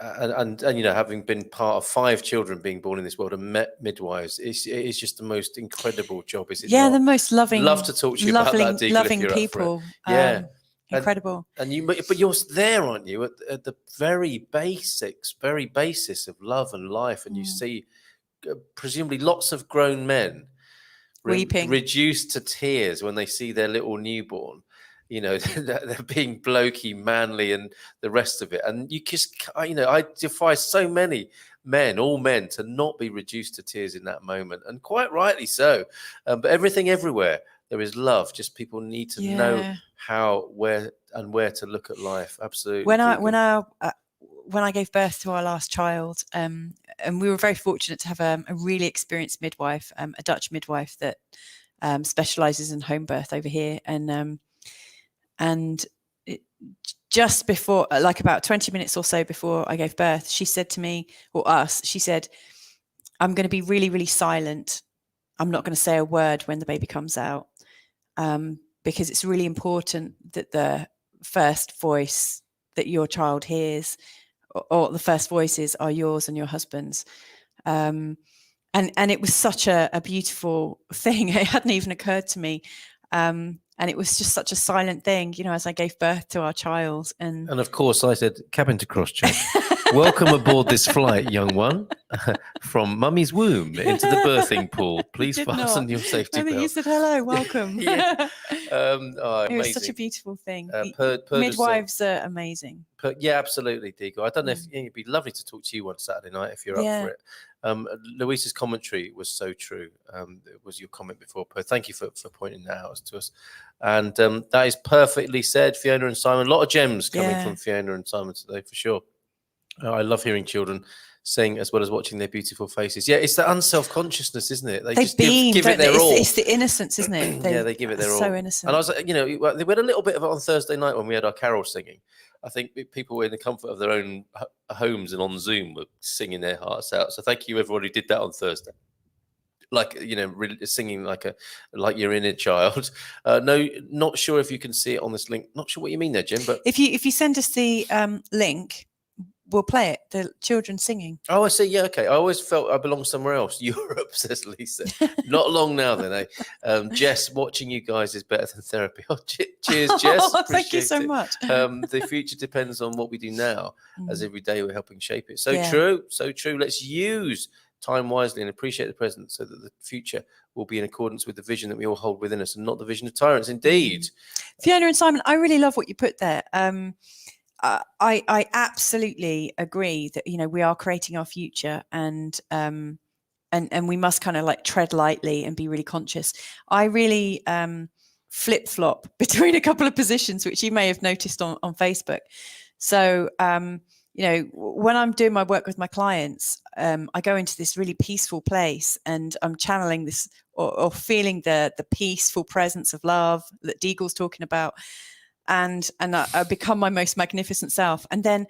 And having been part of 5 children being born in this world and met midwives, it's just the most incredible job, is it? Yeah, not? The most loving. Love to talk to you about that, Deagle, loving people. Yeah, incredible. But you're there, aren't you, at the very basis of love and life, and you see presumably lots of grown men weeping, reduced to tears when they see their little newborn. They're being blokey, manly, and the rest of it. And you just, I defy so many men, all men, to not be reduced to tears in that moment. And quite rightly so. But everything, everywhere, there is love. Just people need to know how, where to look at life. Absolutely. When I gave birth to our last child, and we were very fortunate to have a really experienced midwife, a Dutch midwife that specialises in home birth over here, and just before, like about 20 minutes or so before I gave birth, she said to me, or us, she said, I'm going to be really, really silent. I'm not going to say a word when the baby comes out, because it's really important that the first voice that your child hears, or the first voices, are yours and your husband's. And and it was such a beautiful thing. It hadn't even occurred to me. And it was just such a silent thing, as I gave birth to our child. And of course, I said, cabin to cross check. Welcome aboard this flight, young one, from mummy's womb into the birthing pool. Please fasten your safety belt. I think you said hello, welcome. It was such a beautiful thing. Midwives are amazing. Yeah, absolutely, Diego. I don't know if it'd be lovely to talk to you one Saturday night if you're up for it. Louisa's commentary was so true. It was your comment before, Per. Thank you for pointing that out to us. And that is perfectly said, Fiona and Simon. A lot of gems coming from Fiona and Simon today, for sure. I love hearing children sing as well as watching their beautiful faces. Yeah, it's the unself-consciousness, isn't it? They just give it their all. It's the innocence, isn't it? They give it their all. So innocent. And I was, we had a little bit of it on Thursday night when we had our carol singing. I think people were in the comfort of their own homes and on Zoom were singing their hearts out. So thank you, everybody who did that on Thursday. Like, really singing like you're in a child. No, not sure if you can see it on this link. Not sure what you mean there, Jim. But if you send us the link, we'll play it. The children singing. Oh, I see. Yeah, okay. I always felt I belonged somewhere else. Europe, says Lisa. Not long now, then. Jess, watching you guys is better than therapy. Oh, cheers, Jess. Thank you so much. The future depends on what we do now, as every day we're helping shape it. So true, so true. Let's use time wisely and appreciate the present so that the future will be in accordance with the vision that we all hold within us and not the vision of tyrants. Indeed. Fiona and Simon, I really love what you put there. I absolutely agree that we are creating our future, and we must kind of like tread lightly and be really conscious. I really flip-flop between a couple of positions, which you may have noticed on Facebook. So when I'm doing my work with my clients, I go into this really peaceful place, and I'm channeling this or feeling the peaceful presence of love that Deagle's talking about. And I become my most magnificent self. And then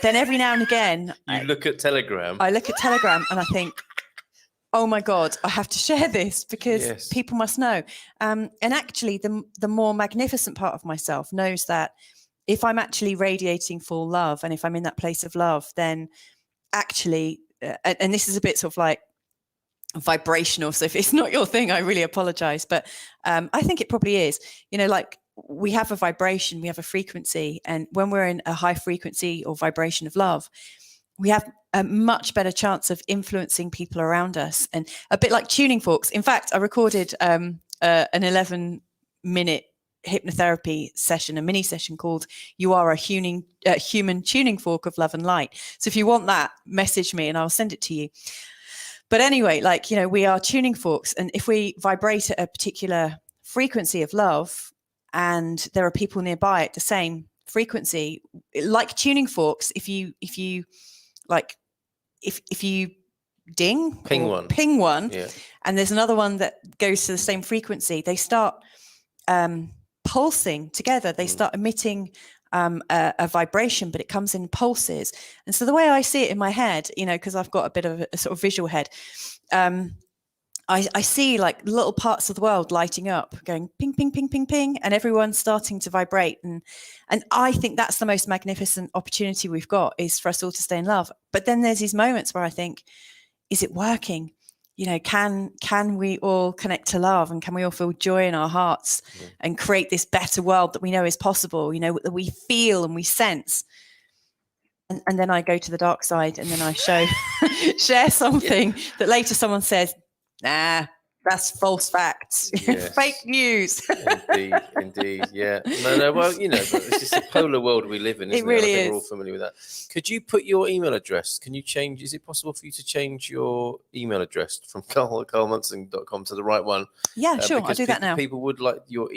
every now and again, I look at Telegram and I think, oh my God, I have to share this because people must know. And actually, the more magnificent part of myself knows that if I'm actually radiating full love, and if I'm in that place of love, then actually, and this is a bit sort of like vibrational. So if it's not your thing, I really apologize. But I think it probably is. Like, we have a vibration, we have a frequency, and when we're in a high frequency or vibration of love, we have a much better chance of influencing people around us, and a bit like tuning forks. In fact, I recorded an 11-minute hypnotherapy session, a mini session called "You Are a Human Tuning Fork of Love and Light." So if you want that, message me and I'll send it to you. But anyway, we are tuning forks, and if we vibrate at a particular frequency of love, and there are people nearby at the same frequency, like tuning forks, if you ping one, and there's another one that goes to the same frequency, they start pulsing together. They start emitting a vibration, but it comes in pulses. And so the way I see it in my head, because I've got a bit of a sort of visual head, I see like little parts of the world lighting up, going ping, ping, ping, ping, ping, and everyone's starting to vibrate. And I think that's the most magnificent opportunity we've got, is for us all to stay in love. But then there's these moments where I think, is it working? Can we all connect to love, and can we all feel joy in our hearts and create this better world that we know is possible, that we feel and we sense? And then I go to the dark side, and then I share something that later someone says, nah, that's false facts. Yes. Fake news. Indeed. Yeah. No. Well, but it's just a polar world we live in, isn't it? Really I think is. We're all familiar with that. Could you put your email address? Can you change? Is it possible for you to change your email address from carl@carlmunson.com to the right one? Yeah, sure. I'll do that now. People would like your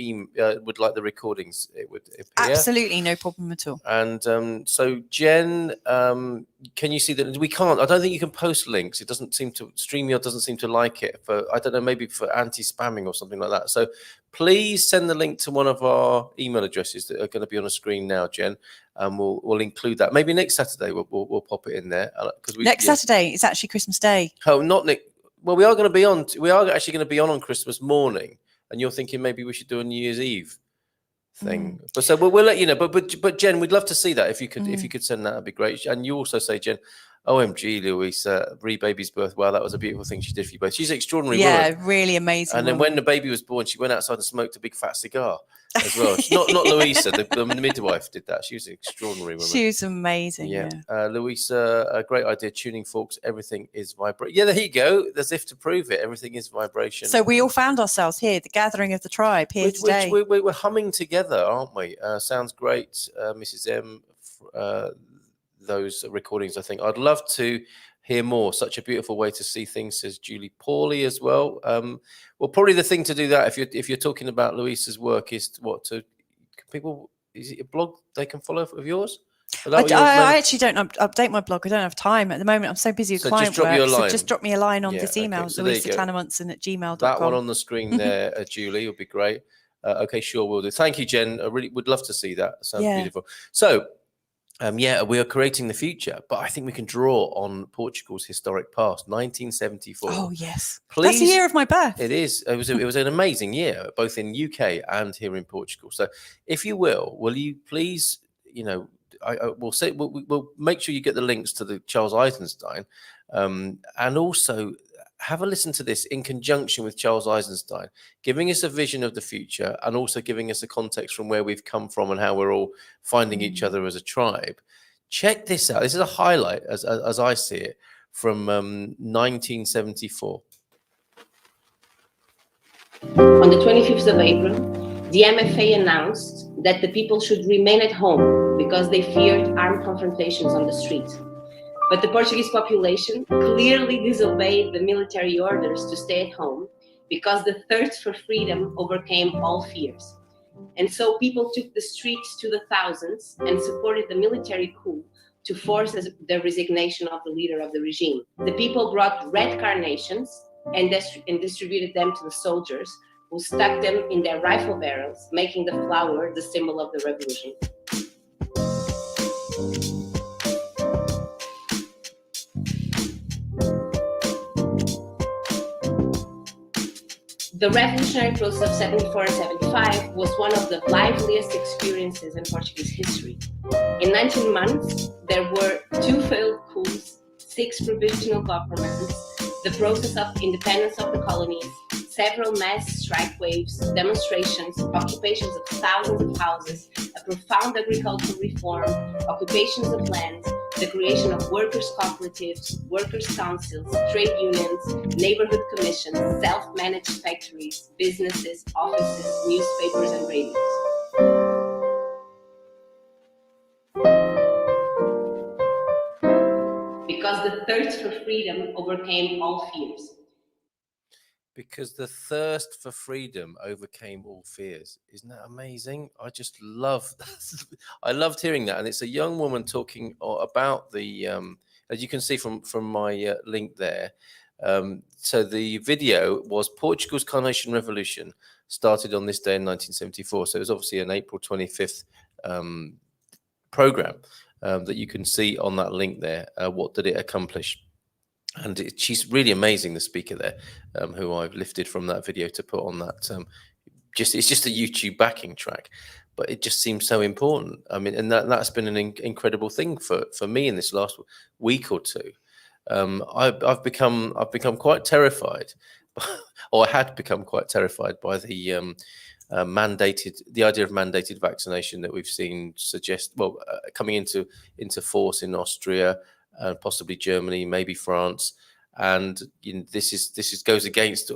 would like the recordings. It would appear. Absolutely, no problem at all. And so, Jen, can you see that we can't? I don't think you can post links. It doesn't seem to. StreamYard doesn't seem to like it. I don't know, maybe for anti-spamming or something like that. So please send the link to one of our email addresses that are going to be on the screen now, Jen, and we'll include that. Maybe next Saturday we'll pop it in there. Saturday, it's actually Christmas Day. Oh, not Nick. Well, we are actually going to be on Christmas morning, and you're thinking maybe we should do a New Year's Eve thing. But so we'll let you know. But Jen, we'd love to see that if you could send that, that'd be great. And you also say, Jen, OMG, Louisa, baby's birth. Wow, that was a beautiful thing she did for you both. She's an extraordinary Yeah, woman. really amazing. And then woman. when the baby was born, she went outside and smoked a big fat cigar as well. Not Louisa, the midwife did that. She was an extraordinary woman. She was amazing. Yeah. Louisa, a great idea. Tuning forks, everything is vibration. Yeah, there you go. As if to prove it, everything is vibration. So we all found ourselves here, the gathering of the tribe here today. We're humming together, aren't we? Sounds great, Mrs. M. Those recordings, I think. I'd love to hear more. Such a beautiful way to see things, says Julie Pauly as well. Well, probably the thing to do that if you're talking about Louisa's work is people. Is it a blog they can follow of yours? I actually don't update my blog. I don't have time at the moment. I'm so busy with client work. So just drop me a line on this email, okay. So louisa.munson@gmail.com. That one on the screen there, Julie, would be great. Okay, sure, we'll do. Thank you, Jen. I really would love to see that. Sounds beautiful. So, we are creating the future, but I think we can draw on Portugal's historic past, 1974. Oh, yes. Please, that's the year of my birth. It is. It was an amazing year, both in UK and here in Portugal. So, if you will you please, we'll make sure you get the links to the Charles Eisenstein, and also have a listen to this in conjunction with Charles Eisenstein, giving us a vision of the future and also giving us a context from where we've come from and how we're all finding each other as a tribe. Check this out. This is a highlight, as I see it, from 1974. On the 25th of April, the MFA announced that the people should remain at home because they feared armed confrontations on the street. But the Portuguese population clearly disobeyed the military orders to stay at home because the thirst for freedom overcame all fears. And so people took the streets to the thousands and supported the military coup to force the resignation of the leader of the regime. The people brought red carnations and distributed them to the soldiers, who stuck them in their rifle barrels, making the flower the symbol of the revolution. The revolutionary process of 74 and 75 was one of the liveliest experiences in Portuguese history. In 19 months, there were 2 failed coups, 6 provisional governments, the process of independence of the colonies, several mass strike waves, demonstrations, occupations of thousands of houses, a profound agricultural reform, occupations of land, the creation of workers' cooperatives, workers' councils, trade unions, neighborhood commissions, self-managed factories, businesses, offices, newspapers, and radios. Because the thirst for freedom overcame all fears. Because the thirst for freedom overcame all fears. Isn't that amazing? I just love that. I loved hearing that. And it's a young woman talking about the, as you can see from my link there. So the video was Portugal's Carnation Revolution started on this day in 1974. So it was obviously an April 25th program that you can see on that link there. What did it accomplish? And she's really amazing, the speaker there, who I've lifted from that video to put on that. It's just a YouTube backing track, but it just seems so important. I mean, and that's been an incredible thing for me in this last week or two. I've become quite terrified, or I had become quite terrified by the idea of mandated vaccination that we've seen coming into force in Austria. Possibly Germany, maybe France, and this goes against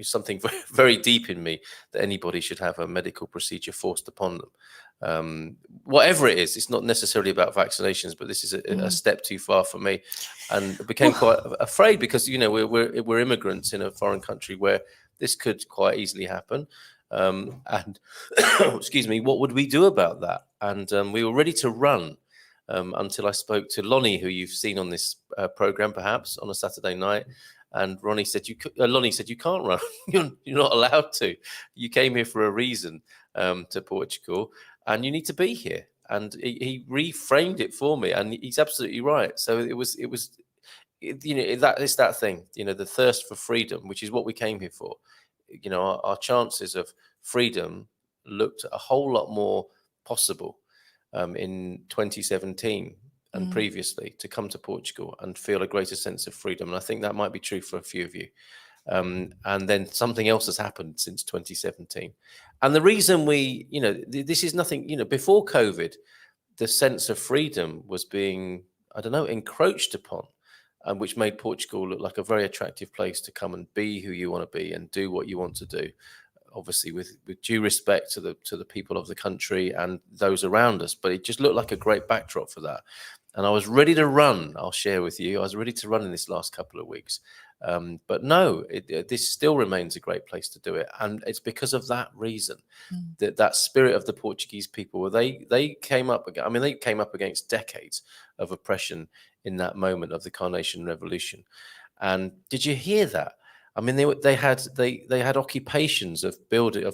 something very, very deep in me, that anybody should have a medical procedure forced upon them. Whatever it is, it's not necessarily about vaccinations, but this is a step too far for me, and I became quite afraid because we're immigrants in a foreign country where this could quite easily happen. And excuse me, what would we do about that? And we were ready to run. Until I spoke to Lonnie, who you've seen on this program, perhaps on a Saturday night, and Lonnie said you can't run. You're not allowed to. You came here for a reason to Portugal, and you need to be here. And he reframed it for me, and he's absolutely right. So it's that thing, the thirst for freedom, which is what we came here for. Our chances of freedom looked a whole lot more possible in 2017 and previously to come to Portugal and feel a greater sense of freedom. And I think that might be true for a few of you. And then something else has happened since 2017. And the reason we, this is nothing, before COVID, the sense of freedom was being, I don't know, encroached upon, which made Portugal look like a very attractive place to come and be who you want to be and do what you want to do. Obviously, with due respect to the people of the country and those around us, but it just looked like a great backdrop for that. And I was ready to run. I'll share with you. I was ready to run in this last couple of weeks, but no, this still remains a great place to do it, and it's because of that reason that spirit of the Portuguese people. Where they came up. I mean, they came up against decades of oppression in that moment of the Carnation Revolution. And did you hear that? I mean, they had occupations of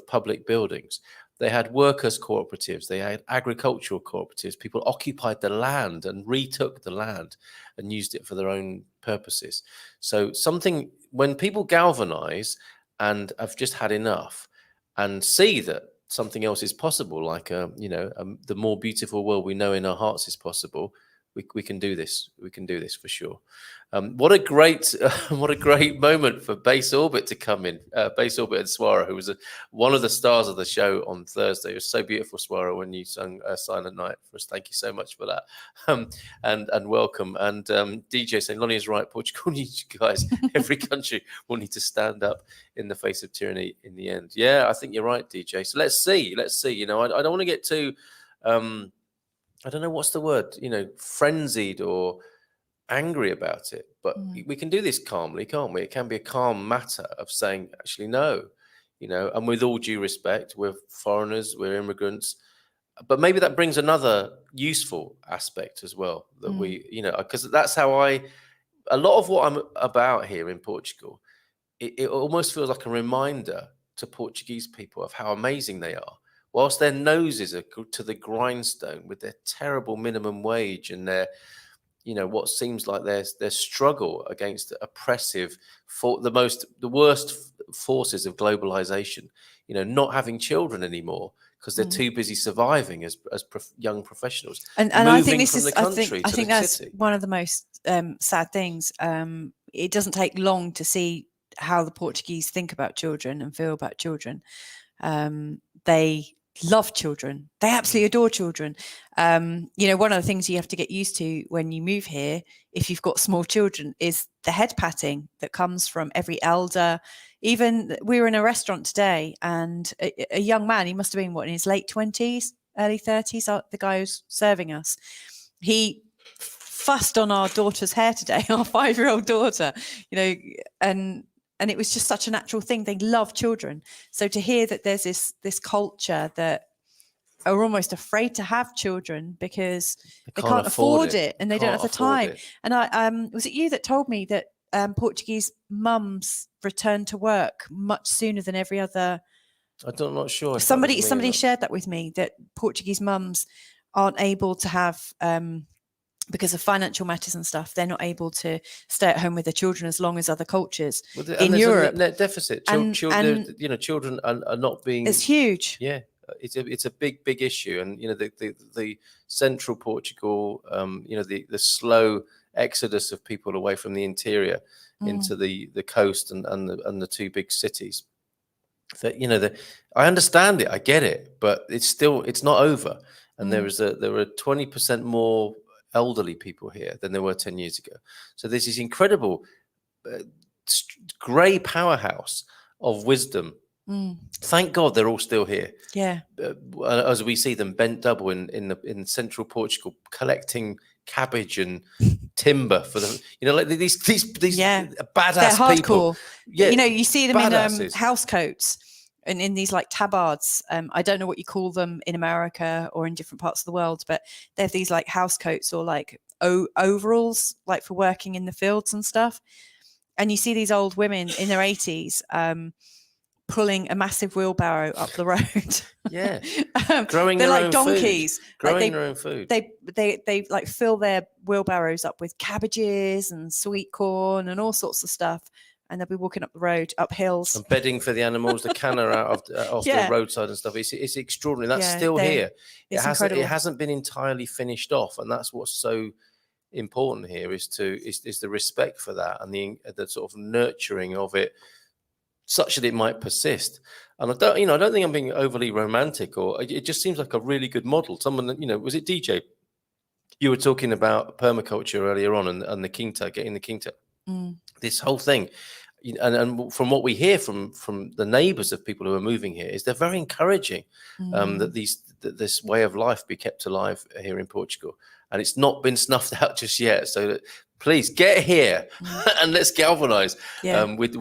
public buildings. They had workers' cooperatives. They had agricultural cooperatives. People occupied the land and retook the land and used it for their own purposes. So when people galvanize and have just had enough and see that something else is possible, like the more beautiful world we know in our hearts is possible, we can do this. We can do this for sure. What a great moment for Base Orbit to come in. Base Orbit and Swara, who was one of the stars of the show on Thursday. It was so beautiful, Swara, when you sung Silent Night for us. Thank you so much for that. And welcome. And DJ saying, Lonnie is right. Portugal needs you guys. Every country will need to stand up in the face of tyranny in the end. Yeah, I think you're right, DJ. So let's see. I don't want to get too... I don't know what's the word, frenzied or angry about it, but we can do this calmly, can't we? It can be a calm matter of saying, actually, no, and with all due respect, we're foreigners, we're immigrants, but maybe that brings another useful aspect as well that we, because that's how a lot of what I'm about here in Portugal, it almost feels like a reminder to Portuguese people of how amazing they are. Whilst their noses are to the grindstone with their terrible minimum wage and their, what seems like their struggle against oppressive, the worst forces of globalization, not having children anymore because they're too busy surviving as young professionals. And I think this is, I think that's one of the most sad things. It doesn't take long to see how the Portuguese think about children and feel about children. They love children. They absolutely adore children. One of the things you have to get used to when you move here, if you've got small children, is the head patting that comes from every elder. Even we were in a restaurant today and a young man, he must have been in his late 20s, early 30s, the guy who's serving us. He fussed on our daughter's hair today, our 5-year-old daughter, and it was just such a natural thing. They love children. So to hear that there's this culture that are almost afraid to have children because they can't afford it and they don't have the time. And I was it you that told me that Portuguese mums return to work much sooner than every other? I'm not sure. Somebody shared that with me, that Portuguese mums aren't able to have... because of financial matters and stuff, they're not able to stay at home with their children as long as other cultures in Europe. A net deficit. Children are not being. It's huge. Yeah, it's a big issue, and the central Portugal, the slow exodus of people away from the interior into the coast and the two big cities. That I understand it, I get it, but it's not over, and there were 20% more elderly people here than there were 10 years ago. So there's this incredible grey powerhouse of wisdom. Thank God they're all still here. Yeah. As we see them bent double in central Portugal, collecting cabbage and timber for them. Like these badass people. Yeah. You see them in house coats. And in these like tabards, I don't know what you call them in America or in different parts of the world, but they have these like house coats or like overalls, like for working in the fields and stuff. And you see these old women in their 80s pulling a massive wheelbarrow up the road. Yeah, growing they're like donkeys. Growing their own food. They like fill their wheelbarrows up with cabbages and sweet corn and all sorts of stuff. And they'll be walking up the road, up hills. And bedding for the animals, the canna out off the roadside and stuff. It's extraordinary. That's still here. It hasn't been entirely finished off. And that's what's so important here is the respect for that and the sort of nurturing of it, such that it might persist. And I don't think I'm being overly romantic, or it just seems like a really good model. Someone, was it DJ? You were talking about permaculture earlier on, and the Quinta, getting the Quinta. This whole thing, and from what we hear from the neighbours of people who are moving here, is they're very encouraging that this way of life be kept alive here in Portugal, and it's not been snuffed out just yet. So that, please get here and let's galvanise with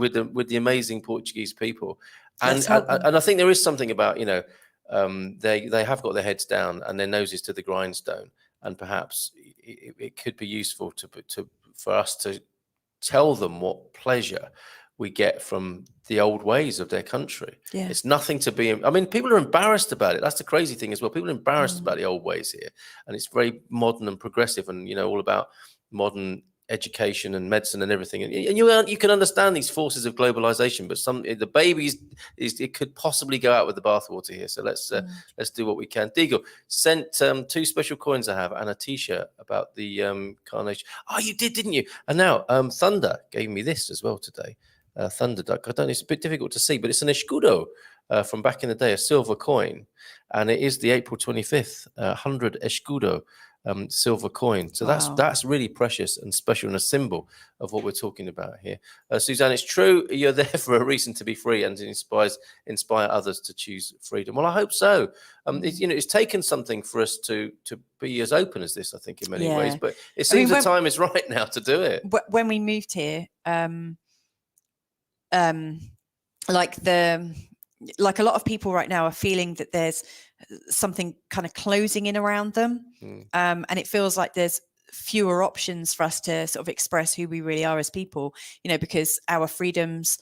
the amazing Portuguese people, and I think there is something about they have got their heads down and their noses to the grindstone, and perhaps it could be useful for us to tell them what pleasure we get from the old ways of their country. Yeah. It's nothing to be, people are embarrassed about it. That's the crazy thing as well. People are embarrassed about the old ways here, and it's very modern and progressive, and all about modern education and medicine and everything. And you can understand these forces of globalization, but the baby it could possibly go out with the bathwater here. So let's do what we can. Diego sent 2 special coins I have and a T-shirt about the carnation. Oh, you did, didn't you? And now Thunder gave me this as well today. Thunder Duck. I don't know, it's a bit difficult to see, but it's an escudo from back in the day, a silver coin, and it is the April 25th 100 escudo silver coin. So that's really precious and special, and a symbol of what we're talking about here. Suzanne, it's true you're there for a reason to be free and to inspire others to choose freedom. Well, I hope so. It's taken something for us to be as open as this, I think, in many ways, but it seems the time is right now to do it. When we moved here, like a lot of people right now are feeling that there's something kind of closing in around them, and it feels like there's fewer options for us to sort of express who we really are as people, because our freedoms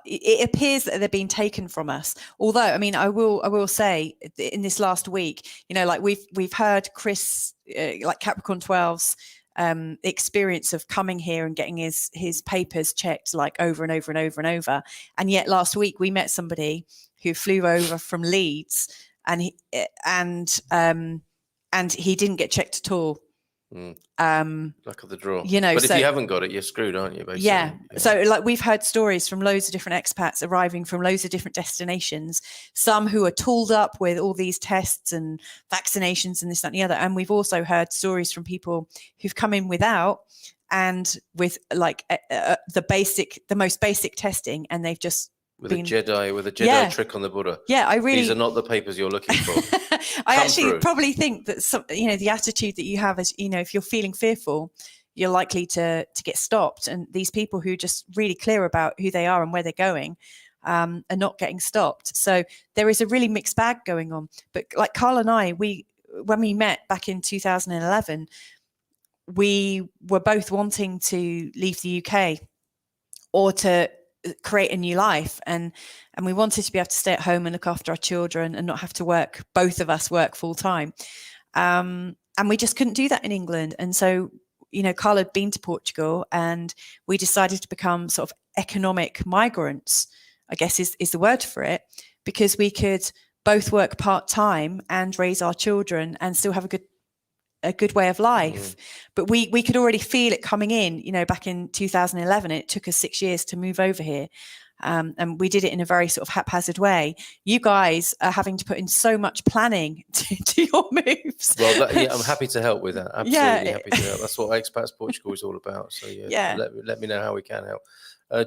it appears that they're being taken from us. Although, I will say, in this last week, like we've heard Chris, like Capricorn 12's experience of coming here and getting his papers checked like over and over and over and over. And yet last week we met somebody who flew over from Leeds, and he didn't get checked at all. Luck of the draw. But if you haven't got it, you're screwed, aren't you, basically? Yeah. So like we've heard stories from loads of different expats arriving from loads of different destinations, some who are tooled up with all these tests and vaccinations and this, that, and the other. And we've also heard stories from people who've come in without, and with like the most basic testing, and they've just with a Jedi trick on the Buddha. Yeah, these are not the papers you're looking for. I actually probably think that the attitude that you have is, if you're feeling fearful, you're likely to get stopped. And these people who are just really clear about who they are and where they're going are not getting stopped. So there is a really mixed bag going on. But like Carl and I, when we met back in 2011, we were both wanting to leave the UK or to create a new life, and we wanted to be able to stay at home and look after our children and not have to work, both of us work full time, and we just couldn't do that in England. And so Carl had been to Portugal, and we decided to become sort of economic migrants, I guess is the word for it, because we could both work part-time and raise our children and still have a good way of life. But we could already feel it coming in, back in 2011. It took us 6 years to move over here, and we did it in a very sort of haphazard way. You guys are having to put in so much planning to your moves. Well, I'm happy to help with that. Absolutely happy to help. That's what Expats Portugal is all about. So let me know how we can help.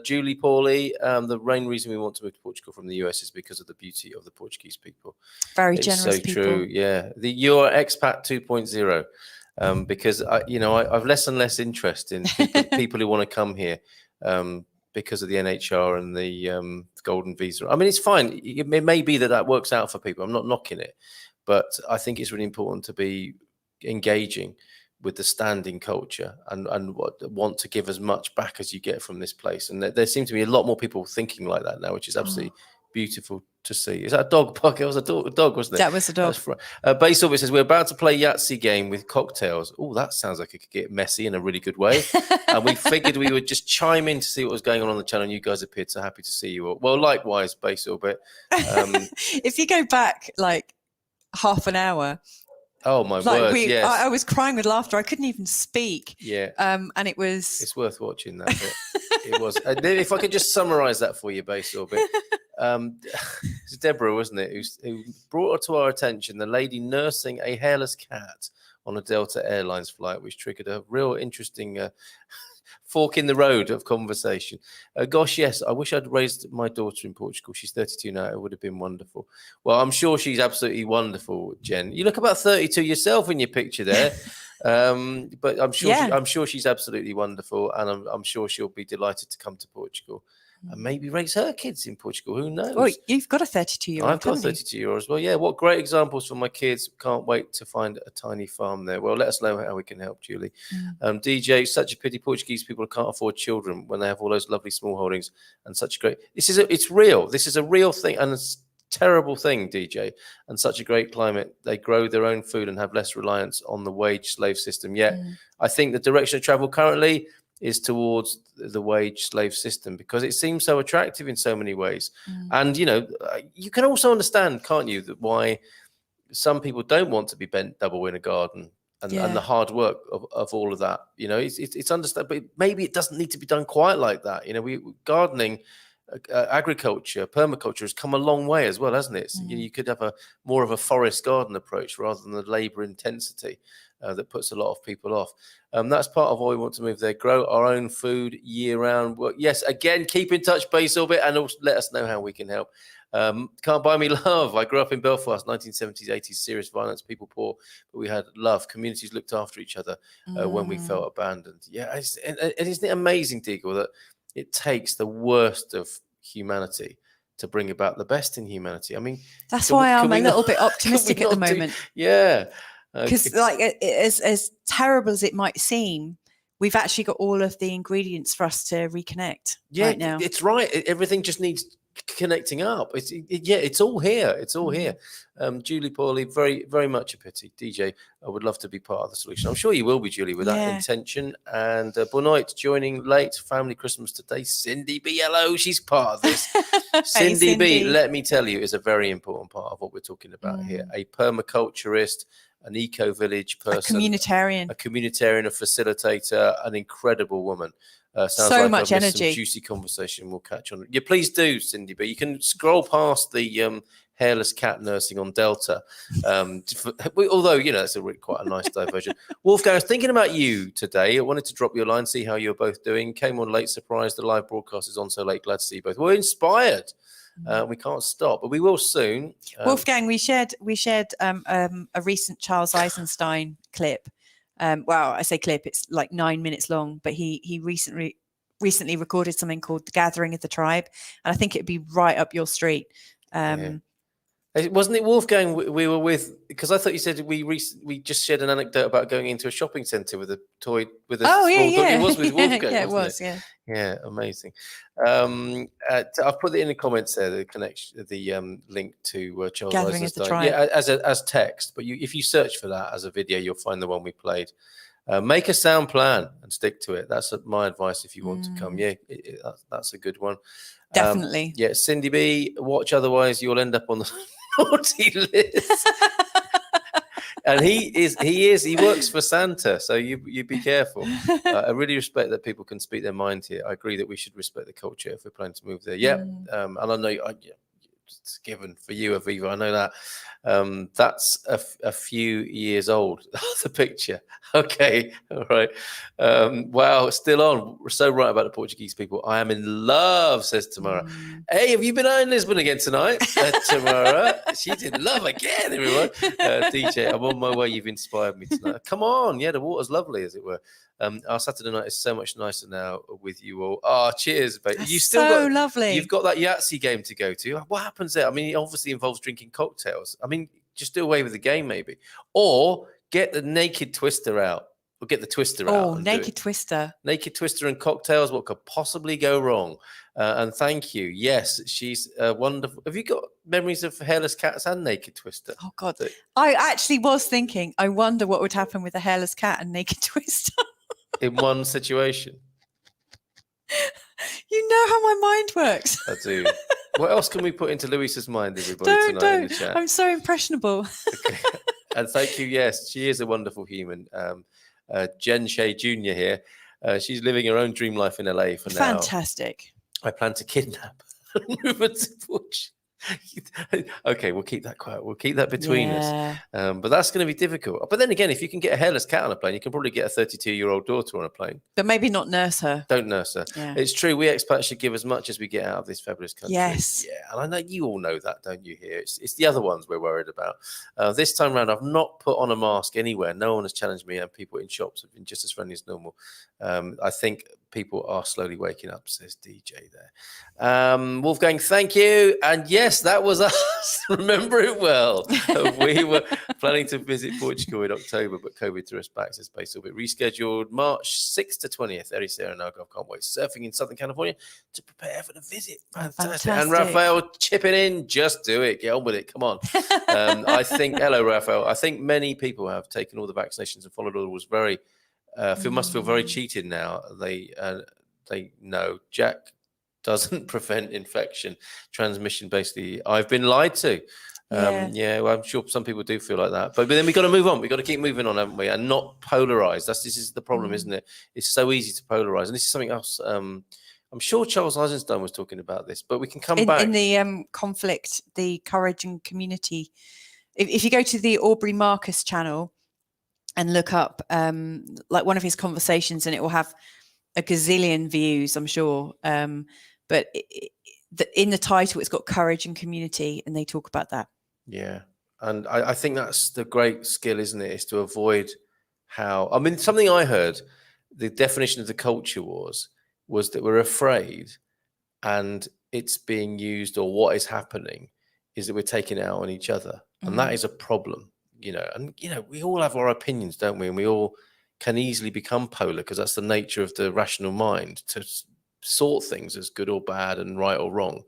Julie Pauly, the main reason we want to move to Portugal from the US is because of the beauty of the Portuguese people. Very generous so people. True, yeah. You're expat 2.0, because I've less and less interest in people who want to come here because of the NHR and the golden visa. It's fine. It may be that works out for people. I'm not knocking it, but I think it's really important to be engaging with the standing culture and want to give as much back as you get from this place. And there seem to be a lot more people thinking like that now, which is absolutely beautiful to see. Is that a dog bark? It was a dog, wasn't it? That was a dog. Base Orbit says, we're about to play Yahtzee game with cocktails. Oh, that sounds like it could get messy in a really good way. And we figured we would just chime in to see what was going on the channel. And you guys appeared so happy to see you all. Well, likewise, Base Orbit. If you go back like half an hour, Oh my Like word! Yes, I was crying with laughter. I couldn't even speak. yeah. And it was. It's worth watching that bit. It was. If I could just summarise that for you, Basil, a bit. It's Deborah, wasn't it, who brought to our attention the lady nursing a hairless cat on a Delta Airlines flight, which triggered a real interesting fork in the road of conversation. Gosh, yes, I wish I'd raised my daughter in Portugal. She's 32 now. It would have been wonderful. Well, I'm sure she's absolutely wonderful, Jen. You look about 32 yourself in your picture there. But I'm sure I'm sure she's absolutely wonderful, and I'm sure she'll be delighted to come to Portugal and maybe raise her kids in Portugal. Who knows? Well, you've got a 32-year-old. I've got a 32-year-old as well. Yeah, what great examples for my kids. Can't wait to find a tiny farm there. Well, let us know how we can help, Julie. DJ, such a pity Portuguese people can't afford children when they have all those lovely small holdings and such a great. It's real. This is a real thing, and it's terrible thing, DJ, and such a great climate. They grow their own food and have less reliance on the wage slave system. Yet, I think the direction of travel currently is towards the wage slave system because it seems so attractive in so many ways. And, you know, you can also understand, can't you, that why some people don't want to be bent double in a garden and the hard work of all of that. You know, it's understandable, but maybe it doesn't need to be done quite like that. You know, gardening, agriculture, permaculture has come a long way as well, hasn't it? So you could have more of a forest garden approach rather than the labor intensity that puts a lot of people off. That's part of why we want to move there. Grow our own food year round. Well, yes, again, keep in touch, Basil, bit, and also let us know how we can help. Can't buy me love. I grew up in Belfast, 1970s, 80s, serious violence, people poor, but we had love. Communities looked after each other when we felt abandoned. Yeah, and isn't it amazing, Deagle, that it takes the worst of humanity to bring about the best in humanity? I mean, that's why I'm a little bit optimistic at the moment. Because like as terrible as it might seem, we've actually got all of the ingredients for us to reconnect right now. It's right. Everything just needs connecting up. It's all here. It's all here. Julie Pauly, very, very much a pity. DJ, I would love to be part of the solution. I'm sure you will be, Julie, with that intention. And Bonite joining late, family Christmas today. Cindy B, hello, she's part of this. Cindy B, let me tell you, is a very important part of what we're talking about here. A permaculturist, an eco-village person, a communitarian, a facilitator, an incredible woman. Sounds so like much energy. Some juicy conversation we'll catch on. Yeah, please do, Cindy. But you can scroll past the hairless cat nursing on Delta. Although, you know, it's quite a nice diversion. Wolfgang, I was thinking about you today. I wanted to drop you a line, see how you're both doing. Came on late, surprised the live broadcast is on so late. Glad to see you both. We're inspired. We can't stop, but we will soon. Wolfgang, we shared a recent Charles Eisenstein clip. Well, I say clip, it's like 9 minutes long, but he recently recorded something called The Gathering of the Tribe, and I think it'd be right up your street. Wasn't it Wolfgang we were with? Because I thought you said we just shared an anecdote about going into a shopping centre with a toy with a small dog. It was with Wolfgang. Yeah, it was. Yeah, amazing. I've put it in the comments there. The connection, the link to Charles Gathering Eisenstein. of the Tribe. Yeah, as text. But if you search for that as a video, you'll find the one we played. Make a sound plan and stick to it. That's my advice if you want to come. Yeah, that's a good one. Definitely. Cindy B, watch, otherwise you'll end up on the naughty list. And he works for Santa, so you be careful. I really respect that people can speak their mind here. I agree that we should respect the culture if we're planning to move there. And I know it's given for you, Aviva. I know that. That's a few years old. The picture. Okay, all right. Wow, still on. We're so right about the Portuguese people. I am in love, says Tamara. Hey, have you been out in Lisbon again tonight? Tamara, she's in love again, everyone. DJ, I'm on my way. You've inspired me tonight. Come on. Yeah, the water's lovely, as it were. Our Saturday night is so much nicer now with you all. Oh, cheers, babe. You still lovely. You've got that Yahtzee game to go to. What happens there? I mean, it obviously involves drinking cocktails. I mean, just do away with the game, maybe. Or get the naked twister out. Or get the twister out. Oh, naked twister. Naked twister and cocktails. What could possibly go wrong? And thank you. Yes, she's wonderful. Have you got memories of hairless cats and naked twister? Oh, God. I actually was thinking, I wonder what would happen with a hairless cat and naked twister. In one situation. You know how my mind works. I do. What else can we put into Louisa's mind, everybody, tonight in the chat? I'm so impressionable. Okay. And thank you. Yes, she is a wonderful human. Jen Shea Jr. here. She's living her own dream life in LA for now. Fantastic. I plan to kidnap and move her to Portugal. Okay, we'll keep that quiet. We'll keep that between us. But that's going to be difficult. But then again, if you can get a hairless cat on a plane, you can probably get a 32-year-old daughter on a plane. But maybe not nurse her. Don't nurse her. Yeah. It's true. We expats should give as much as we get out of this fabulous country. Yes. Yeah, and I know you all know that, don't you? Here, it's the other ones we're worried about. This time round, I've not put on a mask anywhere. No one has challenged me, and people in shops have been just as friendly as normal. I think people are slowly waking up, says DJ there. Wolfgang, thank you. And yes, that was us. Remember it well. We were planning to visit Portugal in October, but COVID threw us back, says Base Orbit. Rescheduled March 6th to 20th. Eddie, Sarah, and I can't wait. Surfing in Southern California to prepare for the visit. Fantastic. And Raphael, chip it in. Just do it. Get on with it. Come on. I think, hello, Raphael. I think many people have taken all the vaccinations and followed all the rules very must feel very cheated now. They know Jack doesn't prevent infection transmission. Basically, I've been lied to. Well, I'm sure some people do feel like that. But then we've got to move on. We've got to keep moving on, haven't we? And not polarize. This is the problem, isn't it? It's so easy to polarize. And this is something else. I'm sure Charles Eisenstein was talking about this, but we can come back. In the conflict, the courage and community. If you go to the Aubrey Marcus channel and look up like one of his conversations, and it will have a gazillion views, I'm sure. But in the title, it's got courage and community, and they talk about that. Yeah. And I think that's the great skill, isn't it? Is to avoid something I heard, the definition of the culture wars was that we're afraid and it's being used, or what is happening is that we're taking it out on each other. And that is a problem. We all have our opinions, don't we? And we all can easily become polar because that's the nature of the rational mind, to sort things as good or bad and right or wrong.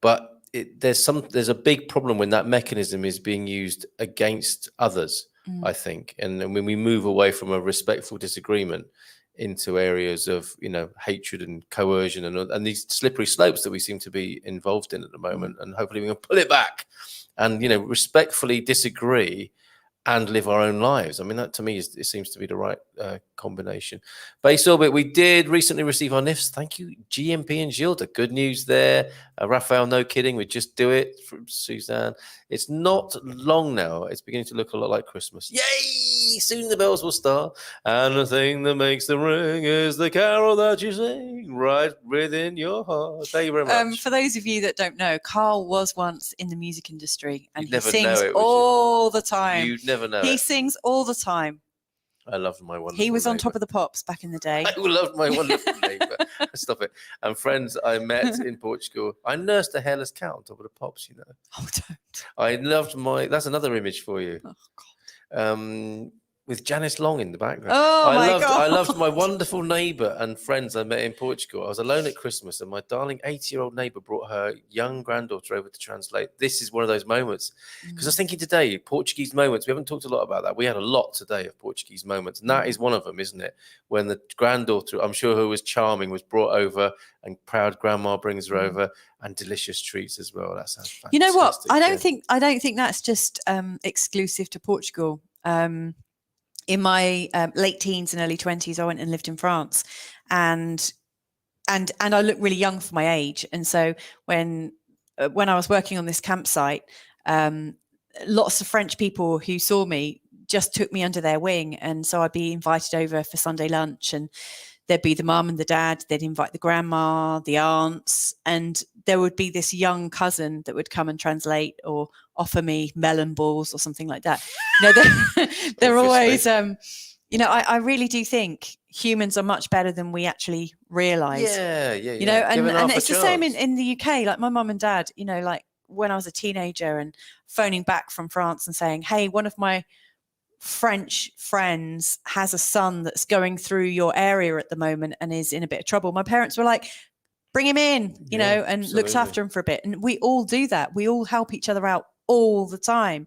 But there's a big problem when that mechanism is being used against others, I think. And when we move away from a respectful disagreement into areas of, hatred and coercion and these slippery slopes that we seem to be involved in at the moment. And hopefully we can pull it back and, respectfully disagree and live our own lives. I mean, that to me it seems to be the right combination. Base Orbit, we did recently receive our NIFs. Thank you, GMP and Gilda. Good news there. Raphael, no kidding. We just do it from Suzanne. It's not long now. It's beginning to look a lot like Christmas. Yay! Soon the bells will start. And the thing that makes them ring is the carol that you sing right within your heart. Thank you very much. For those of you that don't know, Carl was once in the music industry, and You'd he sings all the time. You'd never know. He sings all the time. I loved my wonderful He was on neighbour. Top of the Pops back in the day. I loved my wonderful neighbour. Stop it. And friends I met in Portugal. I nursed a hairless cat on Top of the Pops, Oh, don't. I loved that's another image for you. Oh, God. With Janice Long in the background. Oh, my God. I loved my wonderful neighbour and friends I met in Portugal. I was alone at Christmas, and my darling 80-year-old neighbour brought her young granddaughter over to translate. This is one of those moments. Because I was thinking today, Portuguese moments, we haven't talked a lot about that. We had a lot today of Portuguese moments, and that is one of them, isn't it? When the granddaughter, I'm sure who was charming, was brought over, and proud grandma brings her over, and delicious treats as well. That sounds fantastic. You know what? I don't think that's just exclusive to Portugal. In my late teens and early 20s, I went and lived in France, and I looked really young for my age. And so when I was working on this campsite, lots of French people who saw me just took me under their wing. And so I'd be invited over for Sunday lunch, and there'd be the mum and the dad, they'd invite the grandma, the aunts, and there would be this young cousin that would come and translate or offer me melon balls or something like that. They're always, I really do think humans are much better than we actually realise. Yeah. And it's the same in the UK. Like my mum and dad, like when I was a teenager and phoning back from France and saying, hey, one of my French friends has a son that's going through your area at the moment and is in a bit of trouble. My parents were like, bring him in, and absolutely. looked after him for a bit. And we all do that. We all help each other out all the time.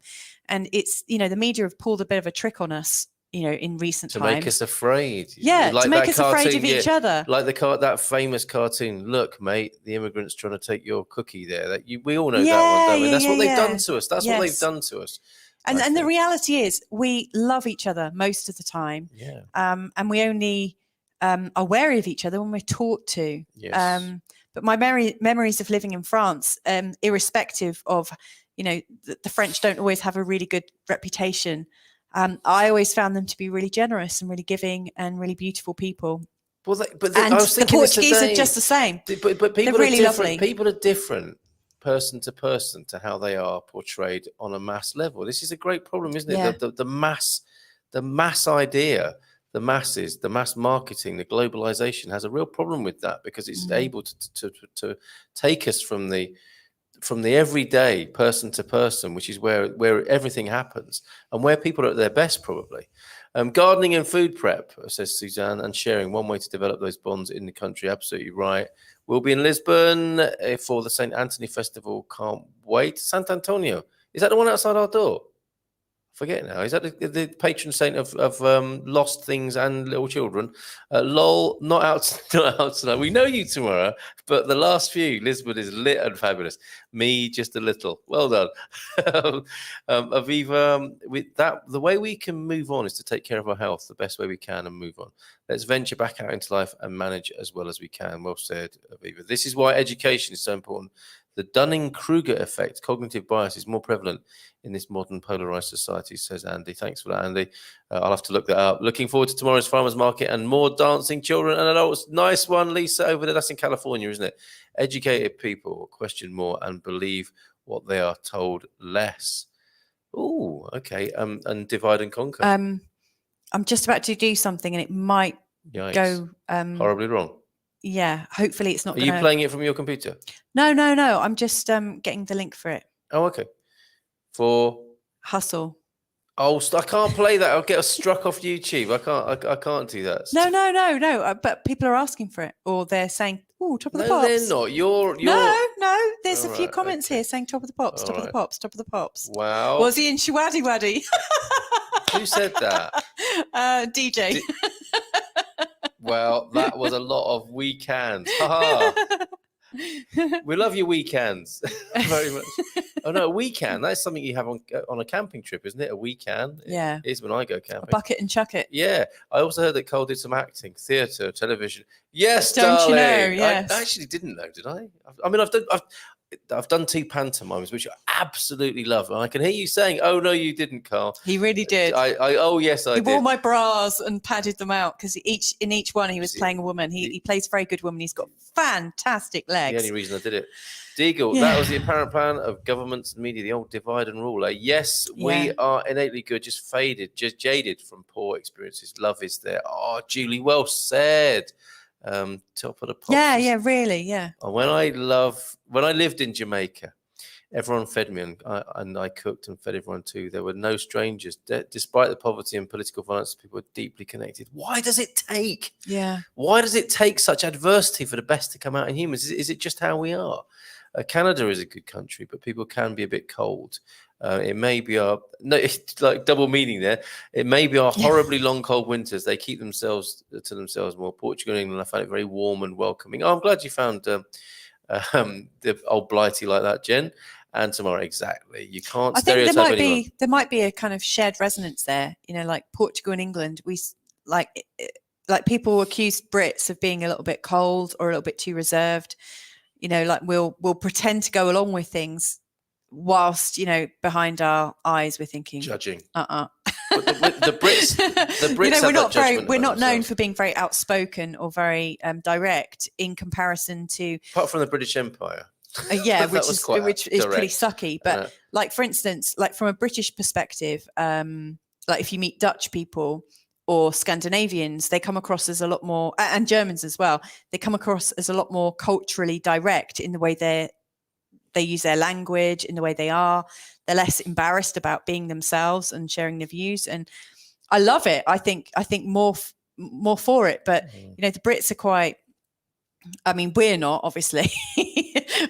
And it's, the media have pulled a bit of a trick on us, in recent times. To make us afraid. Yeah, like to make that us cartoon, afraid of each other. Like that famous cartoon, look, mate, the immigrant's trying to take your cookie there. We all know that one, don't we? That's what they've done to us. That's what they've done to us. And the reality is we love each other most of the time. Yeah. And we only are wary of each other when we're taught to. Yes. But my memories of living in France, irrespective of, the French don't always have a really good reputation. I always found them to be really generous and really giving and really beautiful people. Well, And I was the thinking Portuguese are just the same. But people They're really are different. lovely. People are different, person to person, to how they are portrayed on a mass level. This is a great problem, isn't it? Yeah. The mass idea, the masses, the mass marketing, the globalization has a real problem with that, because it's able to take us from the everyday person to person, which is where everything happens and where people are at their best, probably. Gardening and food prep, says Suzanne, and sharing, one way to develop those bonds in the country. Absolutely right. We'll be in Lisbon for the St. Anthony Festival. Can't wait. Sant Antonio. Is that the one outside our door? Forget now. Is that the patron saint of lost things and little children? Lol, not out tonight. We know you tomorrow, but the last few, Lisbon is lit and fabulous. Me, just a little. Well done. Aviva, with that, the way we can move on is to take care of our health the best way we can and move on. Let's venture back out into life and manage as well as we can. Well said, Aviva. This is why education is so important. The Dunning-Kruger effect, cognitive bias, is more prevalent in this modern polarized society, says Andy. Thanks for that, Andy. I'll have to look that up. Looking forward to tomorrow's farmers market and more dancing children and adults. Nice one, Lisa, over there. That's in California, isn't it? Educated people question more and believe what they are told less. Oh, okay. And divide and conquer. I'm just about to do something and it might go horribly wrong. Yeah, hopefully it's not. Are you playing it from your computer? No. I'm just getting the link for it. Oh, okay. For Hustle. Oh, I can't play that. I'll get us struck off YouTube. I can't do that. No. But people are asking for it, or they're saying, "Oh, top of the pops." No, they're not. You're. No. There's a few comments here saying top of the pops, top of the pops, top of the pops. Wow. Was he in Shawaddy Waddy? Who said that? DJ. Well, that was a lot of weekends. We love your weekends very much. Oh no, a weekend. That's something you have on a camping trip, isn't it? A weekend. Yeah. It is when I go camping. A bucket and chuck it. Yeah. I also heard that Cole did some acting, theatre, television. Yes, Don't darling. you know? Yes. I actually didn't know, did I? I mean, I've done 2 pantomimes, which I absolutely love. And I can hear you saying, "Oh no, you didn't, Carl." He really did. Oh yes, I did. He wore my bras and padded them out because in each one he was playing a woman. He plays a very good woman. He's got fantastic legs. The only reason I did it. Deagle, that was the apparent plan of governments and media, the old divide and rule. Yes, we are innately good, just jaded from poor experiences. Love is there. Oh, Julie, well said. Top of the pops. Yeah, really, yeah. When I lived in Jamaica, everyone fed me, and I cooked and fed everyone too. There were no strangers. Despite the poverty and political violence, people were deeply connected. Why does it take? Yeah. Why does it take such adversity for the best to come out in humans? Is it just how we are? Canada is a good country, but people can be a bit cold. It may be it's like double meaning there. It may be our horribly long, cold winters. They keep themselves to themselves more. Portugal and England, I found it very warm and welcoming. Oh, I'm glad you found the old blighty like that, Jen. And tomorrow, exactly. You can't stereotype anyone. There might be a kind of shared resonance there. Like Portugal and England, we like people accuse Brits of being a little bit cold or a little bit too reserved. Like we'll pretend to go along with things whilst, behind our eyes we're thinking judging. But the Brits we're not known for being very outspoken or very direct in comparison to, apart from the British Empire. which is pretty sucky. But like, for instance, like from a British perspective, like if you meet Dutch people or Scandinavians, they come across as a lot more, and Germans as well, they come across as a lot more culturally direct in the way they use their language, in the way they are. They're less embarrassed about being themselves and sharing their views. And I love it. I think more for it. But, the Brits are quite, I mean, we're not, obviously.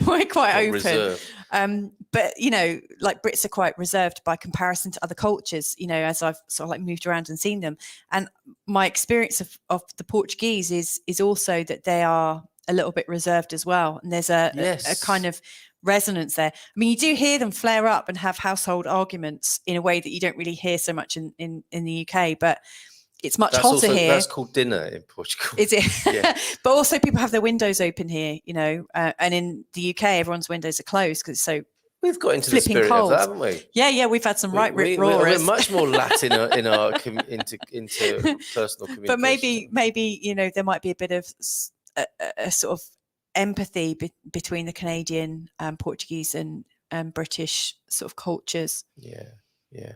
We're quite open. Reserved. But, like Brits are quite reserved by comparison to other cultures, as I've sort of like moved around and seen them. And my experience of the Portuguese is also that they are a little bit reserved as well. And there's a kind of resonance there. I mean, you do hear them flare up and have household arguments in a way that you don't really hear so much in the UK, but it's much hotter here. That's called dinner in Portugal. Is it? Yeah. But also people have their windows open here, you know, and in the UK, everyone's windows are closed because it's so We've got into the flipping spirit cold. of that, haven't we? Yeah, we've had some rip We're roarers. much more Latin into personal communication. But maybe you know, there might be a bit of a sort of empathy between the Canadian, Portuguese and British sort of cultures. Yeah.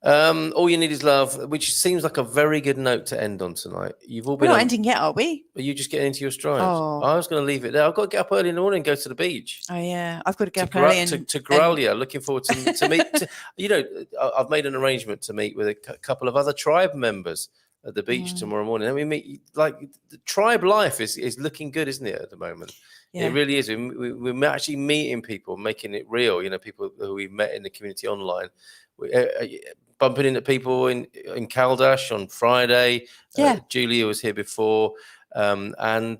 All You Need Is Love, which seems like a very good note to end on tonight. You've all been. We're not ending yet, are we? Are you just getting into your stride? Oh. I was going to leave it there. I've got to get up early in the morning and go to the beach. Oh yeah, I've got to get up early to Growlia. Looking forward to meet. You know, I've made an arrangement to meet with a couple of other tribe members at the beach tomorrow morning. And we meet, like, the tribe life is looking good, isn't it, at the moment? Yeah. It really is. We're actually meeting people, making it real. You know, people who we've met in the community online. Bumping into people in Caldash on Friday. Julia was here before, and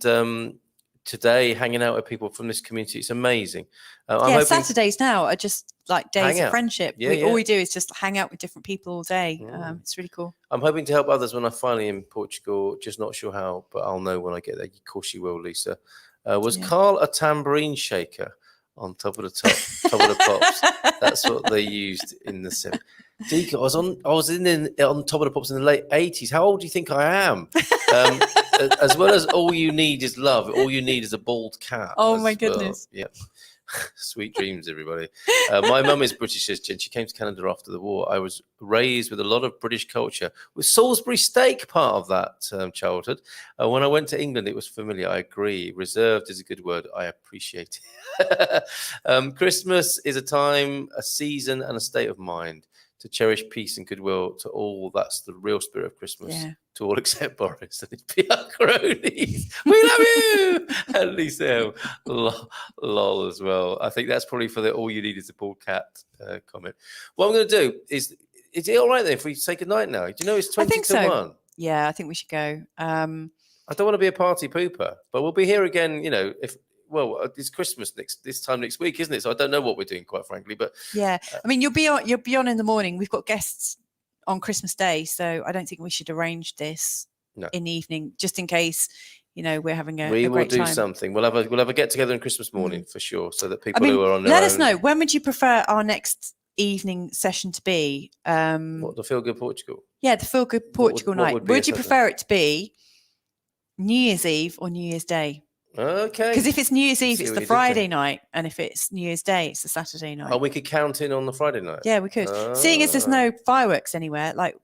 today hanging out with people from this community. It's amazing. Saturdays now are just like days of friendship. All we do is just hang out with different people all day. It's really cool. I'm hoping to help others when I'm finally in Portugal. Just not sure how, but I'll know when I get there. Of course you will, Lisa. Was Carl a tambourine shaker on top of the pops? That's what they used in the sim. Deacon, I was on top of the pops in the late 80s. How old do you think I am? As well as All You Need Is Love. All You Need Is a Bald Cat. Oh my goodness. Yeah. Sweet dreams, everybody. My mum is British, and she came to Canada after the war. I was raised with a lot of British culture, with Salisbury steak part of that childhood. When I went to England, it was familiar. I agree. Reserved is a good word. I appreciate it. Christmas is a time, a season, and a state of mind to cherish peace and goodwill to all. That's the real spirit of Christmas. Yeah. To all except Boris and his Piacronis. We love you! At least lol as well. I think that's probably for the All You Need Is a Bald Cat comment. What I'm going to do is it all right then if we say goodnight now? Do you know it's 20 to 1? Yeah, I think we should go. I don't want to be a party pooper, but we'll be here again, you know, it's Christmas this time next week, isn't it? So I don't know what we're doing, quite frankly. But yeah, I mean, you'll be on in the morning. We've got guests on Christmas Day, so I don't think we should arrange this in the evening, just in case, you know, we're having a great time. We will do something. We'll have a get together on Christmas morning for sure, so that people who are on their let us know, when would you prefer our next evening session to be? What, the Feelgood Portugal? Yeah, the Feelgood Portugal night. Would you prefer it to be New Year's Eve or New Year's Day? Okay. Because if it's New Year's Eve, it's the Friday night, and if it's New Year's Day, it's the Saturday night. Oh, we could count in on the Friday night. Yeah, we could. Seeing as there's no fireworks anywhere, like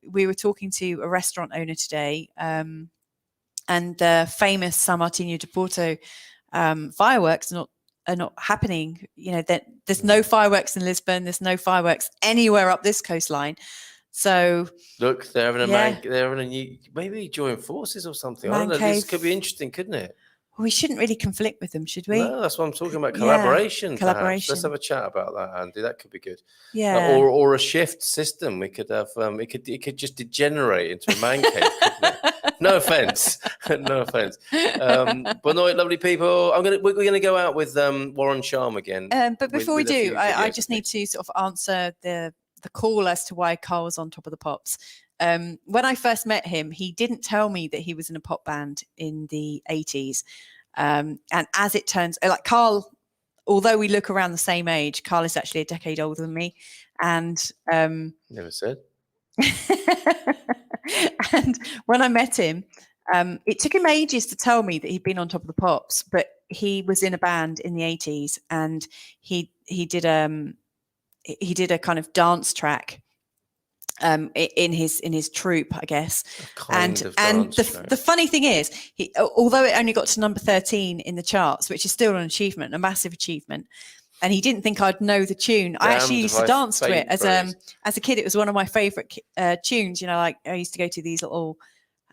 we were talking to a restaurant owner today, and the famous San Martinho de Porto fireworks are not happening. You know, that there's no fireworks in Lisbon. There's no fireworks anywhere up this coastline. So look, they're having a new, maybe join forces or something. I don't know. This could be interesting, couldn't it? We shouldn't really conflict with them, should we? No, that's what I'm talking about. Collaboration. Collaboration. Let's have a chat about that, Andy. That could be good. Yeah. Or a shift system. We could have. It could just degenerate into a man cave. Couldn't it? No offense. No offense. But no, lovely people. We're gonna go out with Warren Sharma again. But before we do, I just need to sort of answer the call as to why Carl was on Top of the Pops. When I first met him, he didn't tell me that he was in a pop band in the 80s. And as it turns, like Carl, although we look around the same age, Carl is actually a decade older than me. And never said. And when I met him, it took him ages to tell me that he'd been on Top of the Pops, but he was in a band in the 80s, and he did a kind of dance track in his troupe, I guess. And the funny thing is, although it only got to number 13 in the charts, which is still an achievement, a massive achievement, and he didn't think I'd know the tune. I actually used to dance to it as a kid. It was one of my favorite tunes. You know, like I used to go to these little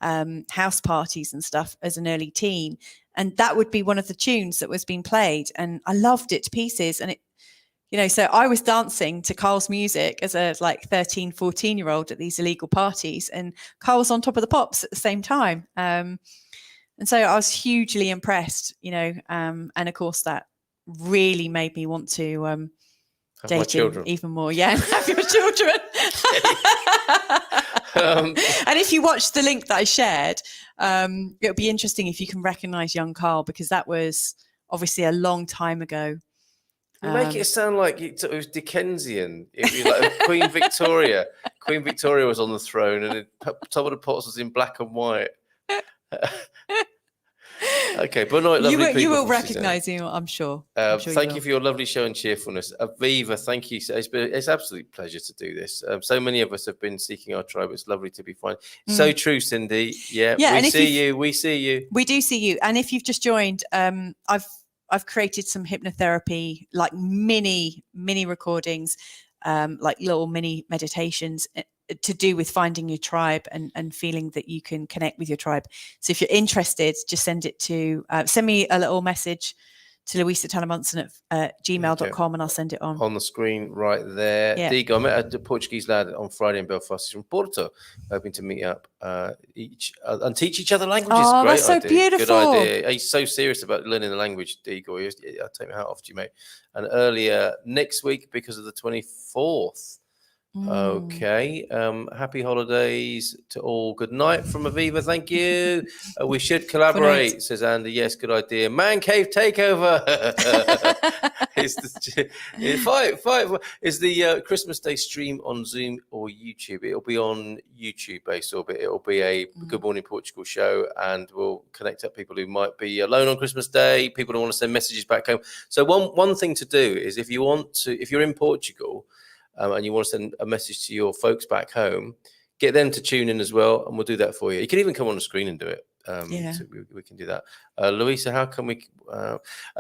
house parties and stuff as an early teen, and that would be one of the tunes that was being played, and I loved it to pieces. And it, you know, so I was dancing to Carl's music as a 13, 14-year-old at these illegal parties, and Carl was on Top of the Pops at the same time. And so I was hugely impressed, you know, and of course that really made me want to Have my date him children. even more. Yeah, and have your children. And if you watch the link that I shared, it'll be interesting if you can recognise young Carl, because that was obviously a long time ago. You make it sound like it was Dickensian. It was like Queen Victoria. Queen Victoria was on the throne, and Top of the Pops was in black and white. Okay, but no, lovely people. You will recognise him, I'm sure. Thank you for your lovely show and cheerfulness. Aviva, thank you. It's absolute pleasure to do this. So many of us have been seeking our tribe. It's lovely to be finding. So true, Cindy. Yeah, we see you. We see you. We do see you. And if you've just joined, I've created some hypnotherapy, like mini recordings, like little mini meditations to do with finding your tribe and feeling that you can connect with your tribe. So if you're interested, just send me a little message to Louisa and Munson at gmail.com, and I'll send it on the screen right there. Yeah. Diego, I met a Portuguese lad on Friday in Belfast. He's from Porto, hoping to meet up and teach each other languages. Oh, Great that's so idea. beautiful. Good idea. He's so serious about learning the language, Diego. I'll take my hat off to you, mate. And earlier next week, because of the 24th. Okay. Happy holidays to all. Good night from Aviva. Thank you. We should collaborate, says Andy. Yes, good idea. Man cave takeover. It's the Christmas Day stream on Zoom or YouTube. It'll be on YouTube, Base Orbit. It'll be a Good Morning Portugal show, and we'll connect up people who might be alone on Christmas Day, people who want to send messages back home. So one thing to do is, if you're in Portugal, and you want to send a message to your folks back home, get them to tune in as well, and we'll do that for you. You can even come on the screen and do it. So we can do that. Louisa, how can we...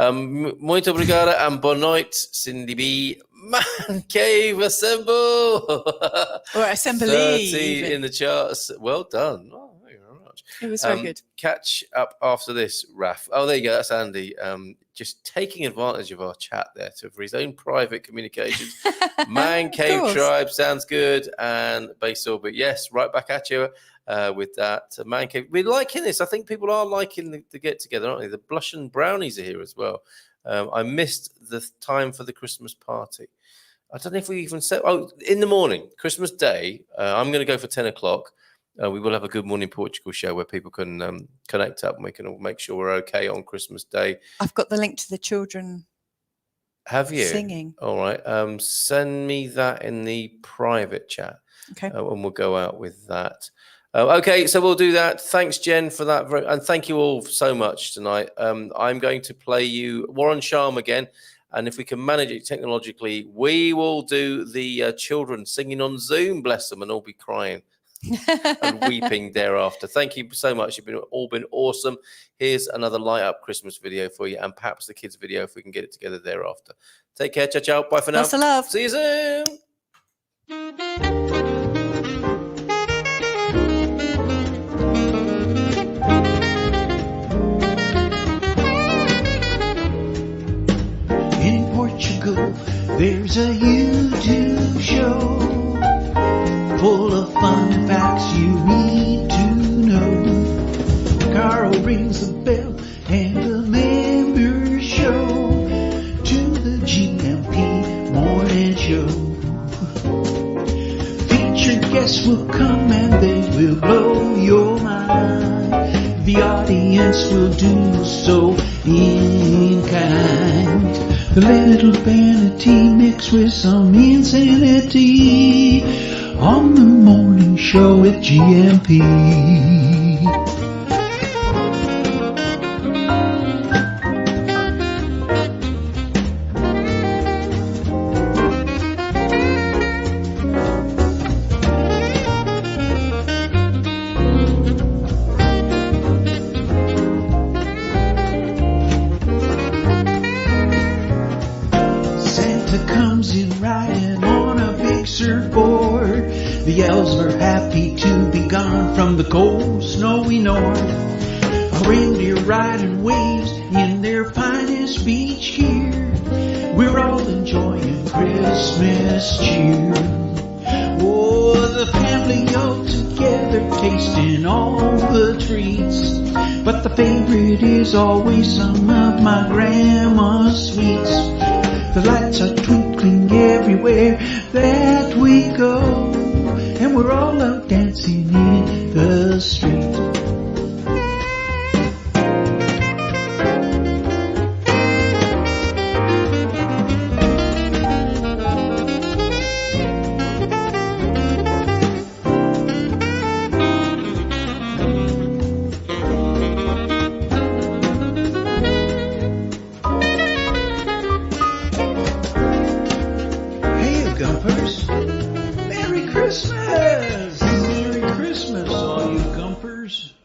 muito obrigada and boa noite, Cindy B. Man Cave Assemble! Or Assembly. 30 in the charts. Well done. Oh, thank you very much. It was very good. Catch up after this, Raf. Oh, there you go. That's Andy. Just taking advantage of our chat there for his own private communications. Man Cave Tribe sounds good. And Base Orbit, yes, right back at you with that. Man Cave. We're liking this. I think people are liking the get together, aren't they? The Blush and Brownies are here as well. I missed the time for the Christmas party. I don't know if we even said, in the morning, Christmas Day, I'm going to go for 10 o'clock. We will have a Good Morning Portugal show where people can connect up, and we can all make sure we're okay on Christmas Day. I've got the link to the children. Have you? Singing. All right. Send me that in the private chat. Okay. And we'll go out with that. Okay, so we'll do that. Thanks, Jen, for that. And thank you all so much tonight. I'm going to play you Warren Sharm again. And if we can manage it technologically, we will do the children singing on Zoom, bless them, and all be crying. And weeping thereafter. Thank you so much. You've all been awesome. Here's another light up Christmas video for you, and perhaps the kids video if we can get it together thereafter. Take care. Ciao, ciao. Bye for now. Lots of love. See you soon. In Portugal, there's a YouTube show full of fun facts you need to know. Carl rings the bell and the members show to the GMP morning show. Featured guests will come and they will blow your mind. The audience will do so in kind. The little vanity mixed with some insanity on the morning show with GMP. Santa comes in riding on a big surfboard. The elves are happy to be gone from the cold, snowy north. A reindeer riding waves in their finest beach gear. We're all enjoying Christmas cheer. Oh, the family all together tasting all the treats. But but the favorite is always some of my grandma's sweets. The lights are twinkling everywhere that we go, and we're all out dancing in the street. Merry Christmas! Merry Christmas, all you gumpers.